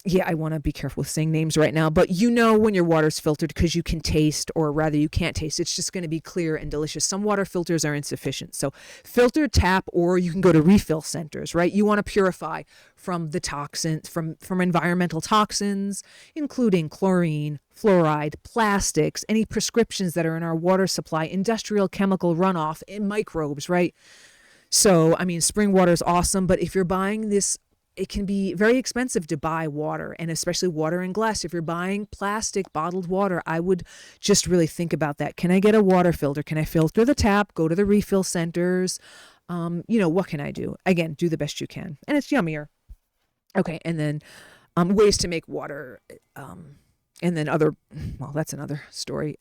Yeah, I want to be careful with saying names right now, but when your water's filtered because you can taste, or rather you can't taste, it's just going to be clear and delicious. Some water filters are insufficient. So filter, tap, or you can go to refill centers, right? You want to purify from the toxins, from environmental toxins, including chlorine, fluoride, plastics, any prescriptions that are in our water supply, industrial chemical runoff, and microbes, right? So, spring water is awesome, but if you're buying this, it can be very expensive to buy water, and especially water in glass. If you're buying plastic bottled water, I would just really think about that. Can I get a water filter? Can I filter the tap? Go to the refill centers? What can I do? Again, do the best you can. And it's yummier. Okay, and then ways to make water. And then that's another story,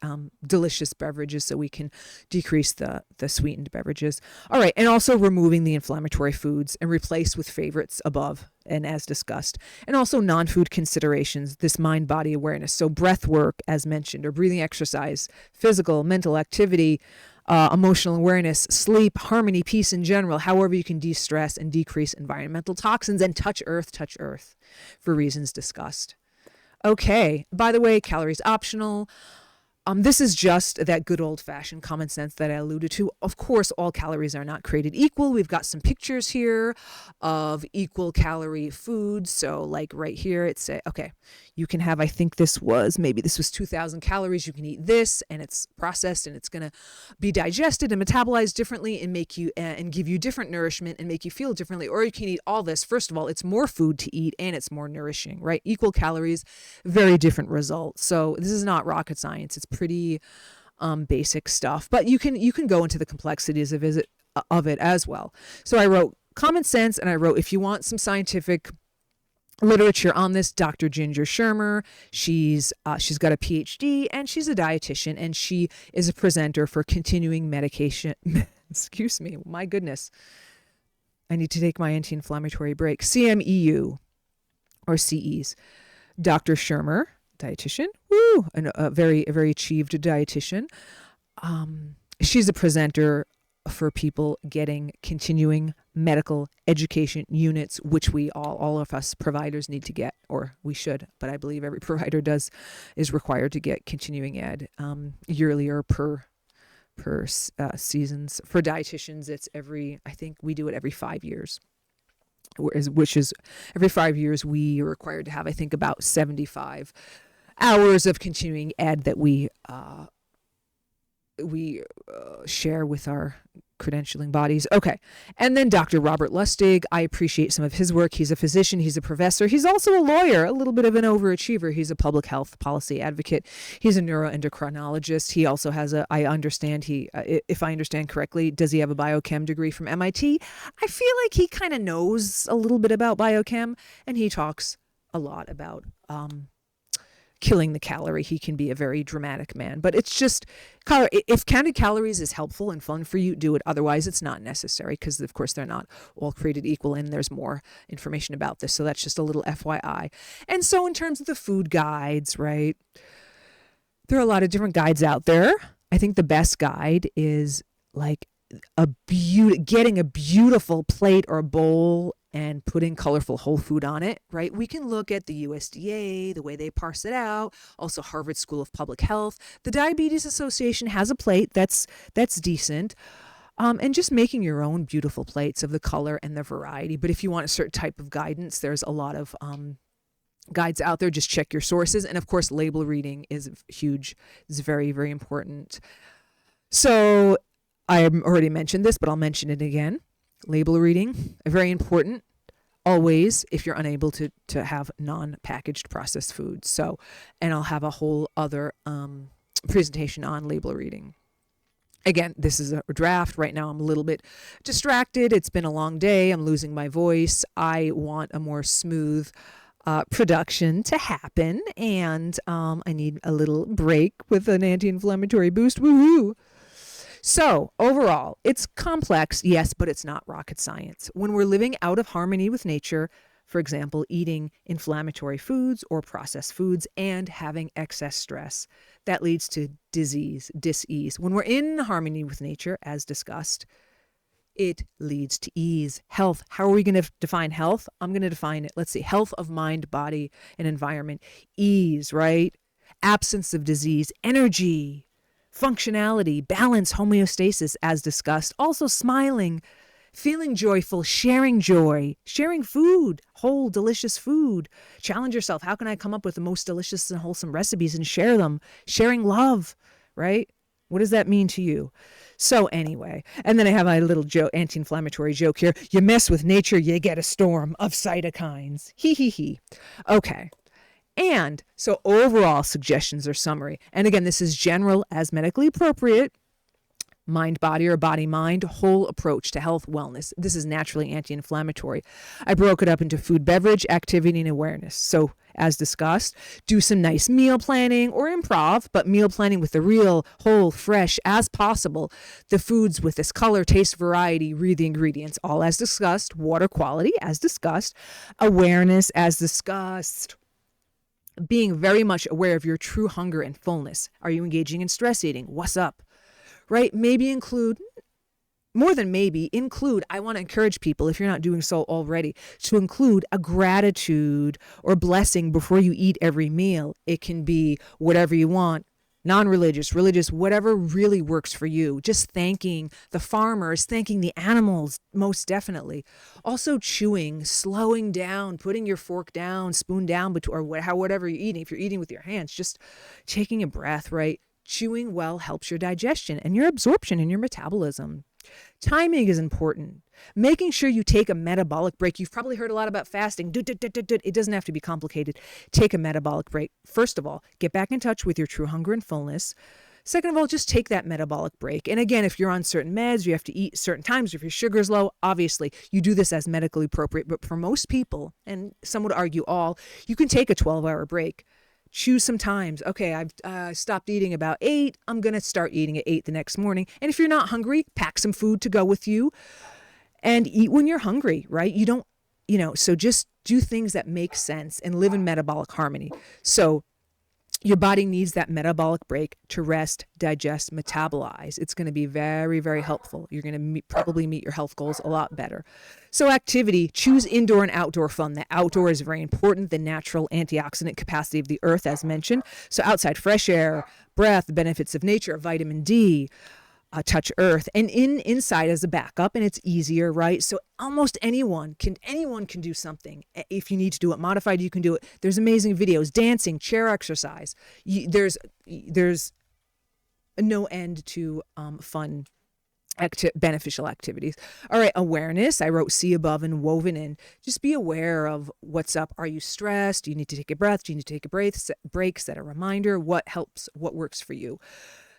delicious beverages, so we can decrease the sweetened beverages. All right, and also removing the inflammatory foods and replace with favorites above and as discussed. And also non-food considerations, this mind-body awareness. So breath work, as mentioned, or breathing exercise, physical, mental activity, emotional awareness, sleep, harmony, peace in general, however you can de-stress and decrease environmental toxins, and touch earth for reasons discussed. Okay, by the way, calories optional. This is just that good old-fashioned common sense that I alluded to. Of course, all calories are not created equal. We've got some pictures here of equal calorie foods. So like right here, it's okay, you can have, I think maybe this was 2,000 calories. You can eat this and it's processed and it's going to be digested and metabolized differently and make you and give you different nourishment and make you feel differently. Or you can eat all this. First of all, it's more food to eat and it's more nourishing, right? Equal calories, very different results. So this is not rocket science. It's pretty basic stuff, but you can go into the complexities of it as well. So I wrote common sense, and I wrote, if you want some scientific literature on this, Dr. Ginger Shermer, she's got a PhD and she's a dietitian and she is a presenter for continuing medication. Excuse me, my goodness, I need to take my anti-inflammatory break. CMEU or CEs. Dr. Shermer, dietitian, and a very achieved dietitian. She's a presenter for people getting continuing medical education units, which we all of us providers need to get, or we should, but I believe every provider is required to get continuing ed yearly or per seasons. For dietitians, it's I think we do it every 5 years. Which is every 5 years we are required to have, I think, about 75 hours of continuing ed that we share with our credentialing bodies. Okay. And then Dr. Robert Lustig, I appreciate some of his work. He's a physician. He's a professor. He's also a lawyer, a little bit of an overachiever. He's a public health policy advocate. He's a neuroendocrinologist. He also has if I understand correctly, does he have a biochem degree from MIT? I feel like he kind of knows a little bit about biochem, and he talks a lot about killing the calorie. He can be a very dramatic man, but it's just, if counted calories is helpful and fun for you, do it. Otherwise, it's not necessary because, of course, they're not all created equal, and there's more information about this. So that's just a little FYI. And so in terms of the food guides, right, there are a lot of different guides out there. I think the best guide is like getting a beautiful plate or bowl and putting colorful whole food on it, right? We can look at the USDA, the way they parse it out, also Harvard School of Public Health. The Diabetes Association has a plate that's decent. And just making your own beautiful plates of the color and the variety. But if you want a certain type of guidance, there's a lot of guides out there. Just check your sources. And of course, label reading is huge. It's very, very important. So I already mentioned this, but I'll mention it again. Label reading, very important, always, if you're unable to have non-packaged processed foods. So, and I'll have a whole other presentation on label reading. Again, this is a draft. Right now I'm a little bit distracted. It's been a long day. I'm losing my voice. I want a more smooth production to happen, and I need a little break with an anti-inflammatory boost. Woohoo! So overall, it's complex, yes, but it's not rocket science. When we're living out of harmony with nature, for example, eating inflammatory foods or processed foods and having excess stress, that leads to dis-ease. When we're in harmony with nature, as discussed, it leads to ease, health. How are we going to define health? I'm going to define it. Let's see. Health of mind, body, and environment. Ease, right? Absence of disease, energy, functionality, balance, homeostasis, as discussed. Also smiling, feeling joyful, sharing joy, sharing food, whole, delicious food. Challenge yourself. How can I come up with the most delicious and wholesome recipes and share them? Sharing love, right? What does that mean to you? So anyway, and then I have a little anti-inflammatory joke here. You mess with nature, you get a storm of cytokines. Hee hee hee. Okay. And so overall suggestions or summary. And again, this is general as medically appropriate. Mind, body, or body, mind, whole approach to health, wellness. This is naturally anti-inflammatory. I broke it up into food, beverage, activity, and awareness. So as discussed, do some nice meal planning or improv, but meal planning with the real, whole, fresh as possible. The foods with this color, taste, variety, read the ingredients, all as discussed. Water quality, as discussed. Awareness, as discussed. Being very much aware of your true hunger and fullness. Are you engaging in stress eating? What's up? Right? Maybe include, more than maybe, include, I want to encourage people, if you're not doing so already, to include a gratitude or blessing before you eat every meal. It can be whatever you want. non-religious, religious, whatever really works for you. Just thanking the farmers, thanking the animals, most definitely. Also chewing, slowing down, putting your fork down, spoon down, or whatever you're eating. If you're eating with your hands, just taking a breath, right? Chewing well helps your digestion and your absorption and your metabolism. Timing is important. Making sure you take a metabolic break. You've probably heard a lot about fasting. It doesn't have to be complicated. Take a metabolic break. First of all, get back in touch with your true hunger and fullness. Second of all, just take that metabolic break. And again, if you're on certain meds, you have to eat certain times. If your sugar's low, obviously, you do this as medically appropriate. But for most people, and some would argue all, you can take a 12-hour break. Choose some times. Okay, I've stopped eating about 8. I'm going to start eating at 8 the next morning. And if you're not hungry, pack some food to go with you and eat when you're hungry, right? You don't, so just do things that make sense and live in metabolic harmony. So your body needs that metabolic break to rest, digest, metabolize. It's going to be very, very helpful. You're going to probably meet your health goals a lot better. So activity, choose indoor and outdoor fun. The outdoor is very important, the natural antioxidant capacity of the earth, as mentioned. So outside fresh air, breath, the benefits of nature, vitamin D, touch earth, and inside as a backup, and it's easier, right? So almost anyone can do something. If you need to do it modified, you can do it. There's amazing videos, dancing, chair exercise. There's no end to fun beneficial activities. All right, awareness. I wrote see above and woven in. Just be aware of what's up. Are you stressed? Do you need to take a breath? Do you need to take a break? Set a reminder. What helps? What works for you?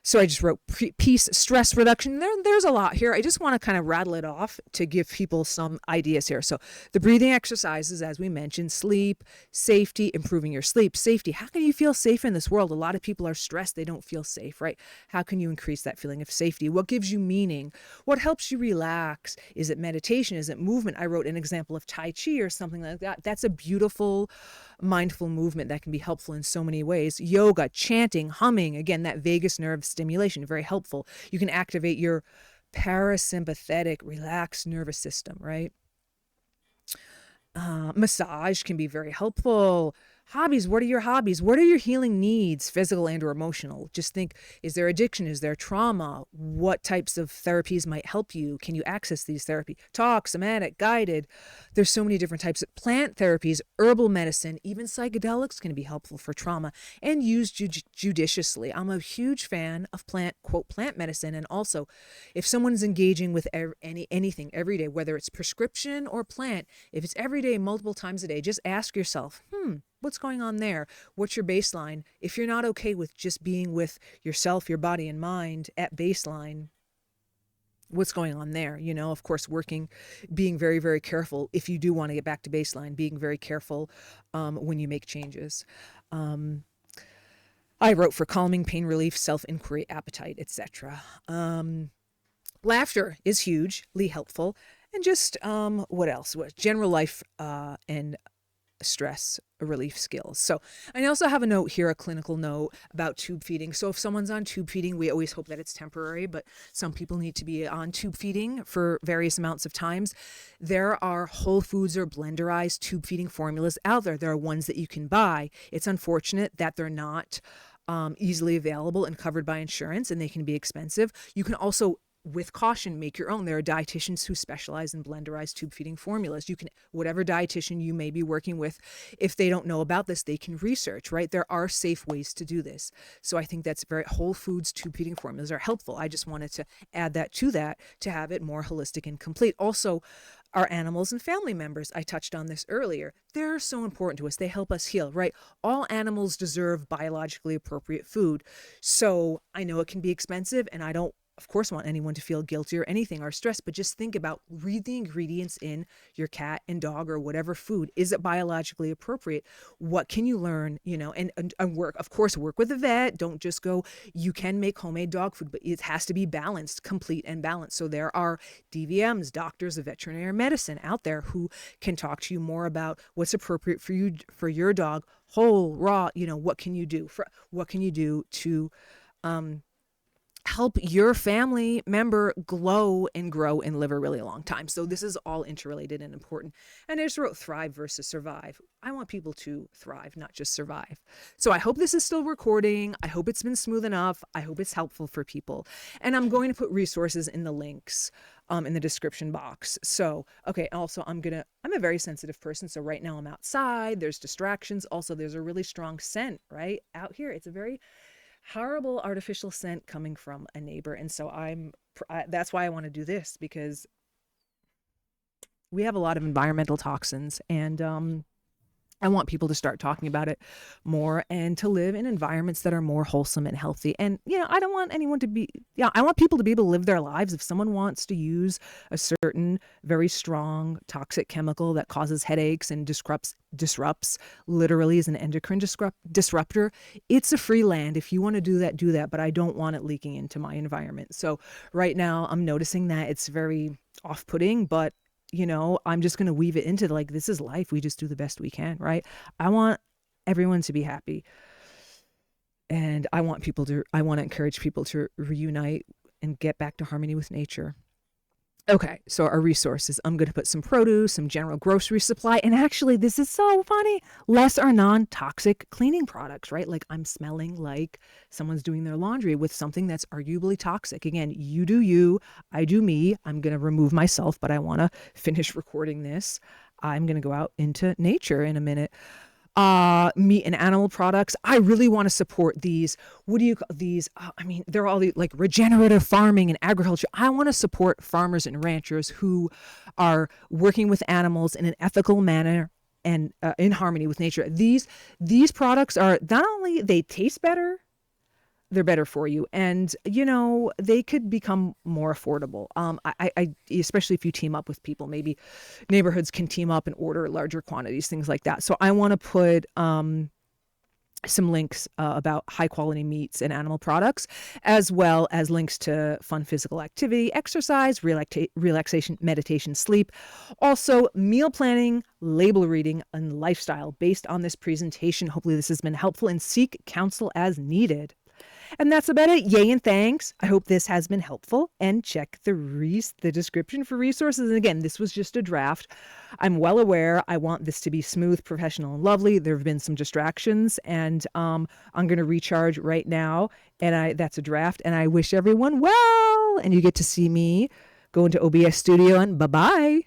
So I just wrote peace, stress reduction. There's a lot here. I just want to kind of rattle it off to give people some ideas here. So the breathing exercises, as we mentioned, sleep, safety, improving your sleep, safety. How can you feel safe in this world? A lot of people are stressed. They don't feel safe, right? How can you increase that feeling of safety? What gives you meaning? What helps you relax? Is it meditation? Is it movement? I wrote an example of Tai Chi or something like that. That's a beautiful mindful movement that can be helpful in so many ways. Yoga, chanting, humming, again, that vagus nerve stimulation, very helpful. You can activate your parasympathetic, relaxed nervous system, right? Massage can be very helpful. Hobbies, what are your hobbies? What are your healing needs, physical and or emotional? Just think, is there addiction? Is there trauma? What types of therapies might help you? Can you access these therapy? Talk, somatic, guided. There's so many different types of plant therapies, herbal medicine, even psychedelics can be helpful for trauma and used judiciously. I'm a huge fan of plant medicine. And also, if someone's engaging with anything every day, whether it's prescription or plant, if it's every day, multiple times a day, just ask yourself, what's going on there? What's your baseline? If you're not okay with just being with yourself, your body and mind at baseline, what's going on there? Of course, being very, very careful if you do want to get back to baseline, being very careful when you make changes. I wrote for calming, pain relief, self-inquiry, appetite, etc. Laughter is hugely helpful. And just what else? General life and stress relief skills. So I also have a note here, a clinical note about tube feeding. So if someone's on tube feeding, we always hope that it's temporary, but some people need to be on tube feeding for various amounts of times. There are whole foods or blenderized tube feeding formulas out there. There are ones that you can buy. It's unfortunate that they're not easily available and covered by insurance, and they can be expensive. You can also, with caution, make your own. There are dietitians who specialize in blenderized tube feeding formulas. You can, whatever dietitian you may be working with, if they don't know about this, they can research, right? There are safe ways to do this. So I think that's whole foods tube feeding formulas are helpful. I just wanted to add that to have it more holistic and complete. Also, our animals and family members, I touched on this earlier. They're so important to us. They help us heal, right? All animals deserve biologically appropriate food. So I know it can be expensive, and I don't, of course, want anyone to feel guilty or anything or stressed, but just think about, read the ingredients in your cat and dog or whatever food. Is it biologically appropriate? What can you learn, and work, of course, work with a vet. Don't just go, you can make homemade dog food, but it has to be balanced, complete and balanced. So there are DVMs, doctors of veterinary medicine out there who can talk to you more about what's appropriate for you, for your dog, whole, raw, what can you do to help your family member glow and grow and live a really long time. So this is all interrelated and important. And I just wrote thrive versus survive. I want people to thrive, not just survive. So I hope this is still recording. I hope it's been smooth enough. I hope it's helpful for people. And I'm going to put resources in the links in the description box. So, okay, also I'm a very sensitive person. So right now I'm outside, there's distractions. Also, there's a really strong scent, right? Out here, it's a very horrible artificial scent coming from a neighbor. And so that's why I want to do this, because we have a lot of environmental toxins, and I want people to start talking about it more and to live in environments that are more wholesome and healthy. And, I don't want anyone to be, I want people to be able to live their lives. If someone wants to use a certain very strong toxic chemical that causes headaches and disrupts literally as an endocrine disruptor, it's a free land. If you want to do that, do that. But I don't want it leaking into my environment. So right now I'm noticing that it's very off-putting, but I'm just going to weave it into this is life. We just do the best we can, right? I want everyone to be happy. And I want to encourage people to reunite and get back to harmony with nature. Okay, so our resources, I'm going to put some produce, some general grocery supply, and actually, this is so funny, less are non-toxic cleaning products, right? Like I'm smelling like someone's doing their laundry with something that's arguably toxic. Again, you do you, I do me. I'm going to remove myself, but I want to finish recording this. I'm going to go out into nature in a minute. Meat and animal products. I really want to support these. What do you call these? They're all like regenerative farming and agriculture. I want to support farmers and ranchers who are working with animals in an ethical manner and in harmony with nature. These products are not only they taste better, they're better for you, and they could become more affordable. I especially if you team up with people, maybe neighborhoods can team up and order larger quantities, things like that. So I want to put some links about high quality meats and animal products, as well as links to fun physical activity, exercise, relaxation, meditation, sleep. Also, meal planning, label reading, and lifestyle based on this presentation. Hopefully this has been helpful, and seek counsel as needed. And that's about it. Yay and thanks. I hope this has been helpful, and check the description for resources. And again, this was just a draft. I'm well aware I want this to be smooth, professional, and lovely. There have been some distractions, and I'm going to recharge right now. And that's a draft, and I wish everyone well. And you get to see me go into OBS Studio, and bye-bye.